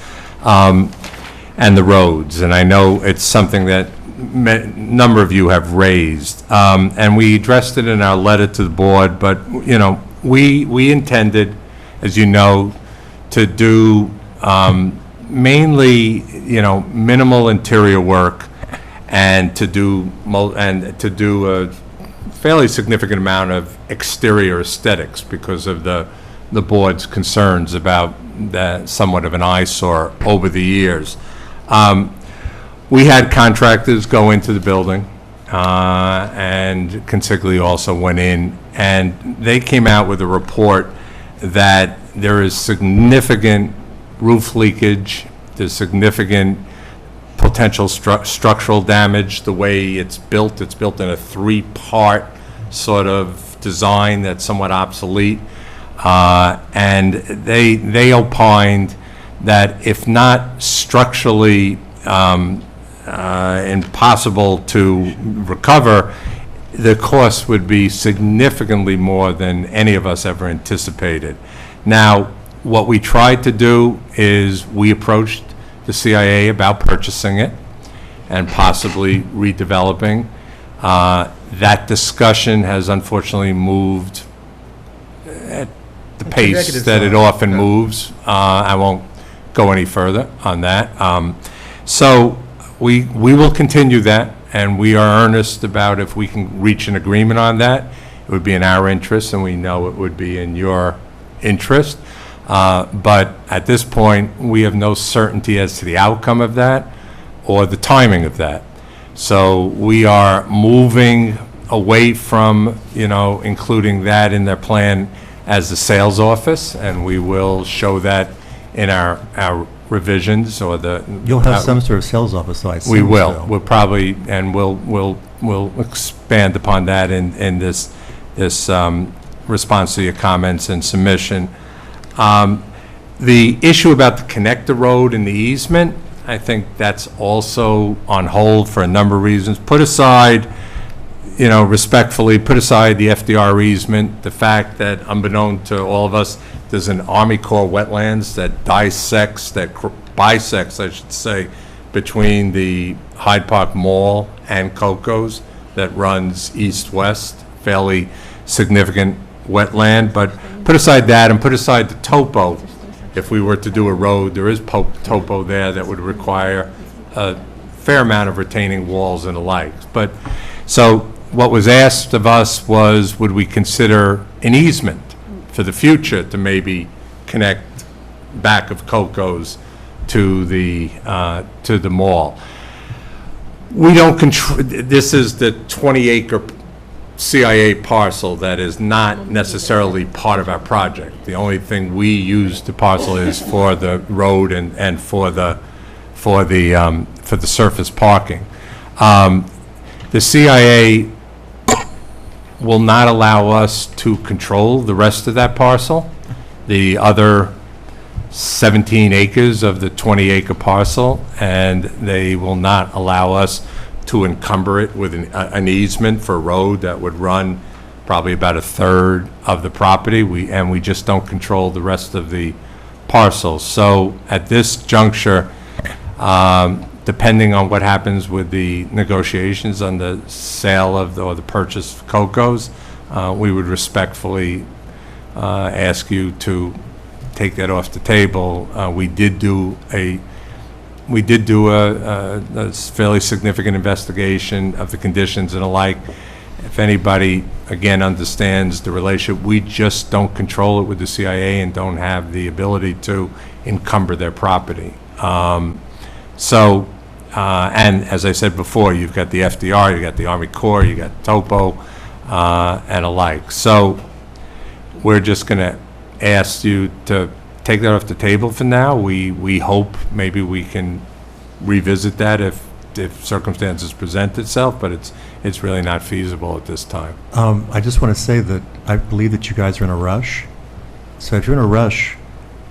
and the roads. And I know it's something that number of you have raised, and we addressed it in our letter to the board, but, you know, we intended, as you know, to do mainly, you know, minimal interior work and to do a fairly significant amount of exterior aesthetics because of the board's concerns about that somewhat of an eyesore over the years. We had contractors go into the building, and Consigli also went in, and they came out with a report that there is significant roof leakage, there's significant potential structural damage. The way it's built in a three-part sort of design that's somewhat obsolete. And they opined that if not structurally impossible to recover, the cost would be significantly more than any of us ever anticipated. Now, what we tried to do is we approached the CIA about purchasing it and possibly redeveloping. That discussion has unfortunately moved at the pace negative that it side. often moves. I won't go any further on that. So we will continue that, and we are earnest about if we can reach an agreement on that. It would be in our interest, and we know it would be in your interest. But at this point, we have no certainty as to the outcome of that or the timing of that. So we are moving away from, you know, including that in their plan as the sales office, and we will show that in our revisions or the. You'll have some sort of sales office, though, I assume. We will. so. We'll probably, and we'll expand upon that in this response to your comments and submission. The issue about the connector road and the easement, I think that's also on hold for a number of reasons. Put aside, you know, respectfully, put aside the FDR easement, the fact that unbeknown to all of us, there's an Army Corps wetlands that bisects, I should say, between the Hyde Park Mall and Coco's that runs east-west, fairly significant wetland. But put aside that and put aside the topo. If we were to do a road, there is topo there that would require a fair amount of retaining walls and the like. But, so what was asked of us was, would we consider an easement for the future to maybe connect back of Coco's to the mall? We don't control, this is the 20-acre CIA parcel that is not necessarily part of our project. The only thing we use the parcel is for the road and for the surface parking. The CIA will not allow us to control the rest of that parcel. The other 17 acres of the 20-acre parcel, and they will not allow us to encumber it with an easement for a road that would run probably about a third of the property. We just don't control the rest of the parcels. So at this juncture, depending on what happens with the negotiations on the sale of, or the purchase of COCOs, we would respectfully ask you to take that off the table. We did do a fairly significant investigation of the conditions and the like. If anybody, again, understands the relationship, we just don't control it with the CIA and don't have the ability to encumber their property. And as I said before, you've got the FDR, you've got the Army Corps, you've got Topo, and alike. So we're just going to ask you to take that off the table for now. We hope maybe we can revisit that if circumstances present itself, but it's really not feasible at this time. I just want to say that I believe that you guys are in a rush. So if you're in a rush,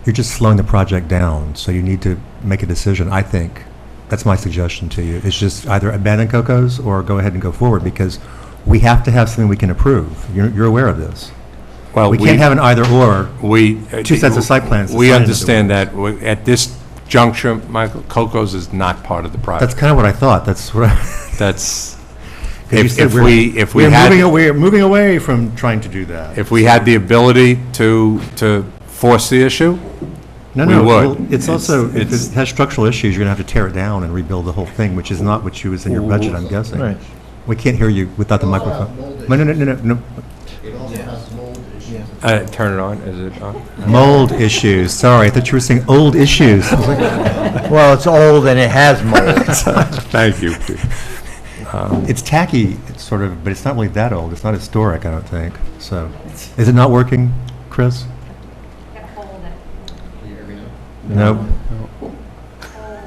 you're just slowing the project down. So you need to make a decision, I think. That's my suggestion to you. It's just either abandon COCOs or go ahead and go forward, because we have to have something we can approve. You're aware of this. Well, we can't have an either or. Two sets of site plans. We understand that. At this juncture, Michael, COCOs is not part of the project. That's kind of what I thought. That's what That's, we're moving away from trying to do that. If we had the ability to force the issue, we would. Well, it's also, if it has structural issues, you're going to have to tear it down and rebuild the whole thing, which is not what was in your budget, I'm guessing. Right. We can't hear you without the microphone. No. It also has mold issues. Turn it on, is it on? Mold issues, sorry, I thought you were saying old issues. I was like, Well, it's old and it has mold. Thank you. it's tacky, it's sort of, but it's not really that old. It's not historic, I don't think. So, is it not working, Chris? Nope.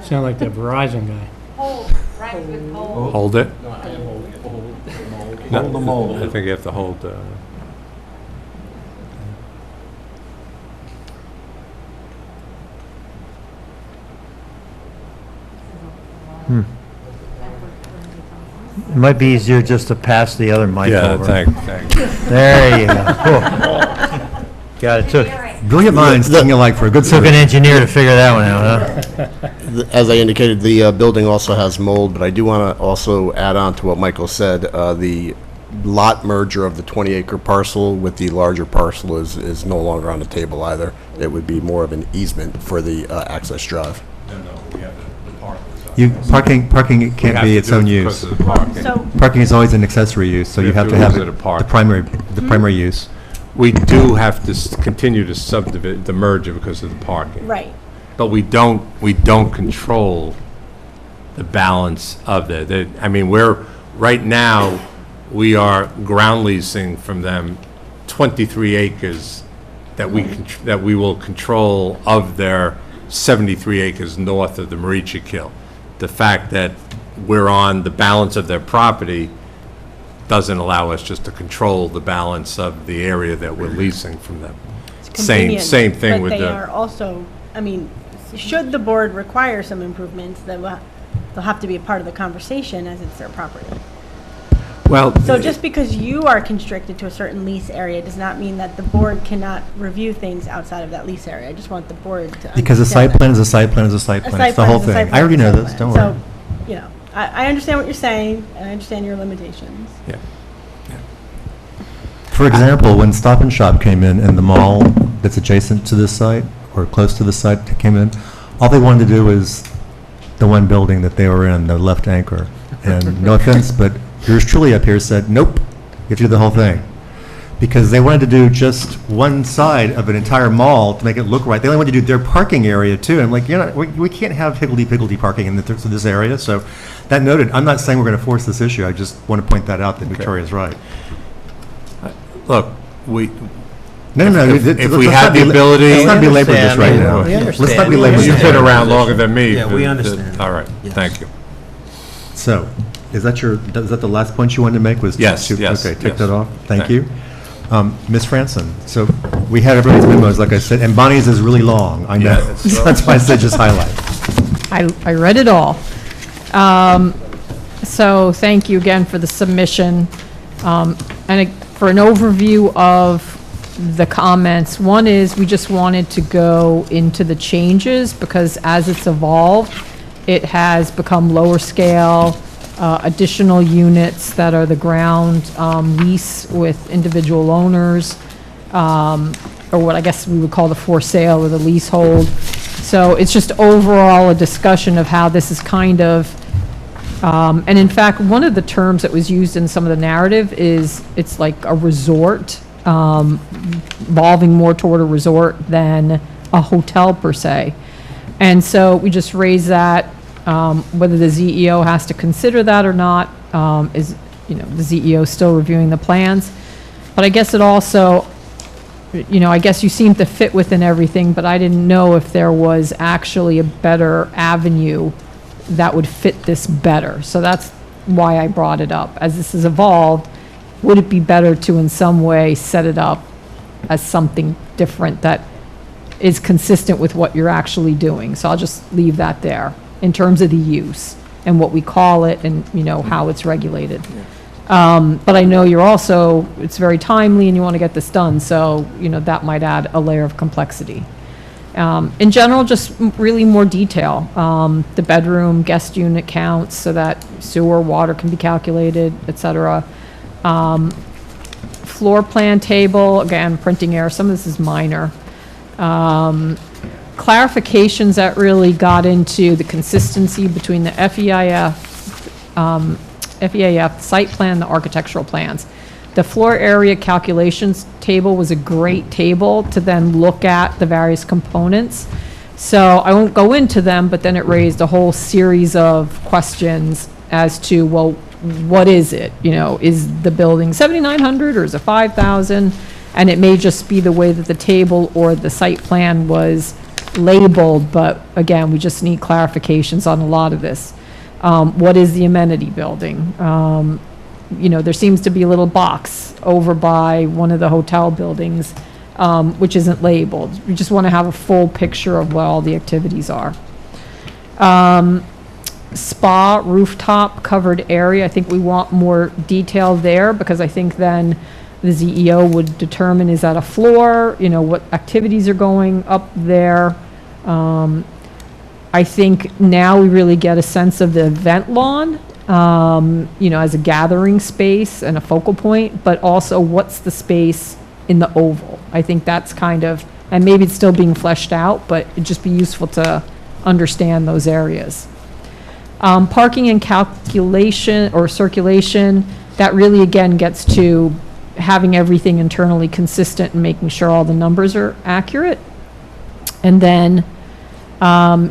Sound like the Verizon guy. Hold it? No, I am hold the mold. No, Hold the mold. I think you have to hold. It might be easier just to pass the other mic Yeah, over. thank. There you go. Cool. Got it. Took Brilliant minds thinking alike for a good an engineer to figure that one out, huh? As I indicated, the building also has mold, but I do want to also add on to what Michael said. The lot merger of the 20-acre parcel with the larger parcel is no longer on the table either. It would be more of an easement for the access drive. No, we have the Parking it can't be its own use. So, Parking is always an accessory use, so We you have have to to have use it it, a park. the primary use. We do have to continue to subdivide the merger because of the parking. right. But we don't control the balance of that. I mean, right now, we are ground leasing from them 23 acres that we will control of their 73 acres north of the Maricha Kill. The fact that we're on the balance of their property doesn't allow us just to control the balance of the area that we're leasing from them. Convenient, Same thing with But they the. are also, I mean, should the board require some improvements, then they'll have to be a part of the conversation as it's their property. Well, So just because you are constricted to a certain lease area does not mean that the board cannot review things outside of that lease area. I just want the board to Because a understand site plan that. is a site plan is a site A plan. site It's the plan whole is a site thing. plan I already is a know site this, plan. don't worry. So, you know, I understand what you're saying, and I understand your limitations. Yeah. For example, when Stop and Shop came in and the mall that's adjacent to this site, or close to the site came in, all they wanted to do was the one building that they were in, the left anchor. And no offense, but yours truly up here said, nope, you have to do the whole thing. Because they wanted to do just one side of an entire mall to make it look right. They only wanted to do their parking area too. I'm like, we can't have higgledy-piggledy parking in this area. So that noted, I'm not saying we're going to force this issue. I just want to point that out that Victoria's right. Look, No. if we had the ability. Let's not belabor this right now. We understand. Let's not belabor You've this. been around longer than me. Yeah, we understand. All right, thank you. So, is that the last point you wanted to make? Was Yes, yes, Okay, take yes. that off. Thank Okay. you. Ms. Franson, so we had everybody's memos, like I said, and Bonnie's is really long, I know. Yeah, it's- That's why I said just highlight. I read it all. So thank you again for the submission. For an overview of the comments, one is we just wanted to go into the changes because as it's evolved, it has become lower scale, additional units that are the ground lease with individual owners, or what I guess we would call the for sale or the leasehold. So it's just overall a discussion of how this is kind of, and in fact, one of the terms that was used in some of the narrative is it's like a resort, evolving more toward a resort than a hotel per se. And so we just raise that, whether the ZEO has to consider that or not, is, the ZEO still reviewing the plans. But I guess it also, I guess you seem to fit within everything, but I didn't know if there was actually a better avenue that would fit this better. So that's why I brought it up. As this has evolved, would it be better to in some way set it up as something different that is consistent with what you're actually doing? So I'll just leave that there in terms of the use and what we call it and, how it's regulated. But I know you're also, it's very timely and you want to get this done, so, that might add a layer of complexity. In general, just really more detail. The bedroom, guest unit counts so that sewer, water can be calculated, et cetera. Floor plan table, again, printing error, some of this is minor. Clarifications that really got into the consistency between the FEIF site plan, the architectural plans. The floor area calculations table was a great table to then look at the various components. So I won't go into them, but then it raised a whole series of questions as to, well, what is it? Is the building 7,900 or is it 5,000? And it may just be the way that the table or the site plan was labeled, but again, we just need clarifications on a lot of this. What is the amenity building? There seems to be a little box over by one of the hotel buildings, which isn't labeled. We just want to have a full picture of what all the activities are. Spa, rooftop, covered area, I think we want more detail there because I think then the ZEO would determine, is that a floor, what activities are going up there. I think now we really get a sense of the event lawn, as a gathering space and a focal point, but also what's the space in the oval. I think that's kind of, and maybe it's still being fleshed out, but it'd just be useful to understand those areas. Parking and calculation or circulation, that really again gets to having everything internally consistent and making sure all the numbers are accurate. And then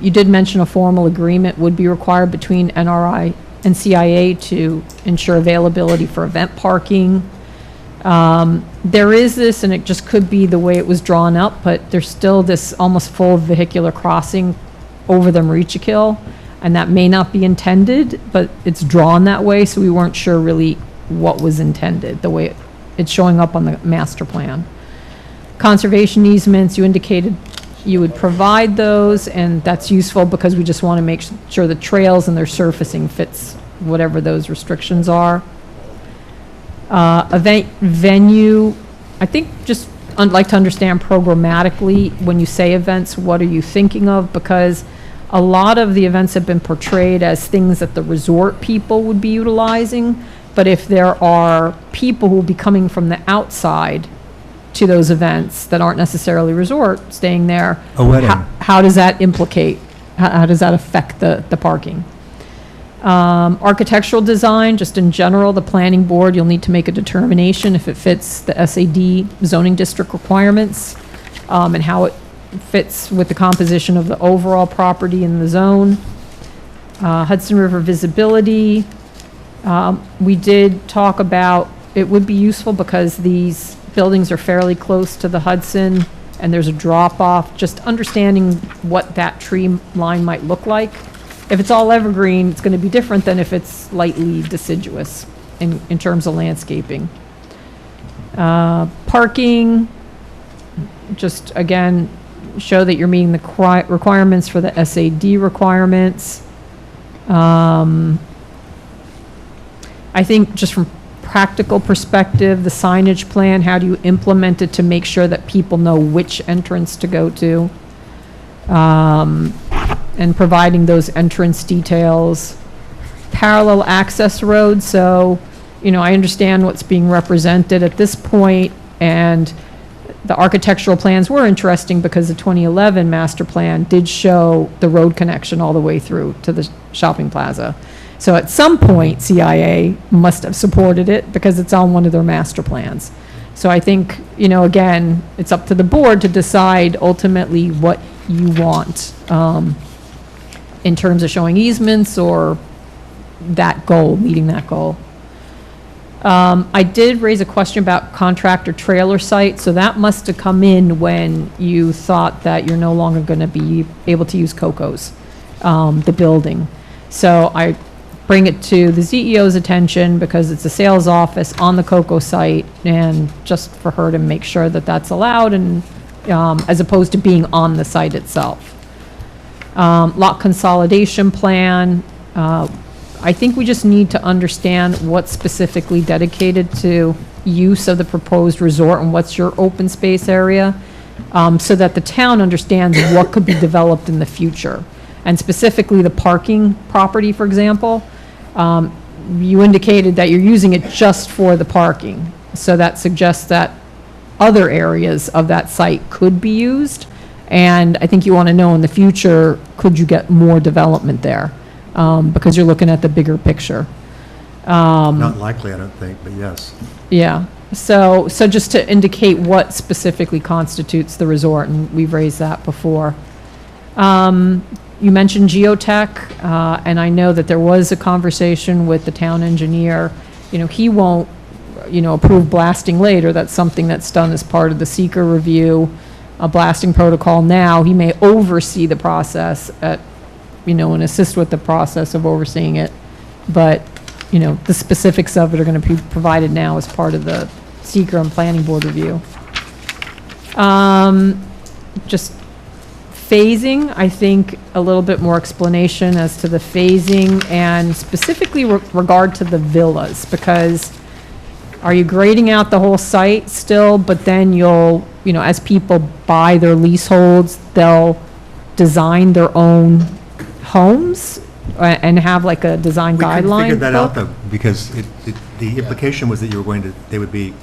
you did mention a formal agreement would be required between NRI and CIA to ensure availability for event parking. There is this, and it just could be the way it was drawn up, but there's still this almost full vehicular crossing over the Marichakill, and that may not be intended, but it's drawn that way, so we weren't sure really what was intended, the way it's showing up on the master plan. Conservation easements, you indicated you would provide those, and that's useful because we just want to make sure the trails and their surfacing fits whatever those restrictions are. Event venue, I think just I'd like to understand programmatically, when you say events, what are you thinking of? Because a lot of the events have been portrayed as things that the resort people would be utilizing, but if there are people who will be coming from the outside to those events that aren't necessarily resort, staying there. A wedding. How does that implicate, how does that affect the parking? Architectural design, just in general, the planning board, you'll need to make a determination if it fits the SAD zoning district requirements, and how it fits with the composition of the overall property in the zone. Hudson River visibility, we did talk about, it would be useful because these buildings are fairly close to the Hudson and there's a drop off, just understanding what that tree line might look like if it's all evergreen, it's going to be different than if it's lightly deciduous in terms of landscaping. Parking, just again, show that you're meeting the requirements for the SAD requirements. I think just from practical perspective, the signage plan, how do you implement it to make sure that people know which entrance to go to? And providing those entrance details. Parallel access roads, so, I understand what's being represented at this point, and the architectural plans were interesting because the 2011 master plan did show the road connection all the way through to the shopping plaza. So at some point, CIA must have supported it because it's on one of their master plans. So I think, again, it's up to the board to decide ultimately what you want in terms of showing easements or that goal, meeting that goal. I did raise a question about contractor trailer site, so that must have come in when you thought that you're no longer going to be able to use Coco's, the building. So I bring it to the CEO's attention because it's a sales office on the Coco site, and just for her to make sure that that's allowed, and as opposed to being on the site itself. Lot consolidation plan. I think we just need to understand what's specifically dedicated to use of the proposed resort and what's your open space area, so that the town understands what could be developed in the future. And specifically the parking property, for example, you indicated that you're using it just for the parking. So that suggests that other areas of that site could be used. And I think you want to know in the future, could you get more development there? Because you're looking at the bigger picture. Not likely, I don't think, but yes. Yeah, so just to indicate what specifically constitutes the resort, and we've raised that before. You mentioned geotech, and I know that there was a conversation with the town engineer. He won't, approve blasting later. That's something that's done as part of the seeker review, a blasting protocol now. He may oversee the process and assist with the process of overseeing it. But, the specifics of it are going to be provided now as part of the seeker and planning board review. Just phasing, I think a little bit more explanation as to the phasing and specifically regard to the villas, because are you grading out the whole site still, but then you'll, as people buy their leaseholds, they'll design their own homes and have like a design guideline? We figured that out book? though, because the implication was that they would be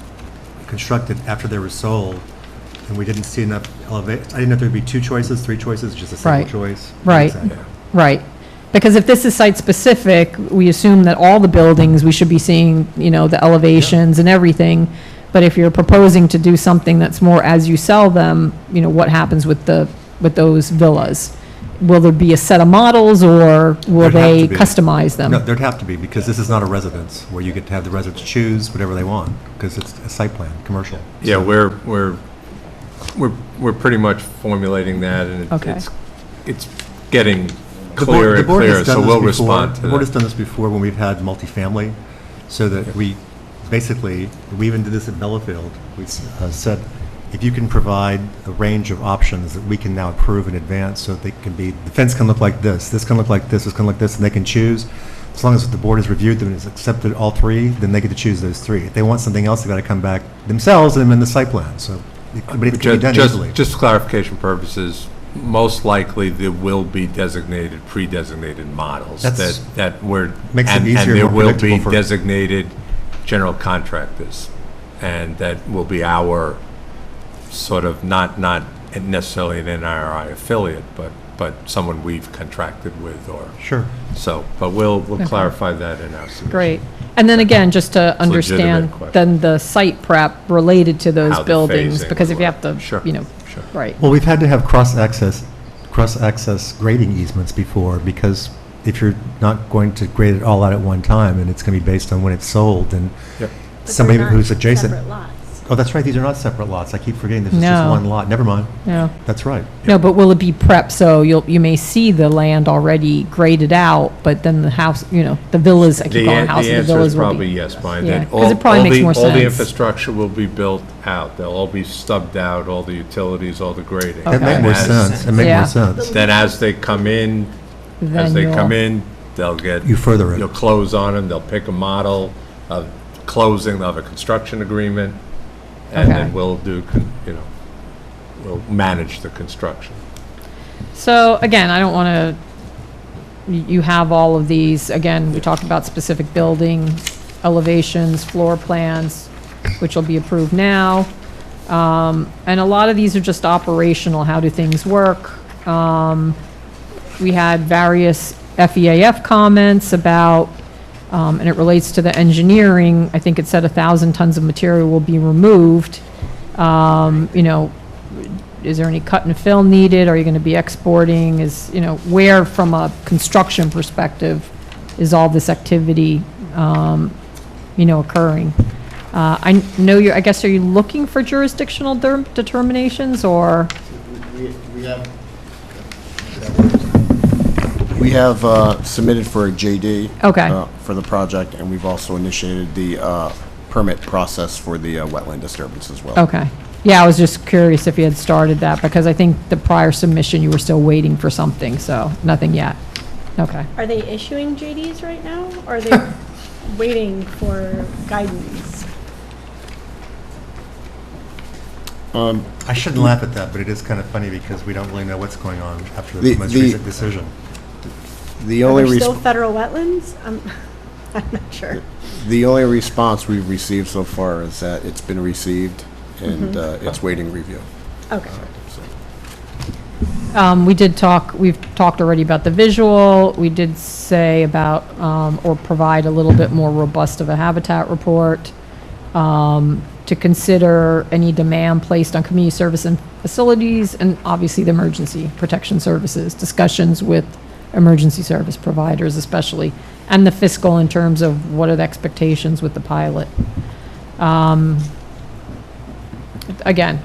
constructed after they were sold, and we didn't see enough elevation. I didn't know if there'd be 2 choices, 3 choices, just a single Right. choice. Right, Exactly. right. Because if this is site-specific, we assume that all the buildings, we should be seeing, the elevations and everything. But if you're proposing to do something that's more as you sell them, what happens with those villas? Will there be a set of models, or will There'd have they to be. customize them? No, there'd have to be, because this is not a residence where you get to have the residents choose whatever they want, because it's a site plan, commercial. Yeah, we're pretty much formulating that, and Okay. it's getting The clearer board and clearer, has so done this we'll before. respond to The board has that. done this before when we've had multifamily, so that we even did this at Bellafield. We said, if you can provide a range of options that we can now approve in advance, so they can be, the fence can look like this can look like this can look like this, and they can choose. As long as the board has reviewed them and has accepted all 3, then they get to choose those 3. If they want something else, they've got to come back themselves and amend the site plan, so, but it can be done easily. Just clarification purposes, most likely there will be pre-designated models That's- that we're, Makes it and easier, there more will be predictable for- designated general contractors, and that will be our sort of, not necessarily an NRI affiliate, but someone we've contracted with, or. Sure. So, but we'll Okay. clarify that in our submission. Great. And then again, just to a legitimate understand, question. then the site prep related to those How the buildings, phasing because if would you have to, Sure, sure. right. Well, we've had to have cross-access grading easements before, because if you're not going to grade it all out at one time, and it's going to be based on when it's sold, and Yep. But somebody they're not who's adjacent. separate lots. Oh, that's right, these are not separate lots. I keep forgetting this is just No. one lot. Never mind. No. That's right. No, but will it be prepped, so you may see the land already graded out, but then the house, the villas, I keep calling houses, the The answer villas is will probably be. yes, Brian. Yeah, That 'cause it probably makes more All the sense. infrastructure will be built out. They'll all be stubbed out, all the utilities, all the grading. That make And more as- sense. It make Yeah. more sense. Then as they come in, Then you'll- they'll get. You further it. You'll close on them, they'll pick a model of closing, they'll have a construction agreement, and Okay. then we'll do, we'll manage the construction. So again, I don't want to, you have all of these, again, we talked about specific building elevations, floor plans, which will be approved now. And a lot of these are just operational, how do things work? We had various FEAF comments about, and it relates to the engineering, I think it said 1,000 tons of material will be removed. Is there any cut and fill needed? Are you going to be exporting? Where from a construction perspective is all this activity, occurring? I know I guess, are you looking for jurisdictional determinations or? We have submitted for a JD. Okay. For the project, and we've also initiated the permit process for the wetland disturbance as well. Okay. Yeah, I was just curious if you had started that, because I think the prior submission, you were still waiting for something, so nothing yet. Okay. Are they issuing JDs right now, or are they waiting for guidance? I shouldn't laugh at that, but it is kind of funny because we don't really know what's going on after The- the most the- recent decision. The Are only there still resp- federal wetlands? I'm not sure. the only response we've received so far is that it's been received and it's waiting review. Okay. We've talked already about the visual. We did say about, or provide a little bit more robust of a habitat report, to consider any demand placed on community service and facilities, and obviously the emergency protection services, discussions with emergency service providers especially, and the fiscal in terms of what are the expectations with the pilot. Again,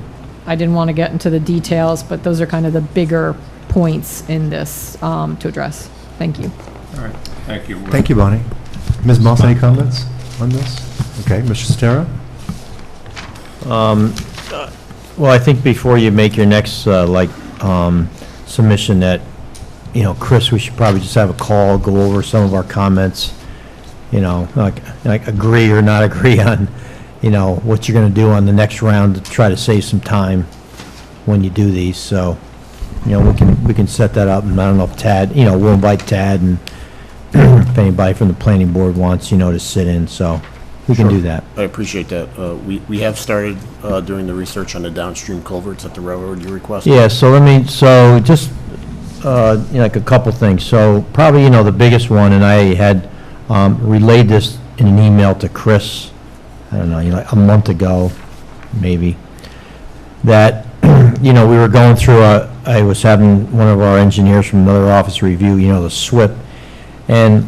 I didn't want to get into the details, but those are kind of the bigger points in this to address. Thank you. All right, thank you. Thank you, Bonnie. Ms. Moss, any comments on this? Okay, Mr. Sotero? Well, I think before you make your next, submission that, Chris, we should probably just have a call, go over some of our comments, like agree or not agree on, what you're going to do on the next round to try to save some time when you do these. So, we can set that up, and I don't know if Tad, we'll invite Tad, and if anybody from the planning board wants, to sit in, so we can do that. I appreciate that. We have started doing the research on the downstream culverts at the railroad you requested. Yeah, so just, like a couple things. So probably, the biggest one, and I had relayed this in an email to Chris, I don't know, like a month ago, maybe, that, we were going through I was having one of our engineers from another office review, the SWIP, and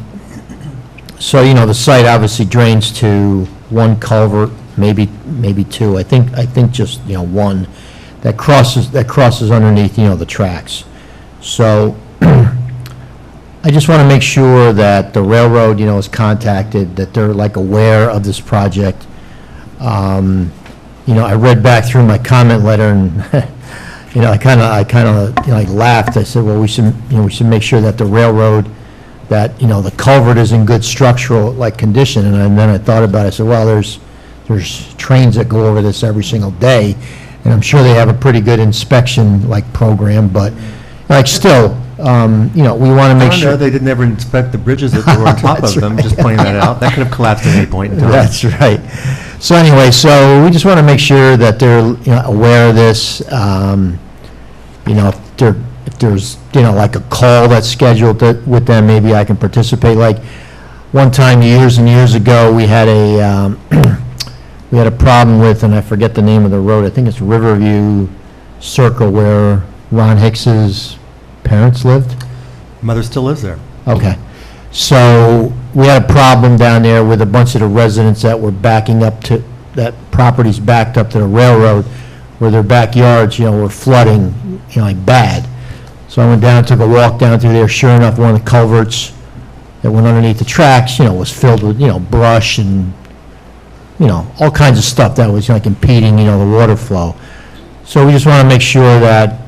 so, the site obviously drains to one culvert, maybe two. I think just, one that crosses underneath, the tracks. So I just want to make sure that the railroad, is contacted, that they're like aware of this project. I read back through my comment letter, and I kind of laughed. I said, well, we should make sure that the railroad, that, the culvert is in good structural, condition. And then I thought about it, I said, well, there's trains that go over this every single day, and I'm sure they have a pretty good inspection, program, but, still, we want to make sure. They didn't ever inspect the bridges that were on top of them, just pointing that out. That could have collapsed at any point in time. That's right. So anyway, so we just want to make sure that they're, aware of this. If there's, like a call that's scheduled with them, maybe I can participate. Like, one time, years and years ago, we had a problem with, and I forget the name of the road, I think it's Riverview Circle, where Ron Hicks's parents lived. Mother still lives there. Okay. So we had a problem down there with a bunch of the residents that were backing up to that properties backed up to the railroad, where their backyards, were flooding, like bad. So I went down, took a walk down through there. Sure enough, one of the culverts that went underneath the tracks, was filled with, brush and, all kinds of stuff that was like impeding, the water flow. So we just want to make sure that,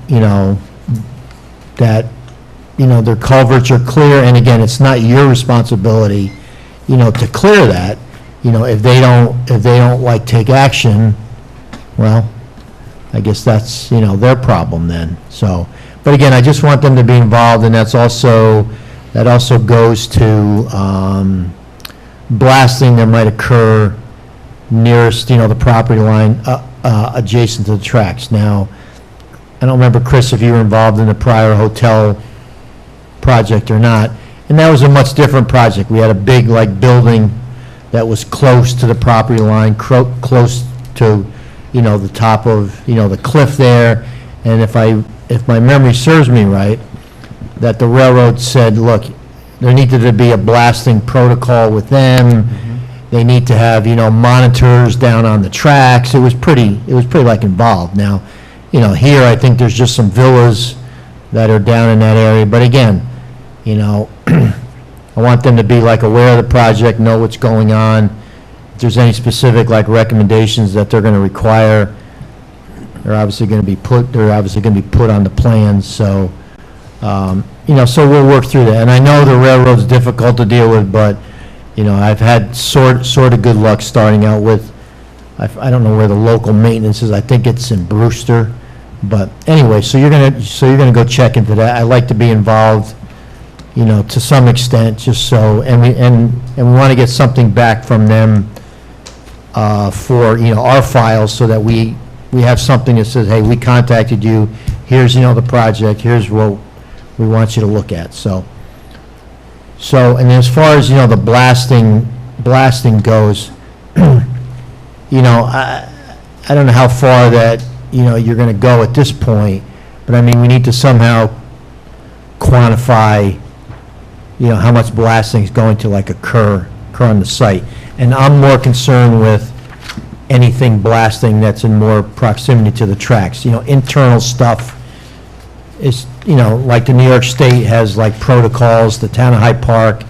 their culverts are clear. And again, it's not your responsibility, to clear that. If they don't like take action, well, I guess that's, their problem then. So, but again, I just want them to be involved, and that also goes to blasting that might occur nearest, the property line adjacent to the tracks. Now, I don't remember, Chris, if you were involved in the prior hotel project or not, and that was a much different project. We had a big, building that was close to the property line, close to, the top of, the cliff there, and if my memory serves me right, that the railroad said, look, there needed to be a blasting protocol with them. They need to have, monitors down on the tracks. It was pretty involved. Now, here I think there's just some villas that are down in that area. But again, I want them to be aware of the project, know what's going on. If there's any specific recommendations that they're going to require, they're obviously going to be put on the plans. So, so we'll work through that. And I know the railroad's difficult to deal with, but, I've had sort of good luck starting out with, I don't know where the local maintenance is. I think it's in Brewster. But anyway, so you're gonna go check into that. I like to be involved, to some extent, just so, and we want to get something back from them for, our files, so that we have something that says, hey, we contacted you, here's, the project, here's what we want you to look at. So, and as far as, the blasting goes, I don't know how far that, you're going to go at this point, but I mean, we need to somehow quantify, how much blasting is going to occur on the site. And I'm more concerned with anything blasting that's in more proximity to the tracks. Internal stuff is, like the New York State has protocols, the town of Hyde Park,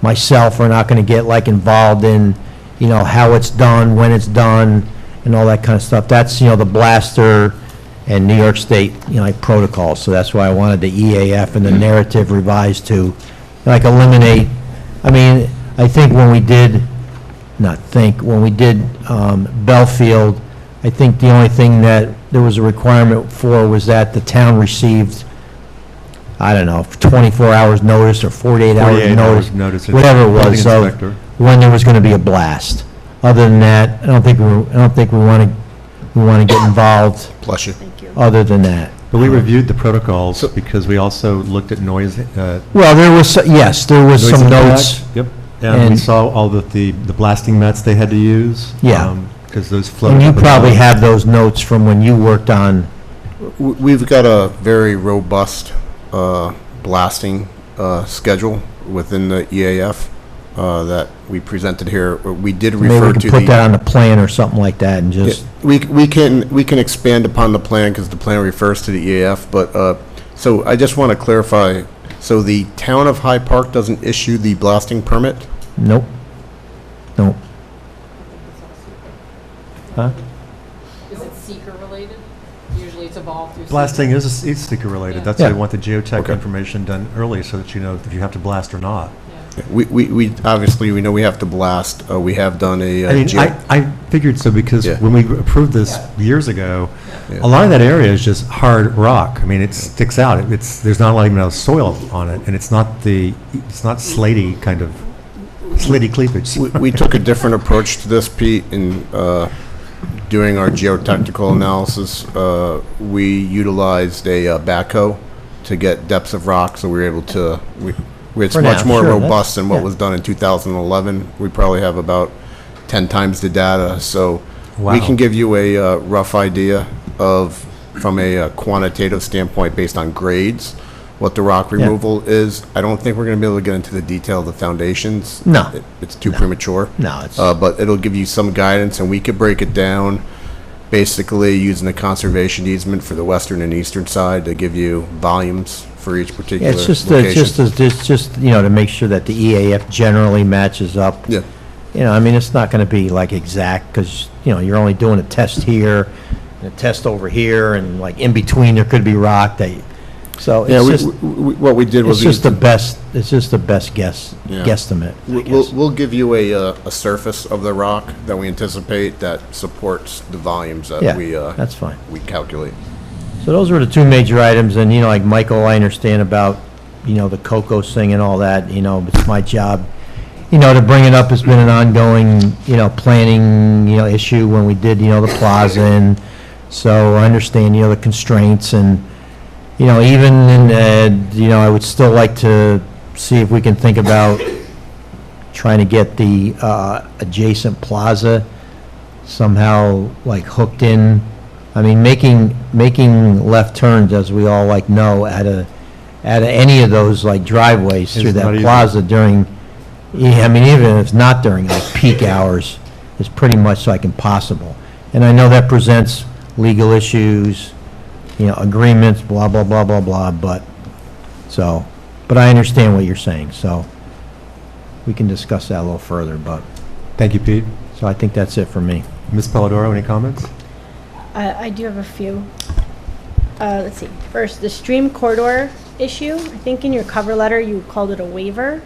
myself are not going to get involved in, how it's done, when it's done, and all that kind of stuff. That's, the blaster and New York State, protocols. So that's why I wanted the EAF and the narrative revised to, eliminate. I mean, I think when we did Belfield, I think the only thing that there was a requirement for was that the town received, I don't know, 24 hours notice or 48 hours notice, whatever it was, of when there was going to be a blast. Other than that, I don't think we want to get involved. Bless you. Other than that. But we reviewed the protocols because we also looked at noise. Well, there was some notes. Yep. And we saw all the blasting mats they had to use. Yeah. Because those floated. And you probably have those notes from when you worked on. We've got a very robust blasting schedule within the EAF that we presented here. We did refer to maybe we can put that on the plan or something like that, and just. Yeah, we can expand upon the plan because the plan refers to the EAF. But so I just want to clarify. So the town of Hyde Park doesn't issue the blasting permit? Nope. Nope. Huh? Is it seeker related? Usually it's evolved through. Blasting is seeker related. That's why we want the geotech information done early so that if you have to blast or not. We obviously, we know we have to blast. We have done a. I figured so because when we approved this years ago, a lot of that area is just hard rock. I mean, it sticks out. There's not even a soil on it, and it's not slaty kind of slaty cleavage. We took a different approach to this, Pete, in doing our geotechnical analysis. We utilized a backhoe to get depths of rock, so we were able to. It's much more robust than what was done in 2011. We probably have about 10 times the data, so we can give you a rough idea of, from a quantitative standpoint based on grades, what the rock Yeah. removal is. I don't think we're going to be able to get into the detail of the foundations. No. It's too premature. No, it's, But it'll give you some guidance, and we could break it down, basically using the conservation easement for the western and eastern side to give you volumes for each yeah, particular it's just, location. it's just, you know, to make sure that the EAF generally matches up. Yeah. You know, I mean, it's not gonna be like exact, because, you know, you're only doing a test here, and a test over here, and like in between, there could be rock that, so Yeah, it's just, what we did was. it's just the best, it's just the best Yeah. guesstimate, I We'll, guess. we'll give you a surface of the rock that we anticipate that supports the volumes that Yeah, that's fine. we calculate. So those were the two major items, and, you know, like Michael, I understand about, you know, the COCOS thing and all that, you know, it's my job, you know, to bring it up. Has been an ongoing, you know, planning, you know, issue when we did, you know, the plaza, and so I understand, you know, the constraints, and, you know, even in, you know, I would still like to see if we can think about trying to get the adjacent plaza somehow, like, hooked in. I mean, making left turns, as we all like know, out of any of those like driveways through Is not that easy. plaza during, yeah, I mean, even if it's not during like peak hours, is pretty much like impossible. And I know that presents legal issues, you know, agreements, blah, blah, blah, blah, blah, but I understand what you're saying, so we can discuss that a little further, but, Thank you, Pete. so I think that's it for me. Ms. Polidoro, any comments? I do have a few. Let's see. First, the stream corridor issue. I think in your cover letter you called it a waiver,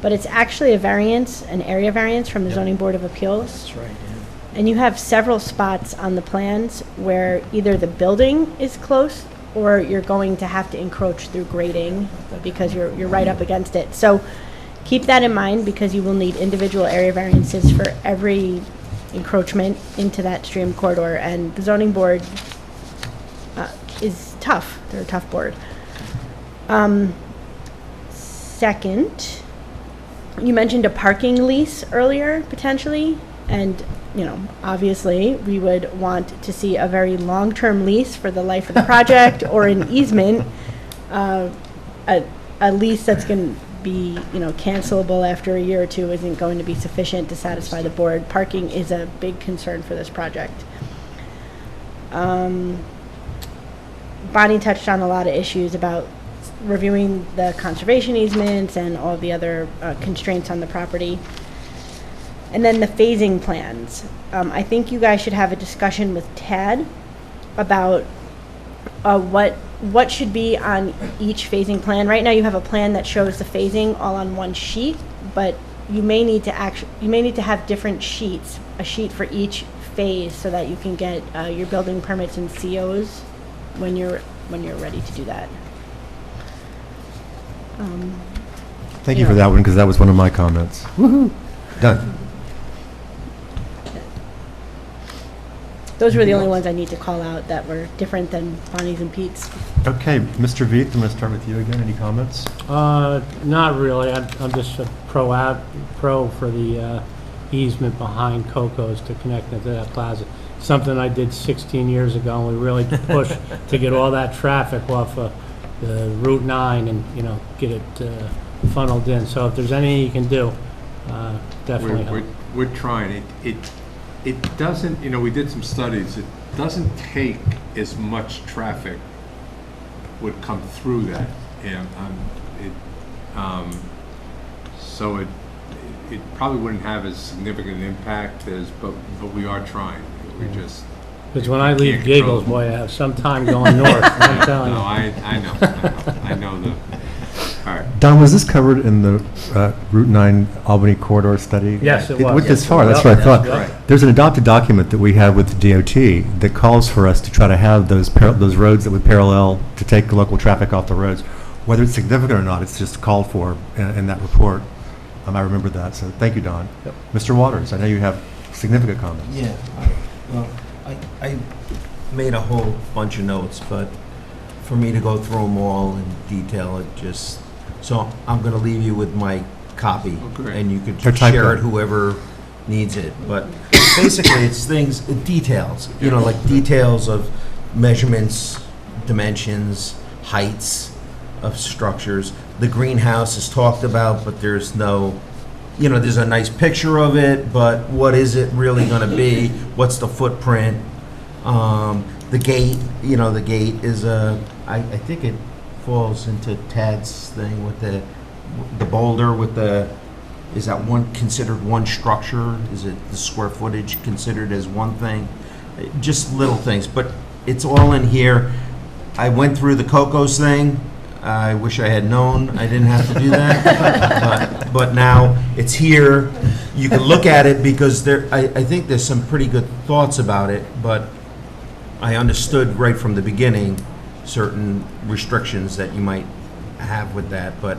but it's actually a variance, an area variance from the Zoning Board of Appeals. That's right, yeah. And you have several spots on the plans where either the building is close or you're going to have to encroach through grading because you're right up against it. So keep that in mind because you will need individual area variances for every encroachment into that stream corridor, and the zoning board is tough. They're a tough board. Second, you mentioned a parking lease earlier, potentially, and, you know, obviously, we would want to see a very long-term lease for the life of the project, or an easement, a lease that's going to be, you know, cancelable after a year or two isn't going to be sufficient to satisfy the board. Parking is a big concern for this project. Bonnie touched on a lot of issues about reviewing the conservation easements and all the other constraints on the property. And then the phasing plans. I think you guys should have a discussion with Tad about what should be on each phasing plan. Right now, you have a plan that shows the phasing all on one sheet, but you may need to have different sheets, a sheet for each phase, so that you can get your building permits and COs when you're ready to do that. Thank you for that one, because that was one of my comments. Woohoo! Done. Those were the only ones I need to call out that were different than Bonnie's and Pete's. Okay, Mr. Veith, I'm going to start with you again. Any comments? Not really. I'm just a pro for the easement behind Coco's to connect into that plaza. Something I did 16 years ago, and we really pushed to get all that traffic off of the Route 9 and, you know, get it funneled in. So if there's anything you can do, definitely help. We're trying. It doesn't, you know, we did some studies, it doesn't take as much traffic would come through that. And so it probably wouldn't have as significant an impact as, but we are trying. We just. Because when I leave Giggles, boy, I have some time going north, I'm telling you. No, I know the, all right. Don, was this covered in the Route 9 Albany corridor study? Yes, it was. It went this Yes, far, it that's was. what I thought. That's right. There's an adopted document that we have with the DOT that calls for us to try to have those roads that would parallel to take the local traffic off the roads. Whether it's significant or not, it's just called for in that report. I remember that, so thank you, Don. Yep. Mr. Waters, I know you have significant comments. Yeah, well, I made a whole bunch of notes, but for me to go through them all in detail, it just, so I'm gonna leave you with my copy, and you could Or type share that. it whoever needs it, but basically it's things, details, you know, like details of measurements, dimensions, heights, of structures. The greenhouse is talked about, but there's no, there's a nice picture of it, but what is it really going to be? What's the footprint? The gate, the gate is I think it falls into Tad's thing with the boulder with is that considered one structure? Is it the square footage considered as one thing? Just little things, but it's all in here. I went through the Cocos thing. I wish I had known I didn't have to do that. but now it's here. You can look at it because I think there's some pretty good thoughts about it, but I understood right from the beginning certain restrictions that you might have with that. But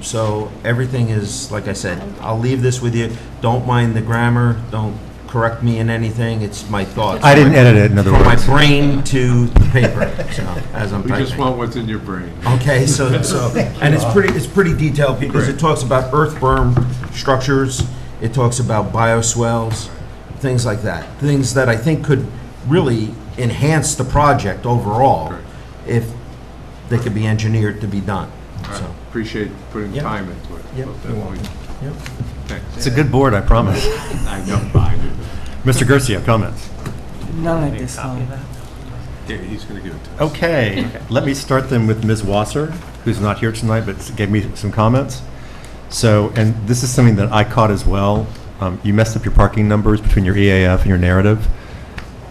so everything is, like I said, I'll leave this with you. Don't mind the grammar. Don't correct me in anything. It's my thoughts. I didn't edit it, in other words. From my brain to the paper, so, as I'm We typing. just want what's in your brain. Okay, so, and it's pretty detailed because it talks about earth berm structures, it talks about bioswales, things like that. Things that I think could really enhance the project overall if they could be engineered to be done. All right. So, Appreciate putting Yep. time into it. Yep, So you're definitely. Yep. Thanks. It's a good board, I promise. I don't mind it. Mr. Garcia, comments? None at this time. Yeah, he's going to give it to us. Okay, let me start then with Ms. Wasser, who's not here tonight, but gave me some comments. So, and this is something that I caught as well. You messed up your parking numbers between your EAF and your narrative.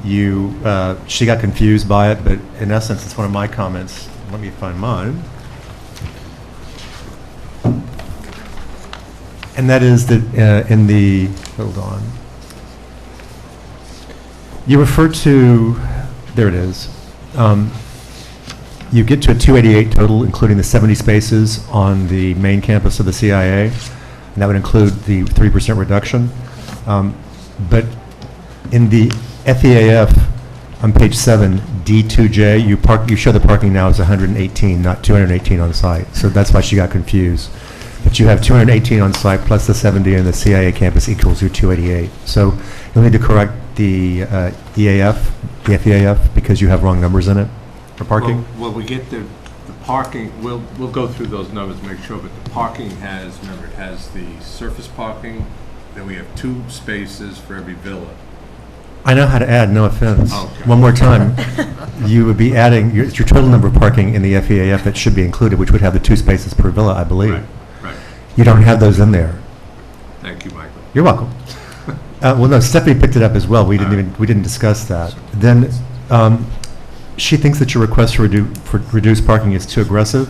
She got confused by it, but in essence, it's one of my comments. Let me find mine. And that is that in the, hold on. You refer to, there it is. You get to a 288 total, including the 70 spaces on the main campus of the CIA, and that would include the 3% reduction. But in the FEAF on page 7, D2J, you show the parking now as 118, not 218 on site. So that's why she got confused. But you have 218 on site plus the 70 in the CIA campus equals your 288. So you'll need to correct the EAF, the FEAF, because you have wrong numbers in it for parking. Well, we get the parking, we'll go through those numbers to make sure, but the parking remember, it has the surface parking, then we have 2 spaces for every villa. I know how to add, no offense. Okay. One more time, you would be adding, it's your total number of parking in the FEAF that should be included, which would have the 2 spaces per villa, I believe. Right. You don't have those in there. Thank you, Michael. You're welcome. Well, no, Stephanie picked it up as well. We didn't discuss that. Then she thinks that your request for reduced parking is too aggressive,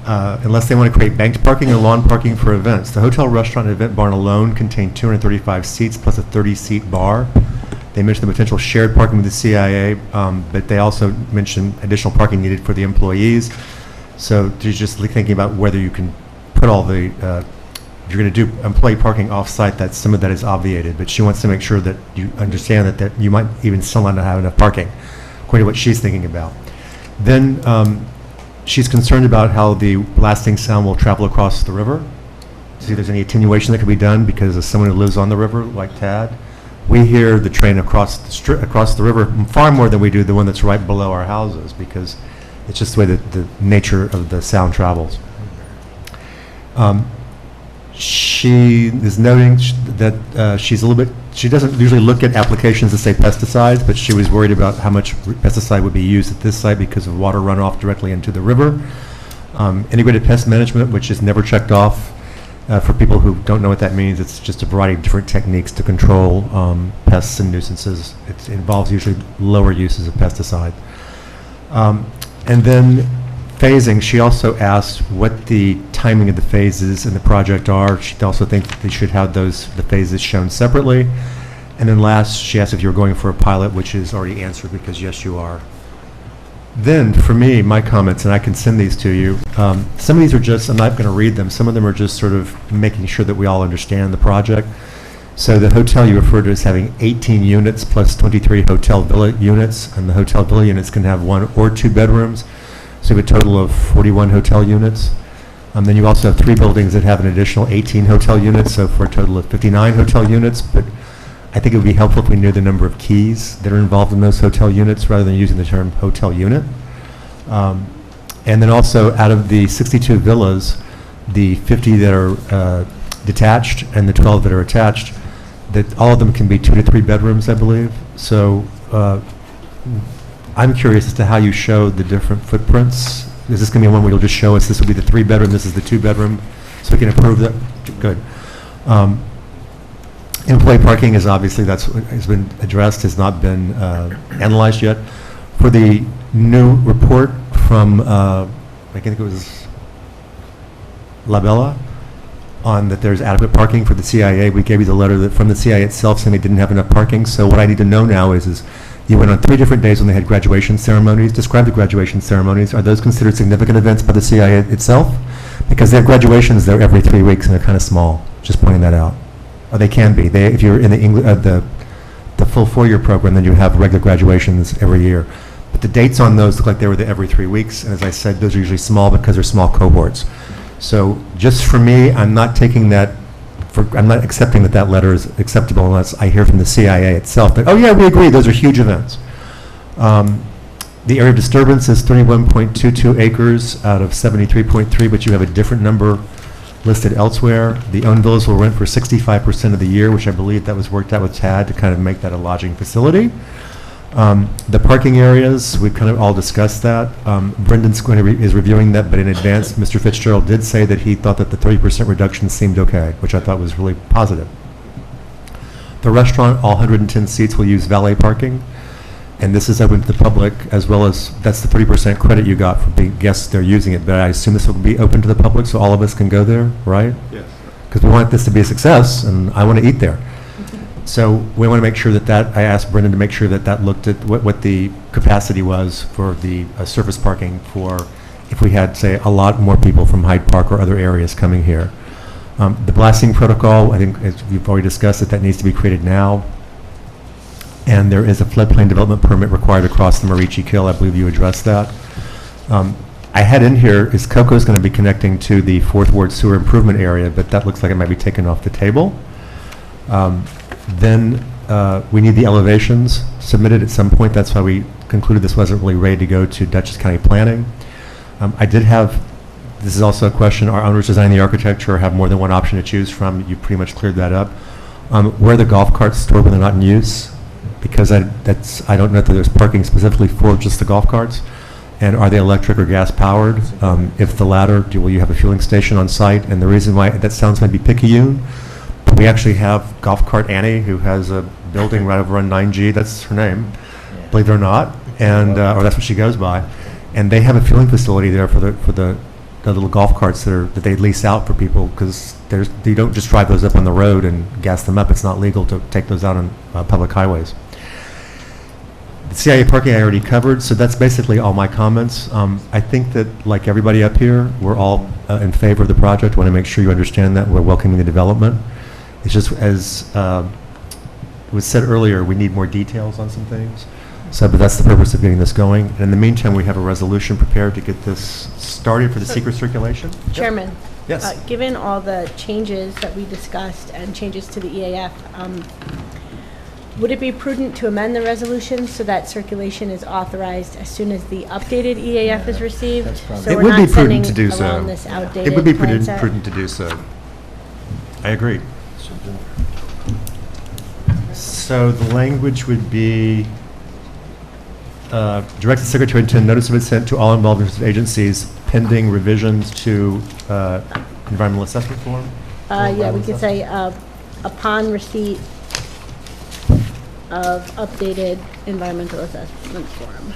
unless they want to create banked parking or lawn parking for events. The hotel, restaurant, and event barn alone contain 235 seats plus a 30-seat bar. They mentioned the potential shared parking with the CIA, but they also mentioned additional parking needed for the employees. So she's just thinking about whether you can put all the, if you're going to do employee parking off-site, that some of that is obviated, but she wants to make sure that you understand that you might even still not have enough parking, according to what she's thinking about. Then she's concerned about how the blasting sound will travel across the river. See if there's any attenuation that could be done because of someone who lives on the river, like Tad. We hear the train across the river far more than we do the one that's right below our houses, because it's just the way that the nature of the sound travels. She is noting that she's a little bit, she doesn't usually look at applications that say pesticides, but she was worried about how much pesticide would be used at this site because of water runoff directly into the river. Integrated pest management, which is never checked off. For people who don't know what that means, it's just a variety of different techniques to control pests and nuisances. It involves usually lower uses of pesticide. And then phasing, she also asked what the timing of the phases in the project are. She also thinks that they should have the phases shown separately. And then last, she asked if you were going for a pilot, which is already answered because yes, you are. Then, for me, my comments, and I can send these to you, some of these are just, I'm not going to read them, some of them are just sort of making sure that we all understand the project. So the hotel you referred to as having 18 units plus 23 hotel villa units, and the hotel villa units can have 1 or 2 bedrooms, so you have a total of 41 hotel units. Then you also have 3 buildings that have an additional 18 hotel units, so for a total of 59 hotel units, but I think it would be helpful if we knew the number of keys that are involved in those hotel units rather than using the term hotel unit. And then also, out of the 62 villas, the 50 that are detached and the 12 that are attached, that all of them can be 2 to 3 bedrooms, I believe. So I'm curious as to how you show the different footprints. Is this going to be one where you'll just show us this will be the 3-bedroom, this is the 2-bedroom, so we can approve that? Good. Employee parking is obviously, has been addressed, has not been analyzed yet. For the new report from, I think it was Labella, on that there's adequate parking for the CIA, we gave you the letter from the CIA itself saying they didn't have enough parking. So what I need to know now is you went on 3 different days when they had graduation ceremonies. Describe the graduation ceremonies. Are those considered significant events by the CIA itself? Because they have graduations there every 3 weeks and they're kind of small. Just pointing that out. Or they can be. If you're in the full 4-year program, then you have regular graduations every year. But the dates on those look like they were there every 3 weeks. And as I said, those are usually small because they're small cohorts. So just for me, I'm not accepting that that letter is acceptable unless I hear from the CIA itself that, oh yeah, we agree, those are huge events. The area of disturbance is 31.22 acres out of 73.3, but you have a different number listed elsewhere. The owned villas will rent for 65% of the year, which I believe that was worked out with TAD to kind of make that a lodging facility. The parking areas, we've kind of all discussed that. Brendan's is reviewing that, but in advance, Mr. Fitzgerald did say that he thought that the 30% reduction seemed okay, which I thought was really positive. The restaurant, all 110 seats will use valet parking, and this is open to the public, as well as, that's the 30% credit you got for being guests there using it, but I assume this will be open to the public, so all of us can go there, right? Yes. Because we want this to be a success, and I want to eat there. So we want to make sure that I asked Brendan to make sure that looked at what the capacity was for the surface parking for if we had, say, a lot more people from Hyde Park or other areas coming here. The blasting protocol, I think, as we've already discussed, that needs to be created now. And there is a floodplain development permit required across the Marici Kill. I believe you addressed that. I had in here, is Coco's going to be connecting to the 4th Ward sewer improvement area, but that looks like it might be taken off the table. Then we need the elevations submitted at some point. That's why we concluded this wasn't really ready to go to Dutchess County Planning. I did have, this is also a question, are owners designing the architecture or have more than one option to choose from? You pretty much cleared that up. Where are the golf carts stored when they're not in use? Because I don't know that there's parking specifically for just the golf carts. And are they electric or gas powered? If the latter, will you have a fueling station on site? And the reason why, that sounds maybe picayune, but we actually have Golf Cart Annie, who has a building right over on 9G, that's her name, believe it or not, and or that's what she goes by. And they have a fueling facility there for the little golf carts that they lease out for people, because you don't just drive those up on the road and gas them up. It's not legal to take those out on public highways. The CIA parking I already covered, so that's basically all my comments. I think that, like everybody up here, we're all in favor of the project. Want to make sure you understand that. We're welcoming the development. It's just, as was said earlier, we need more details on some things. So, but that's the purpose of getting this going. And in the meantime, we have a resolution prepared to get this started for the secret circulation. Chairman? Yes. Given all the changes that we discussed and changes to the EAF, would it be prudent to amend the resolution so that circulation is authorized as soon as the updated EAF is received? So It we're would not be prudent sending to do so. around this outdated It would be plan set? prudent to do so. I agree. So the language would be, direct the secretary to notice of consent to all involved agencies pending revisions to environmental assessment form? Yeah, we could say, upon receipt of updated environmental assessment form.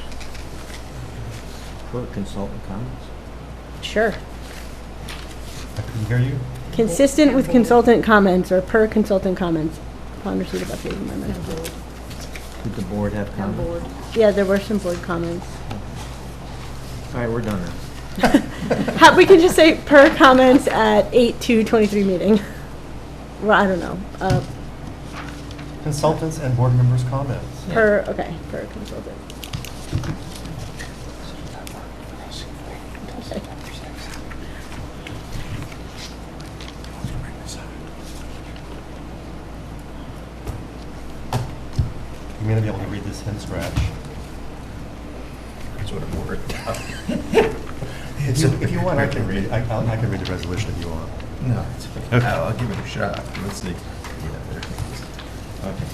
For consultant comments? Sure. I couldn't hear you. Consistent with consultant comments or per consultant comments upon receipt of updated environmental. Did the board have comments? Yeah, there were some board comments. All right, we're done now. We can just say per comments at 8/2/23 meeting. Well, I don't know. Consultants and board members' comments. Per consultant. Okay. You may not be able to read this hand scratch. That's what a board does. If you want, I can read, I can read the resolution if you want. No, it's okay. Okay. I'll give it a shot. Let's see. Yeah, there it is. Okay.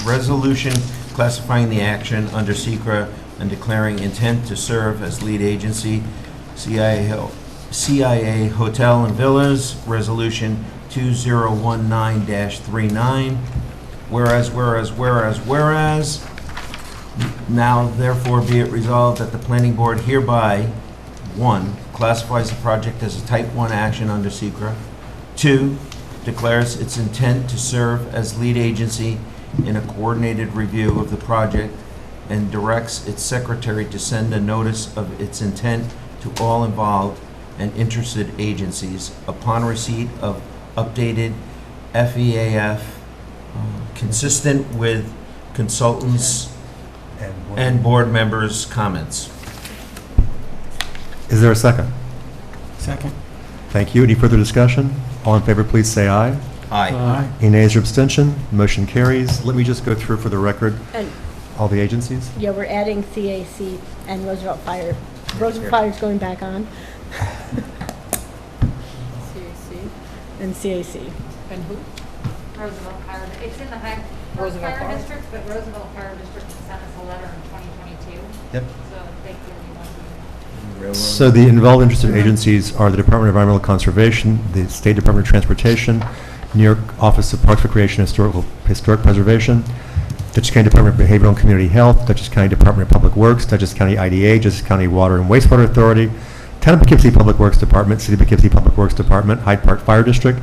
Resolution classifying the action under SECRA and declaring intent to serve as lead agency, CIA Hotel and Villas, Resolution 2019-39. Whereas, now therefore be it resolved that the planning board hereby, 1, classifies the project as a type 1 action under SECRA, 2, declares its intent to serve as lead agency in a coordinated review of the project, and directs its secretary to send a notice of its intent to all involved and interested agencies upon receipt of updated FEAF consistent with consultants and board members' comments. Is there a second? Second. Thank you. Any further discussion? All in favor, please say aye. Aye. Any nays or abstention? Motion carries. Let me just go through for the record And, all the agencies. yeah, we're adding CAC and Roosevelt Fire. Roosevelt Fire's going back on. CAC. And CAC. And who? Roosevelt Fire, it's in the Hyde Roosevelt Fire Fire. District, but Roosevelt Fire District sent us a letter in 2022. Yep. So they clearly want to. So the involved interested agencies are the Department of Environmental Conservation, the State Department of Transportation, New York Office of Parks, Recreation, and Historic Preservation, Dutchess County Department of Behavioral and Community Health, Dutchess County Department of Public Works, Dutchess County IDA, Dutchess County Water and Wastewater Authority, Town of Poughkeepsie Public Works Department, City of Poughkeepsie Public Works Department, Hyde Park Fire District,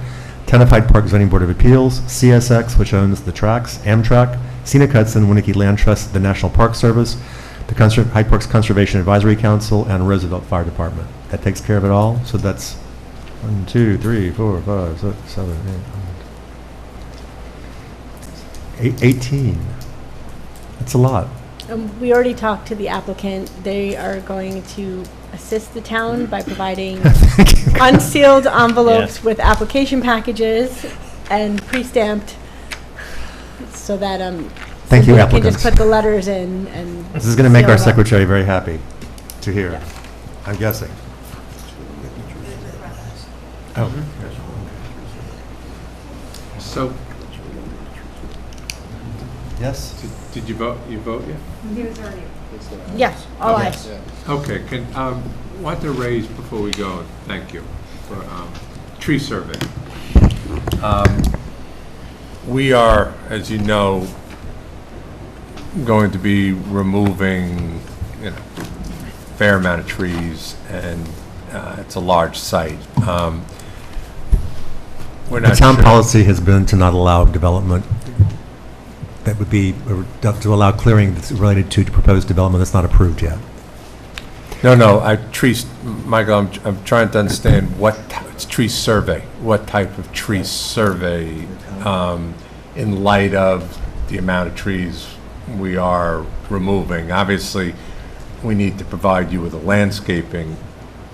Town of Hyde Park Zoning Board of Appeals, CSX, which owns the tracks, Amtrak, Scenic Hudson, Winnicke Land Trust, the National Park Service, the Hyde Parks Conservation Advisory Council, and Roosevelt Fire Department. That takes care of it all. So that's 1, 2, 3, 4, 5, 6, 7, 8, 18. That's a lot. We already talked to the applicant. They are going to assist the town by providing unsealed envelopes with application packages and pre-stamped, so that Thank you, we can applicants. just put the letters in and. This is going to make seal our them. secretary very happy to hear, Yeah. I'm guessing. Oh. So, Yes? did you vote? You vote yet? He was already. Yes, all Okay. ayes. Okay, want to raise before we go, thank you, for tree survey. We are, as you know, going to be removing, fair amount of trees, and it's a large site. We're The not town sure- policy has been to not allow development that would be, or to allow clearing that's related to proposed development that's not approved yet. No, Michael, I'm trying to understand it's tree survey, what type of tree survey, in light of the amount of trees we are removing. Obviously, we need to provide you with a landscaping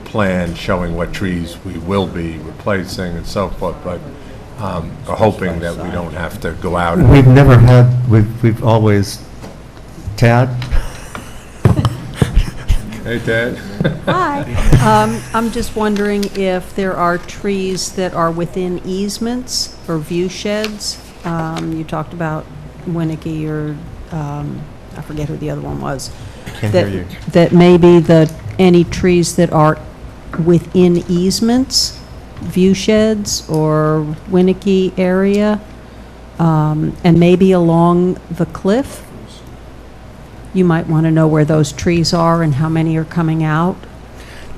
plan showing what trees we will be replacing and so forth, but we're hoping that we don't have to go out. and- We've never had, we've always, Tad? Hey, Dad. Hi. I'm just wondering if there are trees that are within easements or view sheds. You talked about Winnicke or, I forget who the other one was. Can't hear you. That maybe any trees that are within easements, view sheds or Winnicke area, and maybe along the cliff. You might want to know where those trees are and how many are coming out.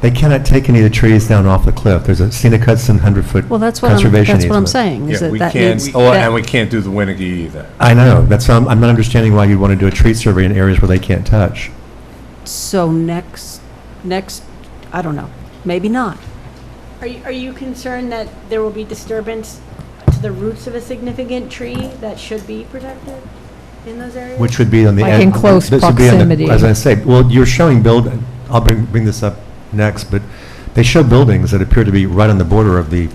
They cannot take any of the trees down off the cliff. There's a Scenic Hudson 100-foot Well, that's conservation easement. what I'm saying. Is Yeah, that we that can't, needs- and we can't do the Winnicke either. I know, that's, I'm not understanding why you'd want to do a tree survey in areas where they can't touch. So next, I don't know, maybe not. Are you concerned that there will be disturbance to the roots of a significant tree that should be protected in those areas? Which would be on the Like end. in close this would be on the- proximity. As I say, well, you're showing I'll bring this up next, but they show buildings that appear to be right on the border of the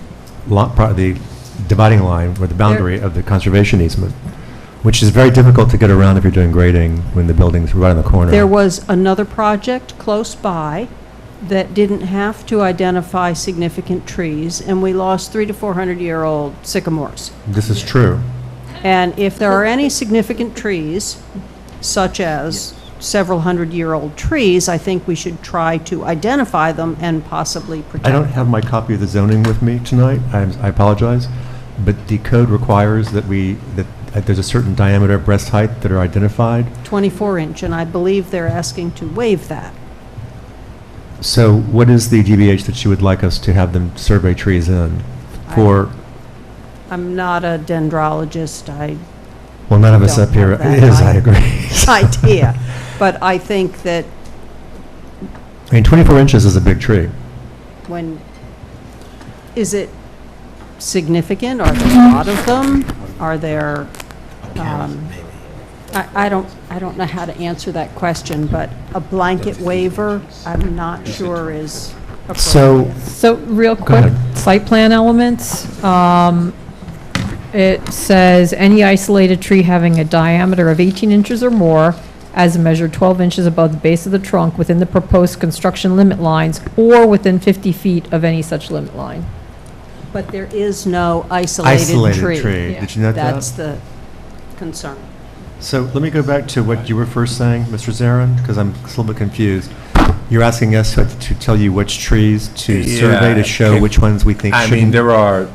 dividing line or the boundary of the conservation easement. which is very difficult to get around if you're doing grading when the building's right on the corner. There was another project close by that didn't have to identify significant trees, and we lost 300 to 400-year-old sycamores. This is true. And if there are any significant trees, such as several hundred-year-old trees, I think we should try to identify them and possibly protect I them. don't have my copy of the zoning with me tonight, I apologize, but the code requires that there's a certain diameter of breast height that are identified. 24-inch, and I believe they're asking to waive that. So what is the DBH that you would like us to have them survey trees in? I'm not a dendrologist, Well, none of us don't up here have that is, I agree. idea, but I think that I mean, 24 inches is a big tree. is it significant? Are there a lot of them? Are there, I don't know how to answer that question, but a blanket waiver, I'm not sure is appropriate. So real Go quick, ahead. site plan elements. It says any isolated tree having a diameter of 18 inches or more as measured 12 inches above the base of the trunk within the proposed construction limit lines or within 50 feet of any such limit line. But there is no isolated tree. Yeah. Did you note that? That's the concern. So let me go back to what you were first saying, Mr. Zarin, because I'm a little bit confused. You're asking us to tell you which trees to survey to show which ones we think should. I mean, there are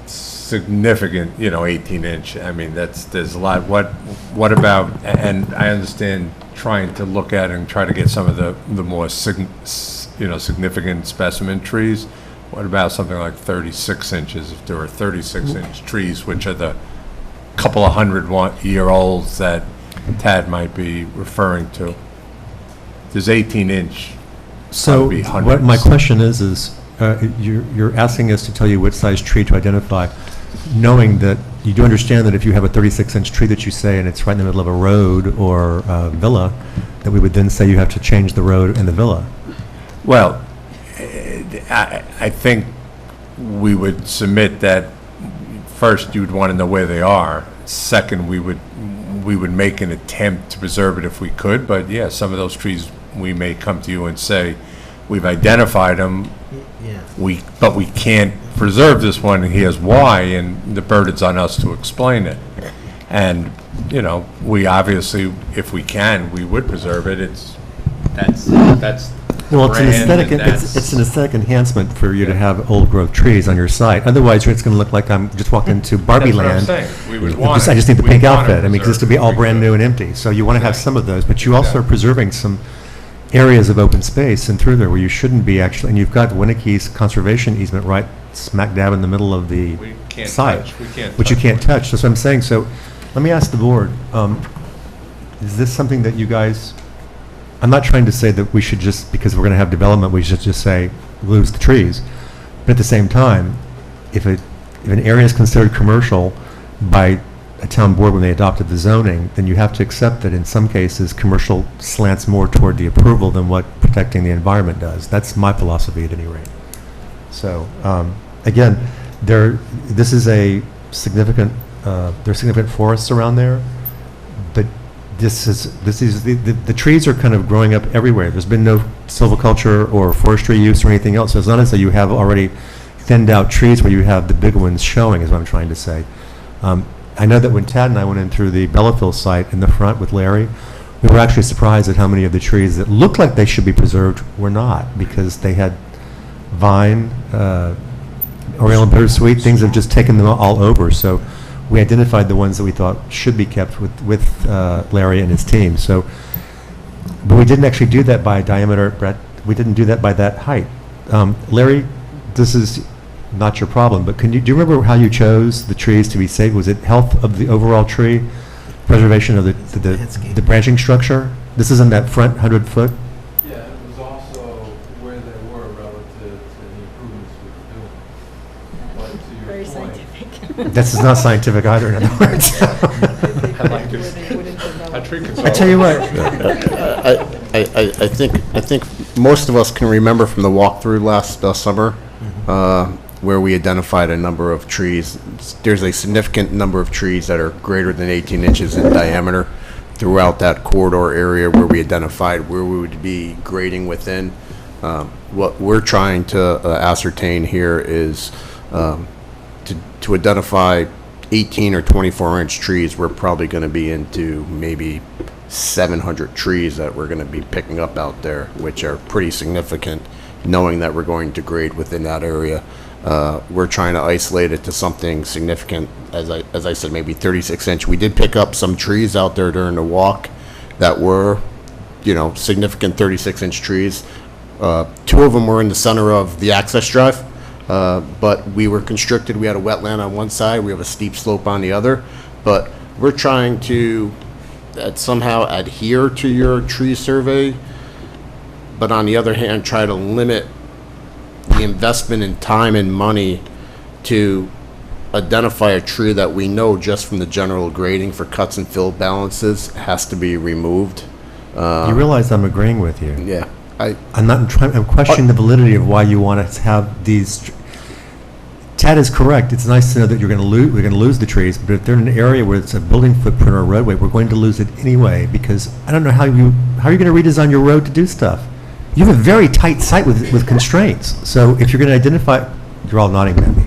significant, 18-inch, I mean, there's a lot. What about, and I understand trying to look at and try to get some of the more significant specimen trees. What about something like 36 inches? If there are 36-inch trees, which are the couple of 100-year-olds that Tad might be referring to. There's 18-inch. So what my question is you're asking us to tell you which size tree to identify, knowing that you do understand that if you have a 36-inch tree that you say and it's right in the middle of a road or a villa, that we would then say you have to change the road and the villa. Well, I think we would submit that first you would want to know where they are. Second, we would make an attempt to preserve it if we could. But yeah, some of those trees we may come to you and say we've identified them. Yeah. But we can't preserve this one, and here's why, and the burden's on us to explain it. And we obviously, if we can, we would preserve it. That's Well, it's an grand, aesthetic, and it's an aesthetic enhancement for you to have old growth trees on your site. Otherwise, it's going to look like I'm just walked into Barbie That's what I'm land. saying. We would want I just need the we pink want outfit. I mean, 'cause this to be all brand new and empty. So you want to have some of those, but you also are preserving some areas of open space and through there where you shouldn't be actually. And you've got Winnicke's conservation easement right smack dab in the middle of the We can't site, touch. We can't which you touch. can't touch. That's what I'm saying. So let me ask the board, is this something that you guys, I'm not trying to say that we should just, because we're going to have development, we should just say, lose the trees. But at the same time, if an area is considered commercial by a town board when they adopted the zoning, then you have to accept that in some cases, commercial slants more toward the approval than what protecting the environment does. That's my philosophy at any rate. So, again, this is a significant, there's significant forests around there, but the trees are kind of growing up everywhere. There's been no silviculture or forestry use or anything else. So it's not as though you have already thinned out trees where you have the big ones showing, is what I'm trying to say. I know that when Tad and I went in through the Bellafield site in the front with Larry, we were actually surprised at how many of the trees that looked like they should be preserved were not, because they had vine, oriental bittersweet, things have just taken them all over. So we identified the ones that we thought should be kept with Larry and his team. So, but we didn't actually do that by diameter, Brett. We didn't do that by that height. Larry, this is not your problem, but do you remember how you chose the trees to be saved? Was it health of the overall tree, preservation of the branching structure? This is in that front 100-foot? Yeah, it was also where they were relative to the improvements we were doing. But to your Very point, scientific. This is not scientific either, in other words. I tell you what. I think most of us can remember from the walkthrough last summer, where we identified a number of trees. There's a significant number of trees that are greater than 18 inches in diameter throughout that corridor area where we identified where we would be grading within. What we're trying to ascertain here is to identify 18 or 24-inch trees. We're probably going to be into maybe 700 trees that we're going to be picking up out there, which are pretty significant, knowing that we're going to grade within that area. We're trying to isolate it to something significant, as I said, maybe 36-inch. We did pick up some trees out there during the walk that were, significant 36-inch trees. 2 of them were in the center of the access drive, but we were constricted. We had a wetland on one side. We have a steep slope on the other. But we're trying to somehow adhere to your tree survey, but on the other hand, try to limit the investment in time and money to identify a tree that we know just from the general grading for cuts and fill balances has to be removed. You realize I'm agreeing with you. Yeah. I'm questioning the validity of why you want to have these. Tad is correct. It's nice to know that we're going to lose the trees, but if they're in an area where it's a building footprint or a roadway, we're going to lose it anyway, because I don't know how are you going to redesign your road to do stuff? You have a very tight site with constraints. So if you're going to identify, you're all nodding at me.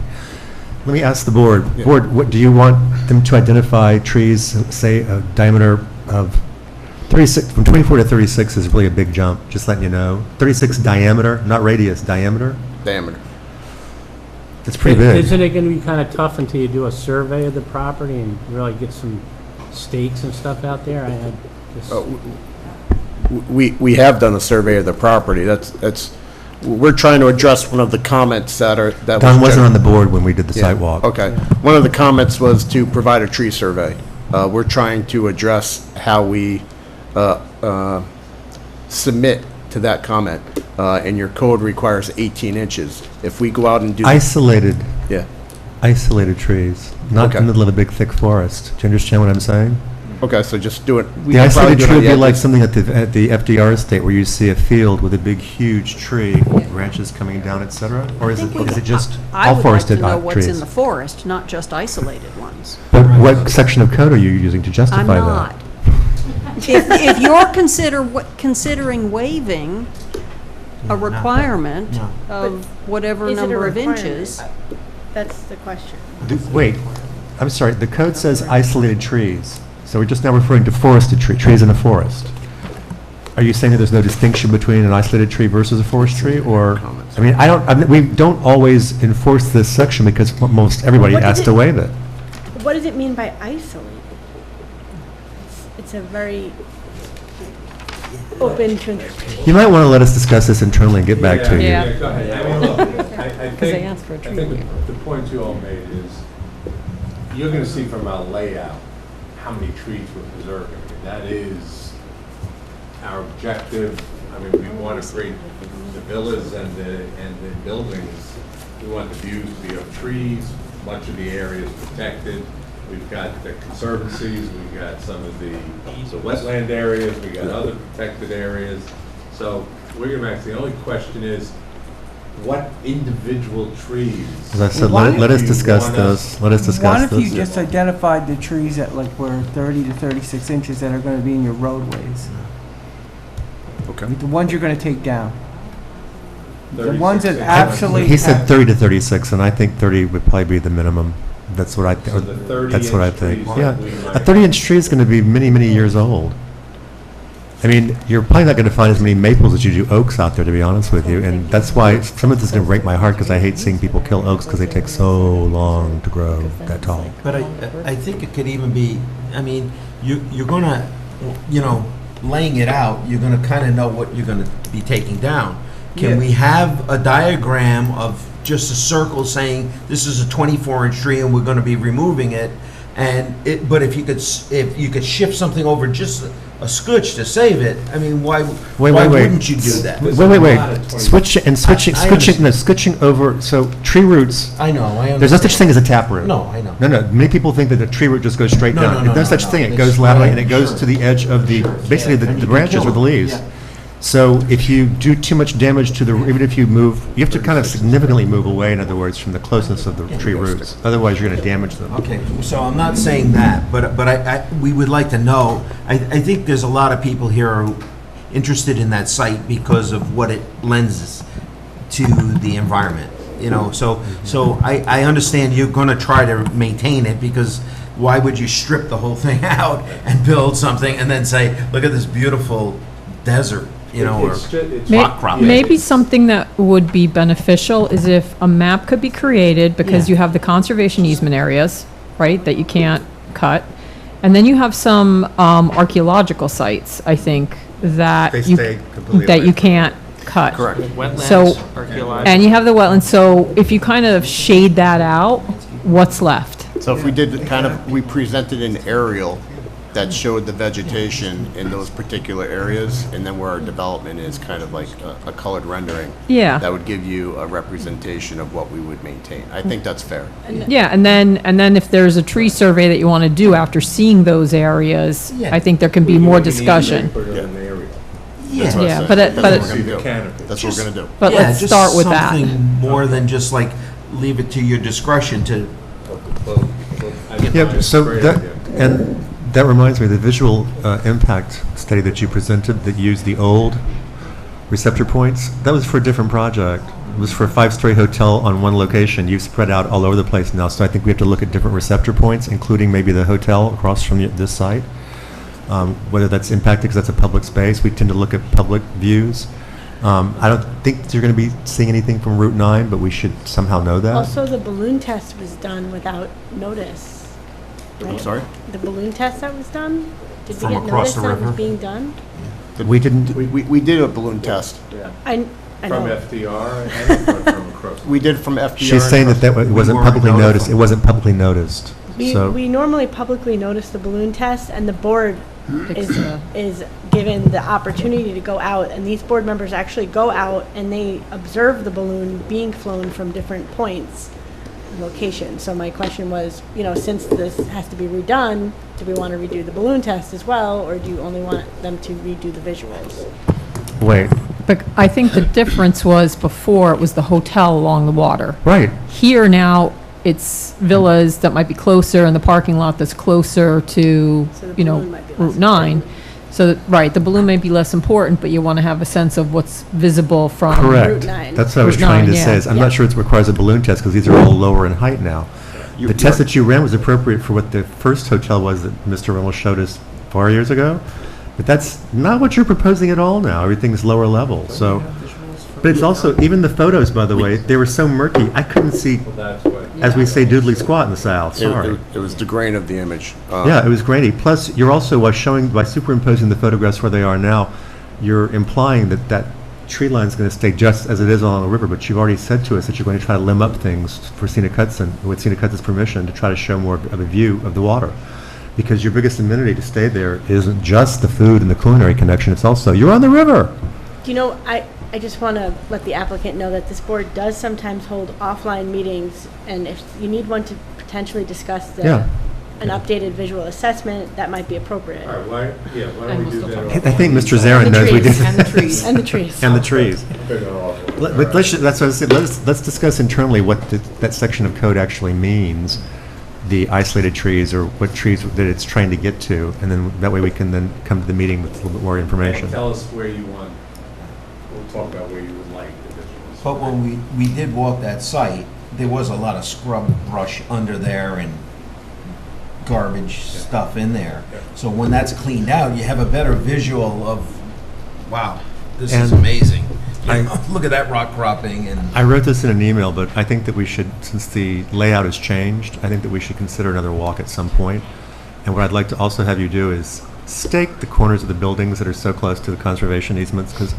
Let me ask the board. Yeah. Board, what do you want them to identify trees, say a diameter of 36, from 24 to 36 is really a big jump, just letting you know. 36 diameter, not radius, diameter. Diameter. It's pretty big. Isn't it going to be kind of tough until you do a survey of the property and really get some stakes and stuff out there? We have done a survey of the property. We're trying to address one of the comments that Don wasn't on the board when we did the site walk. Okay. One of the comments was to provide a tree survey. We're trying to address how we submit to that comment, and your code requires 18 inches. If we go out and do isolated trees, not Okay. in the middle of a big thick forest. Do you understand what I'm saying? Okay, so just do it. The isolated tree would be like something at the FDR estate where you see a field with a big, huge tree, branches coming down, etc. Or is it just all forested trees? I would like to know what's in the forest, not just isolated ones. But what section of code are you using to justify I'm that? not. If you're considering waiving a requirement of whatever Is it a number of requirement? inches. That's the question. Wait, I'm sorry, the code says isolated trees. So we're just now referring to forested trees in a forest. Are you saying that there's no distinction between an isolated tree versus a forest tree, or, we don't always enforce this section because most everybody What has does to it- waive it. What does it mean by isolated? It's a very open to interpretation. You might want to let us discuss this internally and get back to you. Yeah. Go ahead. I mean, look, I Because they think, asked for a I tree think waiver. the point you all made is, you're gonna see from our layout how many trees we're preserving. I mean, that is our objective. I mean, we want to create the villas and the buildings. We want the views to be of trees, much of the area is protected. We've got the conservancies, we've got some of the wetland areas, we got other protected areas. So we're gonna the only question is, what individual trees? As I said, Why let us do you discuss want this. Let us discuss What if you this. just identified the trees that were 30 to 36 inches that are going to be in your roadways? Okay. The ones you're going to take down. The 36 ones that inches. absolutely. He said 30 to 36, and I think 30 would probably be the minimum. That's what I So the 30 That's what I inch think. trees Yeah, that we a might- 30-inch tree is going to be many, many years old. I mean, you're probably not going to find as many maples as you do oaks out there, to be honest with you. And that's why some of this is going to break my heart, because I hate seeing people kill oaks because they take so long to grow that tall. But I think it could even be, you're gonna, laying it out, you're gonna kind of know what you're gonna be taking down. Can we have a diagram of just a circle saying, this is a 24-inch tree and we're gonna be removing it? But if you could shift something over just a scotch to save it, why wouldn't you do that? Wait. Switching over, so tree roots. I know, I understand. There's no such thing as a tap root. No, I know. No. Many people think that a tree root just goes straight down. There's no such thing. It goes laterally and it goes to the edge of basically the branches or the leaves. So if you do too much damage to the, even if you move, you have to kind of significantly move away, in other words, from the closeness of the tree roots. Otherwise, you're going to damage them. Okay, so I'm not saying that, but we would like to know, I think there's a lot of people here are interested in that site because of what it lends to the environment, you know, so I understand you're gonna try to maintain it, because why would you strip the whole thing out and build something and then say, look at this beautiful desert, you know, or rock crop? Maybe something that would be beneficial is if a map could be created, because you have the conservation easement areas, right, that you can't cut. And then you have some archaeological sites, I think, that They stay completely that away you from can't cut. Correct. So, and you have the wetlands, so if you kind of shade that out, what's left? So if we did we presented an aerial that showed the vegetation in those particular areas, and then where our development is kind of like a colored rendering. Yeah. That would give you a representation of what we would maintain. I think that's fair. Yeah, and then if there's a tree survey that you want to do after seeing those areas, I think there can be more discussion. Yeah, but That's what we're gonna See do. the canopy. That's what we're gonna do. But Yeah, let's just start with that. something more than just like, leave it to your discretion to, Yeah, so that reminds me, the visual impact study that you presented that used the old receptor points, that was for a different project. It was for a 5-story hotel on one location. You've spread out all over the place now, so I think we have to look at different receptor points, including maybe the hotel across from this site. Whether that's impacted because that's a public space, we tend to look at public views. I don't think that you're going to be seeing anything from Route 9, but we should somehow know that. Also, the balloon test was done without notice. I'm right? sorry? The balloon test that was done? Did we From get across notice the that was river? being done? We didn't, We did a balloon test. I From know. FDR and from across. We did from FDR. she's saying that it wasn't weren't publicly noticed, it notified. wasn't publicly noticed. So, We normally publicly notice the balloon test, and the board is given the opportunity to go out, and these board members actually go out and they observe the balloon being flown from different points, locations. So my question was, you know, since this has to be redone, do we want to redo the balloon test as well, or do you only want them to redo the visuals? wait, But I think the difference was before, it was the hotel along the water. right. Here now, it's villas that might be closer and the parking lot that's closer to, So the you know, balloon might be less Route 9. So, right, the balloon may be less important, but you want to have a sense of what's visible from. Correct. Route 9. That's what I was Route trying 9, to yeah. say, is I'm Yeah. not sure it requires a balloon test, because these are all lower in height now. The test that you ran was appropriate for what the first hotel was that Mr. Reynolds showed us 4 years ago, but that's not what you're proposing at all now. Everything's lower level, so. But it's also, even the photos, by the way, they were so murky, I couldn't see, That's what. as we say, doodly squat in the south, sorry. It was the grain of the image. Yeah, it was grainy. Plus, you're also, by superimposing the photographs where they are now, you're implying that that tree line's going to stay just as it is along the river, but you've already said to us that you're going to try to limb up things for Scenic Hudson, with Scenic Hudson's permission, to try to show more of a view of the water. Because your biggest amenity to stay there isn't just the food and the culinary connection, it's also, you're on the river. Do you know, I just want to let the applicant know that this board does sometimes hold offline meetings, and if you need one to potentially discuss Yeah. an updated visual assessment, that might be appropriate. All right, why don't we do that? I think Mr. Zarin knows we did. And the trees. And the trees. And the trees. But that's what I said, let's discuss internally what that section of code actually means, the isolated trees, or what trees that it's trying to get to, and then that way we can then come to the meeting with a little bit more information. Tell us where you want, we'll talk about where you would like the visuals. but when we did walk that site, there was a lot of scrub brush under there and garbage stuff in there. So when that's cleaned out, you have a better visual of, wow, this is And amazing. You I- know, look at that rock cropping and. I wrote this in an email, but I think that we should, since the layout has changed, I think that we should consider another walk at some point. And what I'd like to also have you do is stake the corners of the buildings that are so close to the conservation easements, because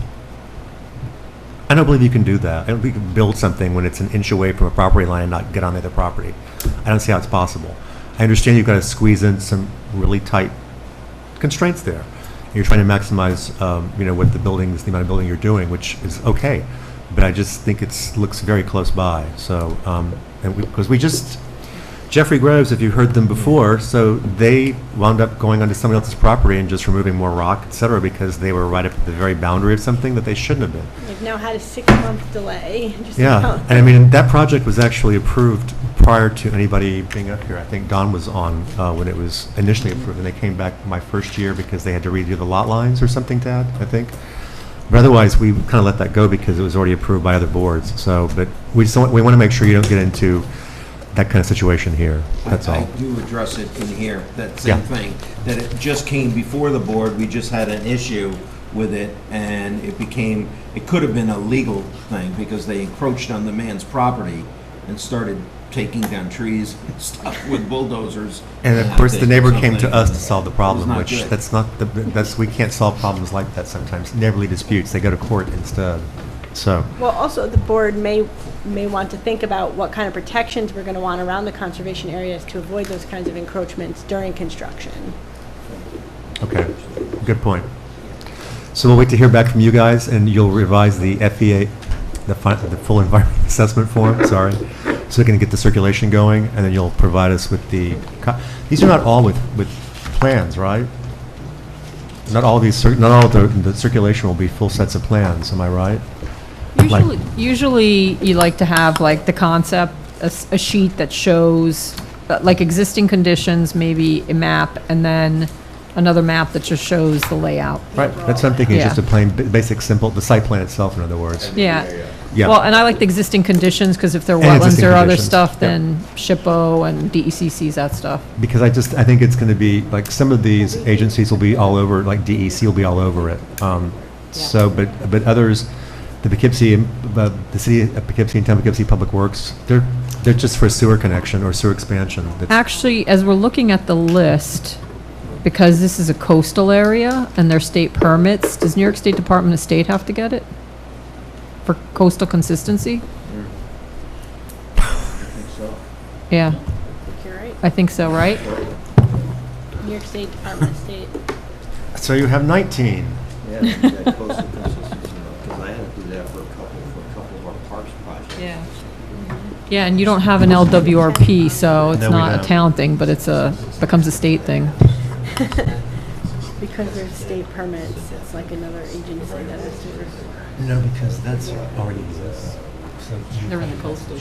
I don't believe you can do that. I don't think you can build something when it's an inch away from a property line and not get on the other property. I don't see how it's possible. I understand you've got to squeeze in some really tight constraints there. You're trying to maximize, what the buildings, the amount of building you're doing, which is okay. But I just think looks very close by. So, because we just Jeffrey Groves, if you heard them before, so they wound up going onto somebody else's property and just removing more rock, et cetera, because they were right up at the very boundary of something that they shouldn't have been. They've now had a 6-month delay. Just Yeah, about. and I mean, that project was actually approved prior to anybody being up here. I think Don was on when it was initially approved, and they came back my first year because they had to redo the lot lines or something, Tad, I think. But otherwise, we kind of let that go because it was already approved by other boards. So, but we just we want to make sure you don't get into that kind of situation here, that's all. I do address it in here, that Yeah. same thing, that it just came before the board, we just had an issue with it, and it could have been a legal thing, because they encroached on the man's property and started taking down trees and stuff with bulldozers. And of course, the neighbor came to Something. us to solve the problem, not which good. that's not, we can't solve problems like that sometimes. Neighborly disputes, they go to court instead, so. Well, also, the board may want to think about what kind of protections we're going to want around the conservation areas to avoid those kinds of encroachments during construction. Okay, good point. So we'll wait to hear back from you guys, and you'll revise the FEA, the full environment assessment form, sorry, so we can get the circulation going, and then you'll provide us with the, these are not all with plans, right? Not all these, not all the circulation will be full sets of plans, am I right? Usually you like to have like the concept, a sheet that shows like existing conditions, maybe a map, and then another map that just shows the layout. Right, that's what I'm thinking, Yeah. just a plain, basic, simple, the site plan itself, in other words. Yeah. Yeah. Well, and I like the existing conditions, because if they're And wetlands existing or other conditions, stuff, yeah. then SHPO and DEC sees that stuff. Because I think it's going to be, like, some of these agencies will be all over, like DEC will be all over it. So, but others, the Poughkeepsie, the city of Poughkeepsie and Town of Poughkeepsie Public Works, they're just for sewer connection or sewer expansion. That's- Actually, as we're looking at the list, because this is a coastal area and their state permits, does New York State Department of State have to get it? For coastal consistency? Yeah, You're right. I think so, right? New York State Department of State. So you have 19. Yeah, that coastal consistency, because I had to do that for a couple of our parks projects. Yeah. Yeah, and you don't have an LWRP, so it's No, we not a don't. town thing, but becomes a state thing. Because there's state permits, it's like another agency that has to. No, because that's already exists. So They're in the coastal.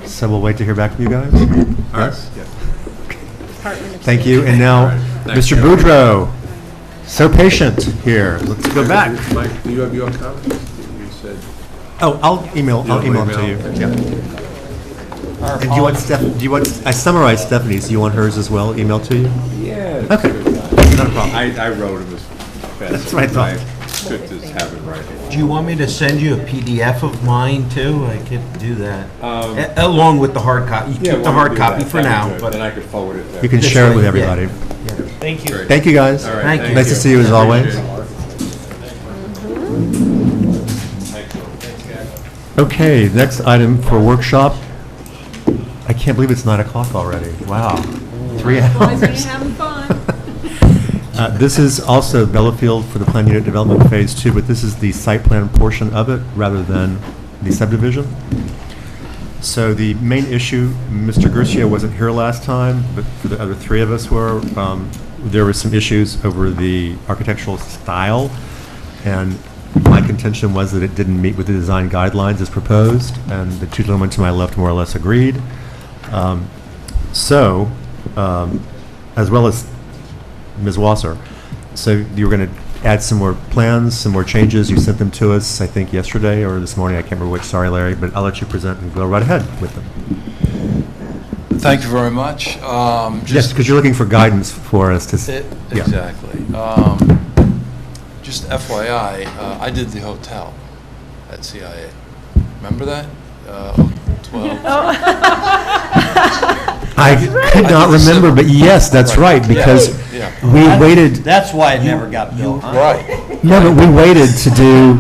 So we'll wait to hear back from you guys? All right. Department of Thank State. you, and now, All right. Thanks, Mr. Joe. Boudreau, so patient here. Let's go back. Mike, do you have your comments? You said. Oh, I'll email You'll them to you. email? Yeah. And do you want I summarized Stephanie's, do you want hers as well, emailed to you? Yeah. Okay, not a problem. I wrote it as fast That's what I as thought. I could just have it right here. Do you want me to send you a PDF of mine too? I could do that. Along with the hard copy. You Yeah, keep the why don't hard you do copy that? for That'd be now, good. but Then I could forward it to You can This share it way, with yeah. everybody. thank you. Thank you, guys. All right, Thank you. Nice to see you as always. Okay, next item for workshop. I can't believe it's 9 o'clock already. Wow. 3 hours. having fun. This is also Bellafield for the Plan Unit Development Phase 2, but this is the site plan portion of it rather than the subdivision. So the main issue, Mr. Garcia wasn't here last time, but for the other three of us were. There were some issues over the architectural style, and my contention was that it didn't meet with the design guidelines as proposed, and the two gentlemen to my left more or less agreed. As well as Ms. Wasser. So you were going to add some more plans, some more changes. You sent them to us, I think, yesterday or this morning. I can't remember which. Sorry, Larry, but I'll let you present and go right ahead with them. Thank you very much. Yes, because you're looking for guidance for us to. Yeah. Exactly. Just FYI, I did the hotel at CIA. Remember that? 12. I could not remember, but yes, that's right, because we waited. That's why it never got built, huh? Right. No, but we waited to do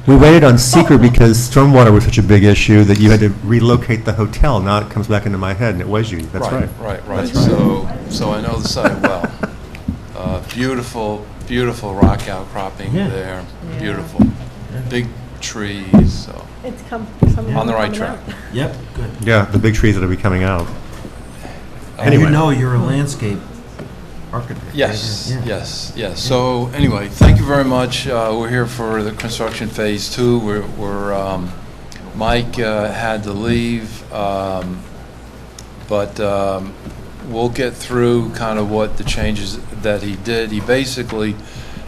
We waited on seeker because stormwater was such a big issue that you had to relocate the hotel. Now it comes back into my head, and it was you. That's right. Right. So I know the site well. Beautiful rock outcropping there. Beautiful. Big trees, so It's on the right track. Yep, good. Yeah, the big trees that'll be coming out. And Anyway. you know you're a landscape architect. Yes, right? yes. So anyway, thank you very much. We're here for the construction phase 2. Mike had to leave, but we'll get through kind of what the changes that he did. He basically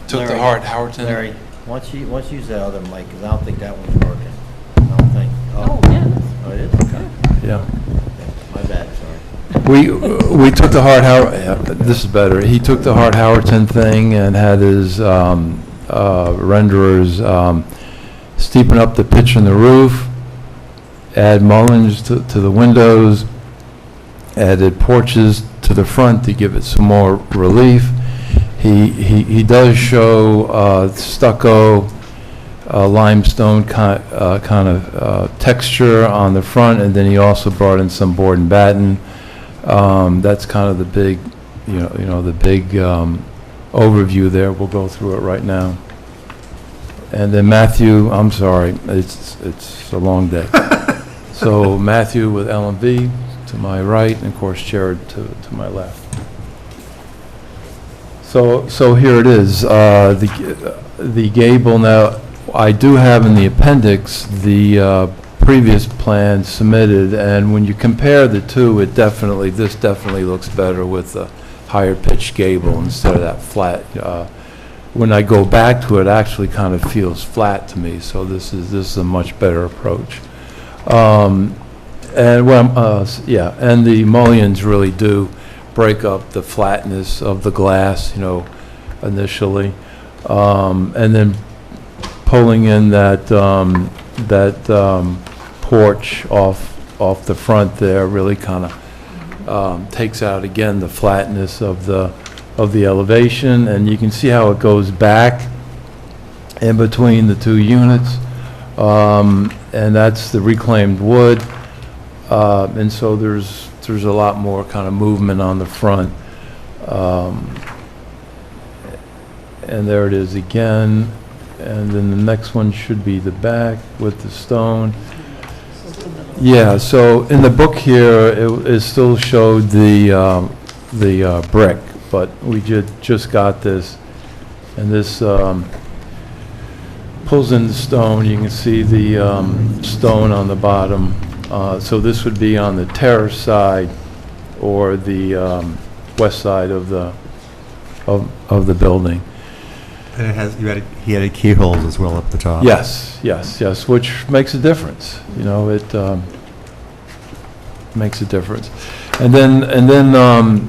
took the Howerton. Larry, why don't you use that other mic, because I don't think that one's working. I don't think. Oh, yeah. Oh, it is? Okay. Yeah. My bad, sorry. We took the this is better. He took the Howerton thing and had his renderers steepen up the pitch in the roof, add mullions to the windows, added porches to the front to give it some more relief. He does show stucco, limestone kind of texture on the front, and then he also brought in some board and batten. That's kind of the big, the big overview there. We'll go through it right now. And then Matthew, I'm sorry, it's a long day. So Matthew with L&V to my right, and of course Jared to my left. So here it is, the gable. Now, I do have in the appendix the previous plan submitted, and when you compare the two, this definitely looks better with the higher pitched gable instead of that flat. When I go back to it, actually kind of feels flat to me, so this is a much better approach. And the mullions really do break up the flatness of the glass, initially, and then pulling in that porch off the front there really kind of takes out again the flatness of the elevation, and you can see how it goes back in between the two units, and that's the reclaimed wood, and so there's a lot more kind of movement on the front, and there it is again, and then the next one should be the back with the stone. Yeah, so in the book here, it still showed the brick, but we just got this, and this pulls in the stone. You can see the stone on the bottom. So this would be on the terrace side or the west side of the building. And he added keyholes as well up the top. Yes, which makes a difference. It makes a difference. And then in the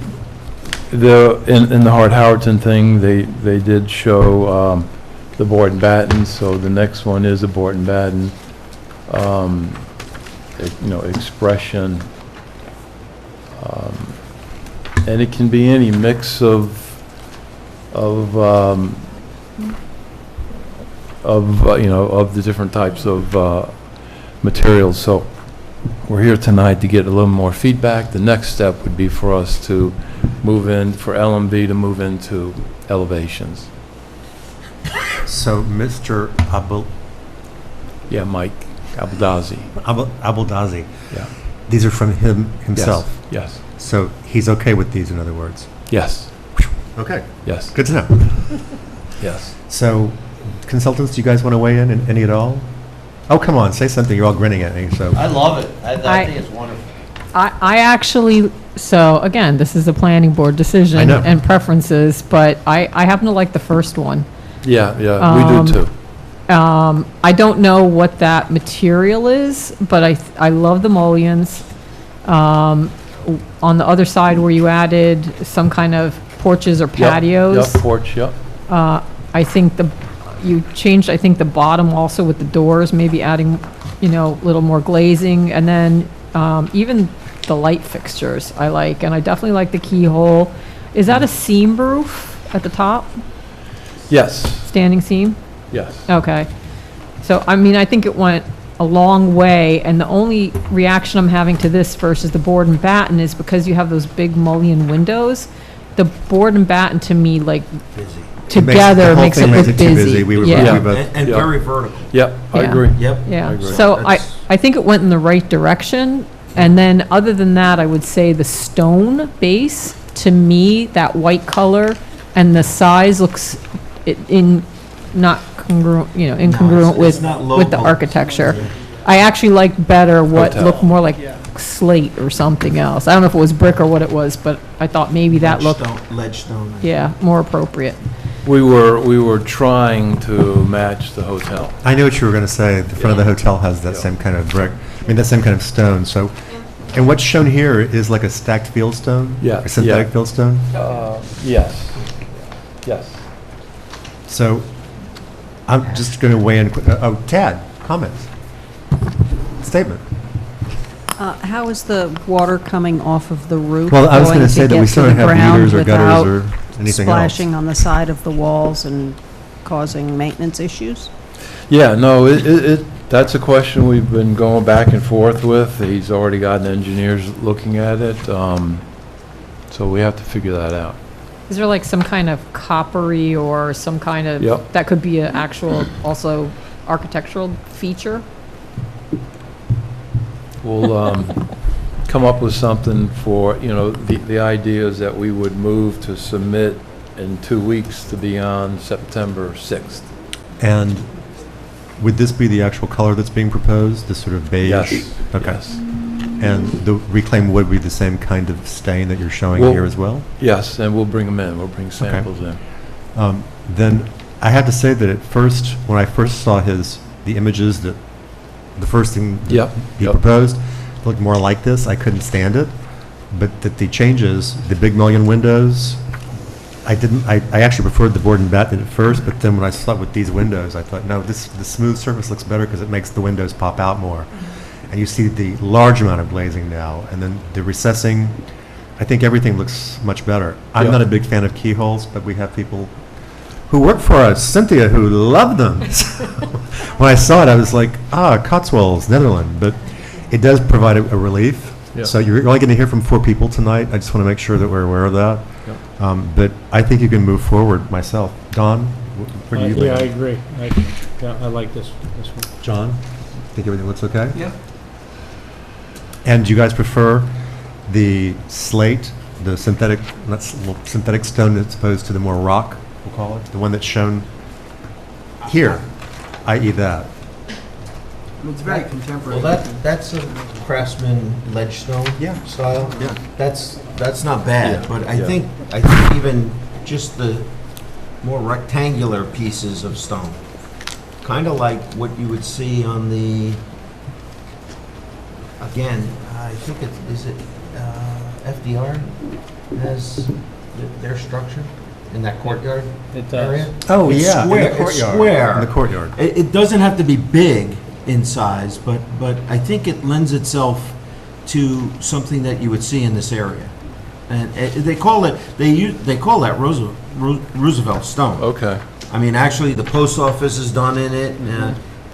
Howerton thing, they did show the board and batten. So the next one is a board and batten, expression, and it can be any mix of the different types of materials. So we're here tonight to get a little more feedback. The next step would be for us to move in, for LMV to move into elevations. So Mr. Mike Abeldazi. Abeldazi. Yeah. These are from himself? Yes. So he's okay with these, in other words? Yes. Okay. Yes. Good to know. Yes. So, consultants, do you guys want to weigh in any at all? Oh, come on, say something. You're all grinning at me, so. I love it. I think it's wonderful. I actually, so again, this is a planning board decision I know. and preferences, but I happen to like the first one. Yeah, we do too. I don't know what that material is, but I love the mullions. On the other side where you added some kind of porches or patios. Yep, porch, yep. I think you changed, the bottom also with the doors, maybe adding, a little more glazing, and then even the light fixtures I like, and I definitely like the keyhole. Is that a seam roof at the top? Yes. Standing seam? Yes. Okay. So, I mean, I think it went a long way, and the only reaction I'm having to this versus the board and batten is because you have those big mullion windows, the board and batten to me, like, together makes it look busy. Yeah. And very vertical. Yep, I Yeah. agree. Yep. Yeah, I agree. so That's- I think it went in the right direction, and then, other than that, I would say the stone base, to me, that white color, and the size looks not congruent, incongruent it's with, not with the local. architecture. I actually like better what Hotel. looked more like slate or something else. I don't know if it was brick or what it was, but I thought maybe that looked, Ledge stone. yeah, more appropriate. We were trying to match the hotel. I know what you were going to say. The front of the hotel has that same kind of brick, that same kind of stone, so, and what's shown here is like a stacked fieldstone? Yeah, A synthetic yeah. fieldstone? Yes, yes. So, I'm just going to weigh in, Tad, comments? Statement? How is the water coming off of the roof? Well, I was going to say that we get still to don't the have ground meters or gutters or without anything else. Splashing on the side of the walls and causing maintenance issues? Yeah, no, that's a question we've been going back and forth with. He's already gotten engineers looking at it, so we have to figure that out. Is there like some kind of coppery or some kind of, Yep. that could be an actual, also architectural feature? We'll come up with something for, the idea is that we would move to submit in 2 weeks to be on September 6th. And would this be the actual color that's being proposed, this sort of beige? Yes, Okay. yes. And the reclaimed wood would be the same kind of stain that you're showing Well- here as well? Yes, and we'll bring them in, we'll bring samples in. Then I have to say that at first, when I first saw the images, that the first thing that Yep, he yep. proposed looked more like this, I couldn't stand it. But that the changes, the big mullion windows, I actually preferred the board and batten at first, but then when I saw it with these windows, I thought, no, the smooth surface looks better because it makes the windows pop out more. And you see the large amount of glazing now, and then the recessing, I think everything looks much better. I'm Yeah. not a big fan of keyholes, but we have people who work for us, Cynthia, who love them. So when I saw it, I was like, Cotswolds, Netherlands, but it does provide a relief. Yeah. So you're only going to hear from 4 people tonight. I just want to make sure that we're aware of that. But I think you can move forward myself. Don, where do you Yeah, I land? agree. I like this one. John, think everything looks okay? Yeah. And do you guys prefer the slate, the synthetic, synthetic stone as opposed to the more rock, we'll call it? The one that's shown here, i.e. that? It's very contemporary. Well, that's a Craftsman ledge stone style. Yeah. That's not bad, Yeah, but I yeah. think even just the more rectangular pieces of stone, kind of like what you would see on the, again, I think is it FDR has their structure in that courtyard It area? does. Oh, It's yeah, in the square. It's courtyard. square. In the courtyard. It doesn't have to be big in size, but I think it lends itself to something that you would see in this area. And they call that Roosevelt stone. Okay. I mean, actually, the post office is done in it,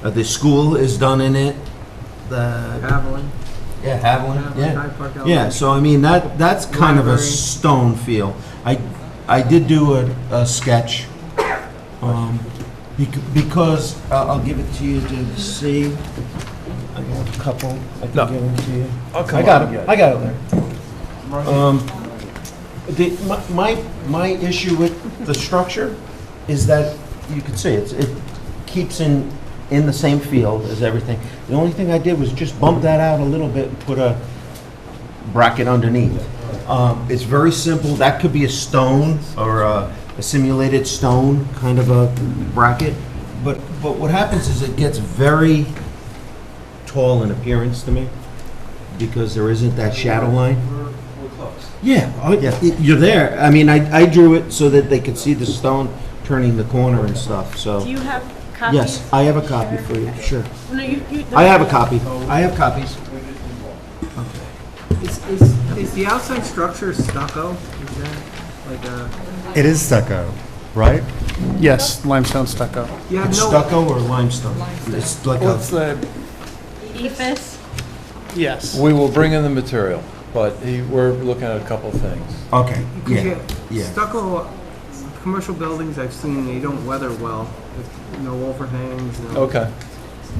the school is done in it, the Haviland. yeah, Haviland, yeah. Hyde Park Yeah, Elementary. so I mean, that's kind of a Library. stone feel. I did do a sketch, because, I'll give it to you to see. I got a couple, I can No. give them to you. Oh, I got it there. My issue with the structure is that, you can see, it keeps in the same field as everything. The only thing I did was just bump that out a little bit and put a bracket underneath. It's very simple. That could be a stone or a simulated stone, kind of a bracket. But what happens is it gets very tall in appearance to me because there isn't that shadow line. We're close. Yeah, you're there. I mean, I drew it so that they could see the stone turning the corner and stuff, so. Do you have copies? Yes, I have a copy for you, sure. No, I have a copy. I have copies. Is the outside structure stucco? Is that like a? It is stucco. right? Yes, limestone stucco. Yeah, It's no, stucco or limestone? It's like What's a, the, Ephes? yes. We will bring in the material, but we're looking at a couple things. okay, because yeah, yeah. stucco, commercial buildings I've seen, they don't weather well, with no overhangs, no. Okay.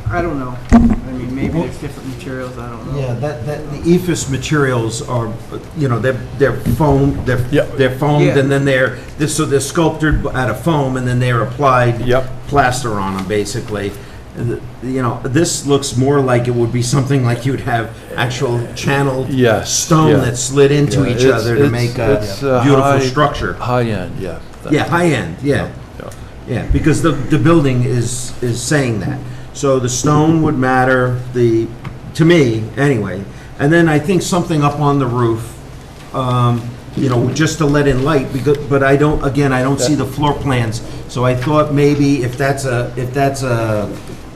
I don't know. I mean, maybe there's different materials, I don't know. Yeah, the ephes materials are, you know, they're foamed, Yep. they're foamed, Yeah. and then so they're sculptured out of foam, and then they're applied Yep. plaster on them, basically. You know, this looks more like it would be something like you'd have actual channeled Yes, stone yeah. that slid into Yeah, each it's- other to it's- make it's a beautiful high- structure. High end, yeah. Yeah, high end, yeah. Yeah. Yeah, because the building is saying that. So the stone would matter, to me, anyway. And then I think something up on the roof, you know, just to let in light, but I don't see the floor plans. So I thought maybe if that's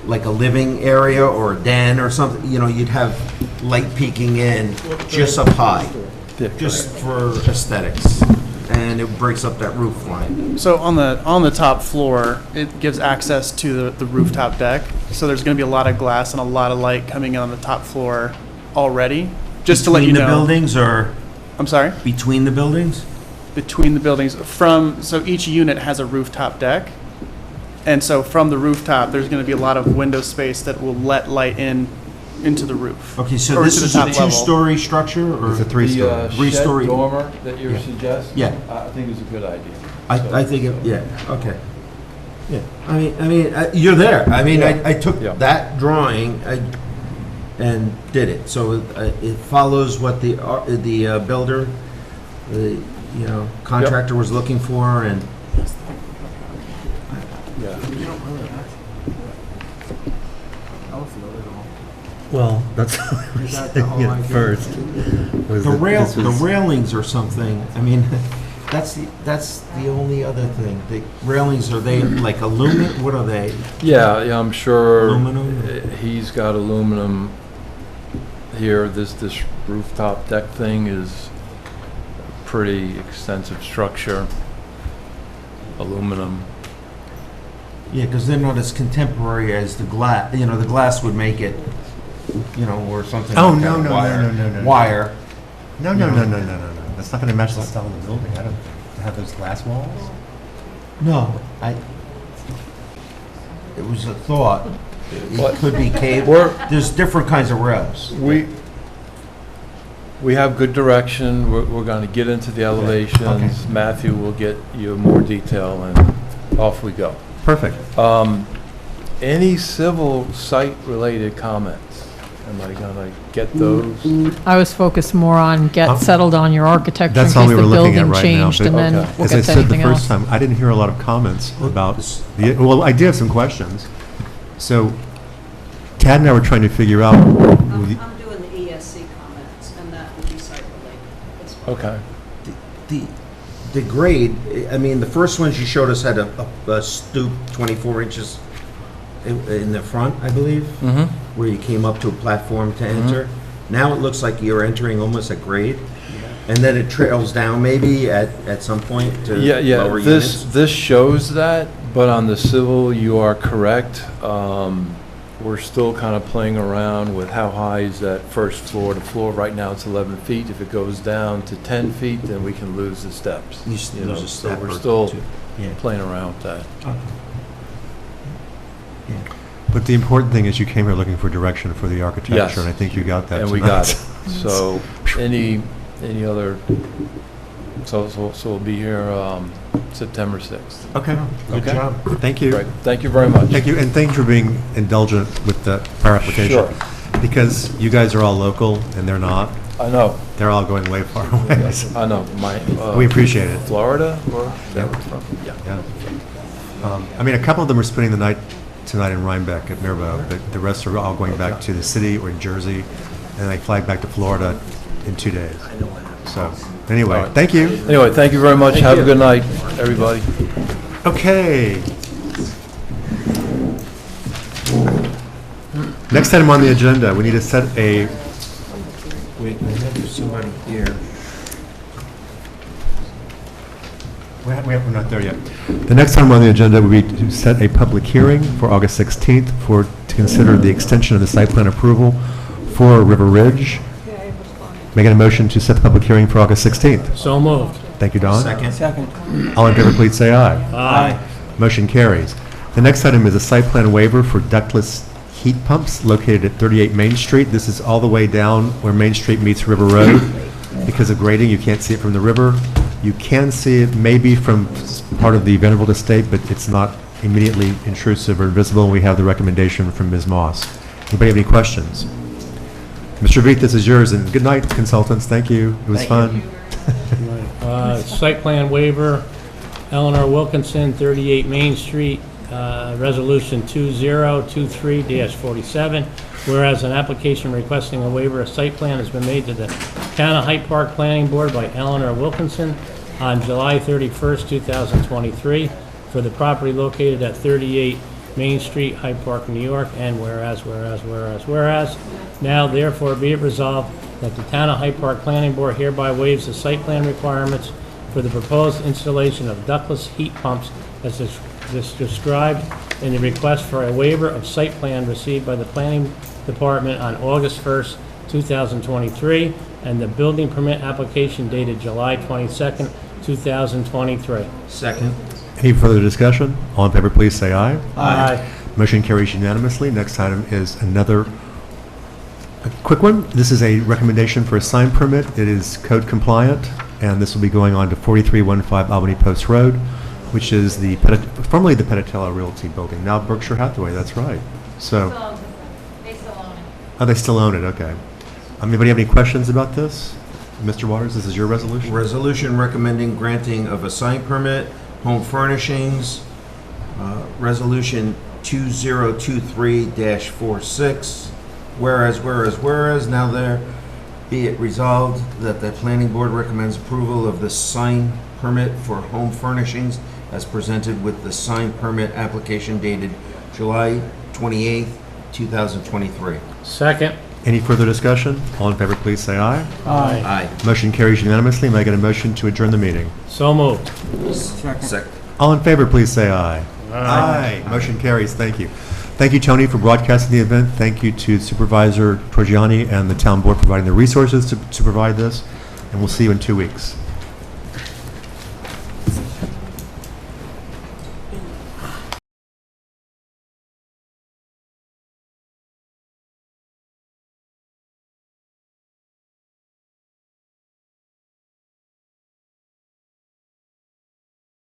like a living area or a den or something, you know, you'd have light peeking in just up high, just for aesthetics. And it breaks up that roof line. So on the top floor, it gives access to the rooftop deck. So there's going to be a lot of glass and a lot of light coming in on the top floor already. Just to let you know. Between the buildings or? I'm sorry? Between the buildings? Between the buildings. So each unit has a rooftop deck. And so from the rooftop, there's going to be a lot of window space that will let light into the roof. Okay, so or this into is the a top level. two-story structure or? It's a three-story. Three-story. Shed dormer that you Yeah. suggest? Yeah. I think is a good idea. I think, yeah, okay. Yeah, I mean, you're there. I mean, Yeah. I took Yeah. that drawing and did it. So it follows what the builder, the, you know, contractor was looking for, and Yeah. Well, that's Is what we were that the whole saying at idea? first. was that this the was- railings or something, I mean, that's the only other thing. The railings, are they like aluminum? What are they? Yeah, I'm sure Aluminum? he's got aluminum here. This rooftop deck thing is a pretty extensive structure. Aluminum. Yeah, because they're not as contemporary as the glass. You know, the glass would make it, you know, or something. Oh, like no, that, no, wire. no, no, no, no. Wire. No, no, no, no, no, no, no. That's not going to match the style of the building. I don't have those glass walls. No, it was a thought. What? It could be cave. There's different kinds of rails. We have good direction. We're going to get into the elevations. Matthew will get you more detail, and off we go. Perfect. Any civil site-related comments? Am I going to get those? I was focused more on get settled on your architecture in That's case all we were the looking at building right now. changed, and then we'll As I get to said the anything first else. time, I didn't hear a lot of comments about the, well, I did have some questions. So Tad and I were trying to figure out. I'm doing the ESC comments, and that will be site-related. Okay. The grade, I mean, the first ones you showed us had a stoop 24 inches in the front, I believe, where you came up to a platform to enter. Now it looks like you're entering almost at grade, and then it trails down maybe at some point to lower units. This shows that, but on the civil, you are correct. We're still kind of playing around with how high is that first floor. The floor right now it's 11 feet. If it goes down to 10 feet, then we can lose the steps. You know, lose a so step we're or still two. Yeah. playing around with that. But the important thing is you came here looking for direction for the architecture, Yes. and I think you got that And we tonight. got it. So any other, so we'll be here September 6th. Okay. Good Okay. job. Thank you. Great. Thank you very much. Thank you, and thanks for being indulgent with the prior application. Sure. Because you guys are all local, and they're not. I know. They're all going way far away. I know. We appreciate it. Florida, or Yeah. from? Yeah. Yeah. I mean, a couple of them are spending the night tonight in Rhinebeck at Mirbeau, but the rest are all going back to the city or in Jersey, and they fly back to Florida in 2 days. So, anyway, All right. thank you. Anyway, thank you very much. Have a good night, everybody. Okay. Next item on the agenda, we need to set a, Wait, I have somebody here. We're not there yet. The next item on the agenda would be to set a public hearing for August 16th to consider the extension of the site plan approval for River Ridge. Making a motion to set the public hearing for August 16th. So moved. Thank you, Don. Second. All in favor, please say aye. Aye. Motion carries. The next item is a site plan waiver for ductless heat pumps located at 38 Main Street. This is all the way down where Main Street meets River Road. Because of grading, you can't see it from the river. You can see it maybe from part of the Vanderbilt estate, but it's not immediately intrusive or visible, and we have the recommendation from Ms. Moss. Anybody have any questions? Mr. Veith, this is yours, and good night, consultants, thank you, it was fun. Site plan waiver, Eleanor Wilkinson, 38 Main Street, Resolution 2023-47. Whereas an application requesting a waiver of site plan has been made to the Town of Hyde Park Planning Board by Eleanor Wilkinson on July 31st, 2023, for the property located at 38 Main Street, Hyde Park, New York, and whereas, now therefore be it resolved that the Town of Hyde Park Planning Board hereby waives the site plan requirements for the proposed installation of ductless heat pumps as described in the request for a waiver of site plan received by the Planning Department on August 1st, 2023, and the building permit application dated July 22nd, 2023. Second. Any further discussion? All in favor, please say aye. Aye. Motion carries unanimously. Next item is a quick one. This is a recommendation for a sign permit. It is code compliant, and this will be going on to 4315 Albany Post Road, which is formerly the Petitello Realty Building, now Berkshire Hathaway, that's right. So, They still own it. oh, they still own it, okay. Anybody have any questions about this? Mr. Waters, this is your resolution? Resolution recommending granting of a sign permit, home furnishings, Resolution 2023-46. Whereas, now there be it resolved that the planning board recommends approval of the sign permit for home furnishings as presented with the sign permit application dated July 28th, 2023. Second. Any further discussion? All in favor, please say aye. Aye. Aye. Motion carries unanimously. May I get a motion to adjourn the meeting? So moved. Second. All in favor, please say aye. Aye. Motion carries. Thank you. Thank you, Tony, for broadcasting the event. Thank you to Supervisor Torgiani and the town board providing the resources to provide this. And we'll see you in 2 weeks.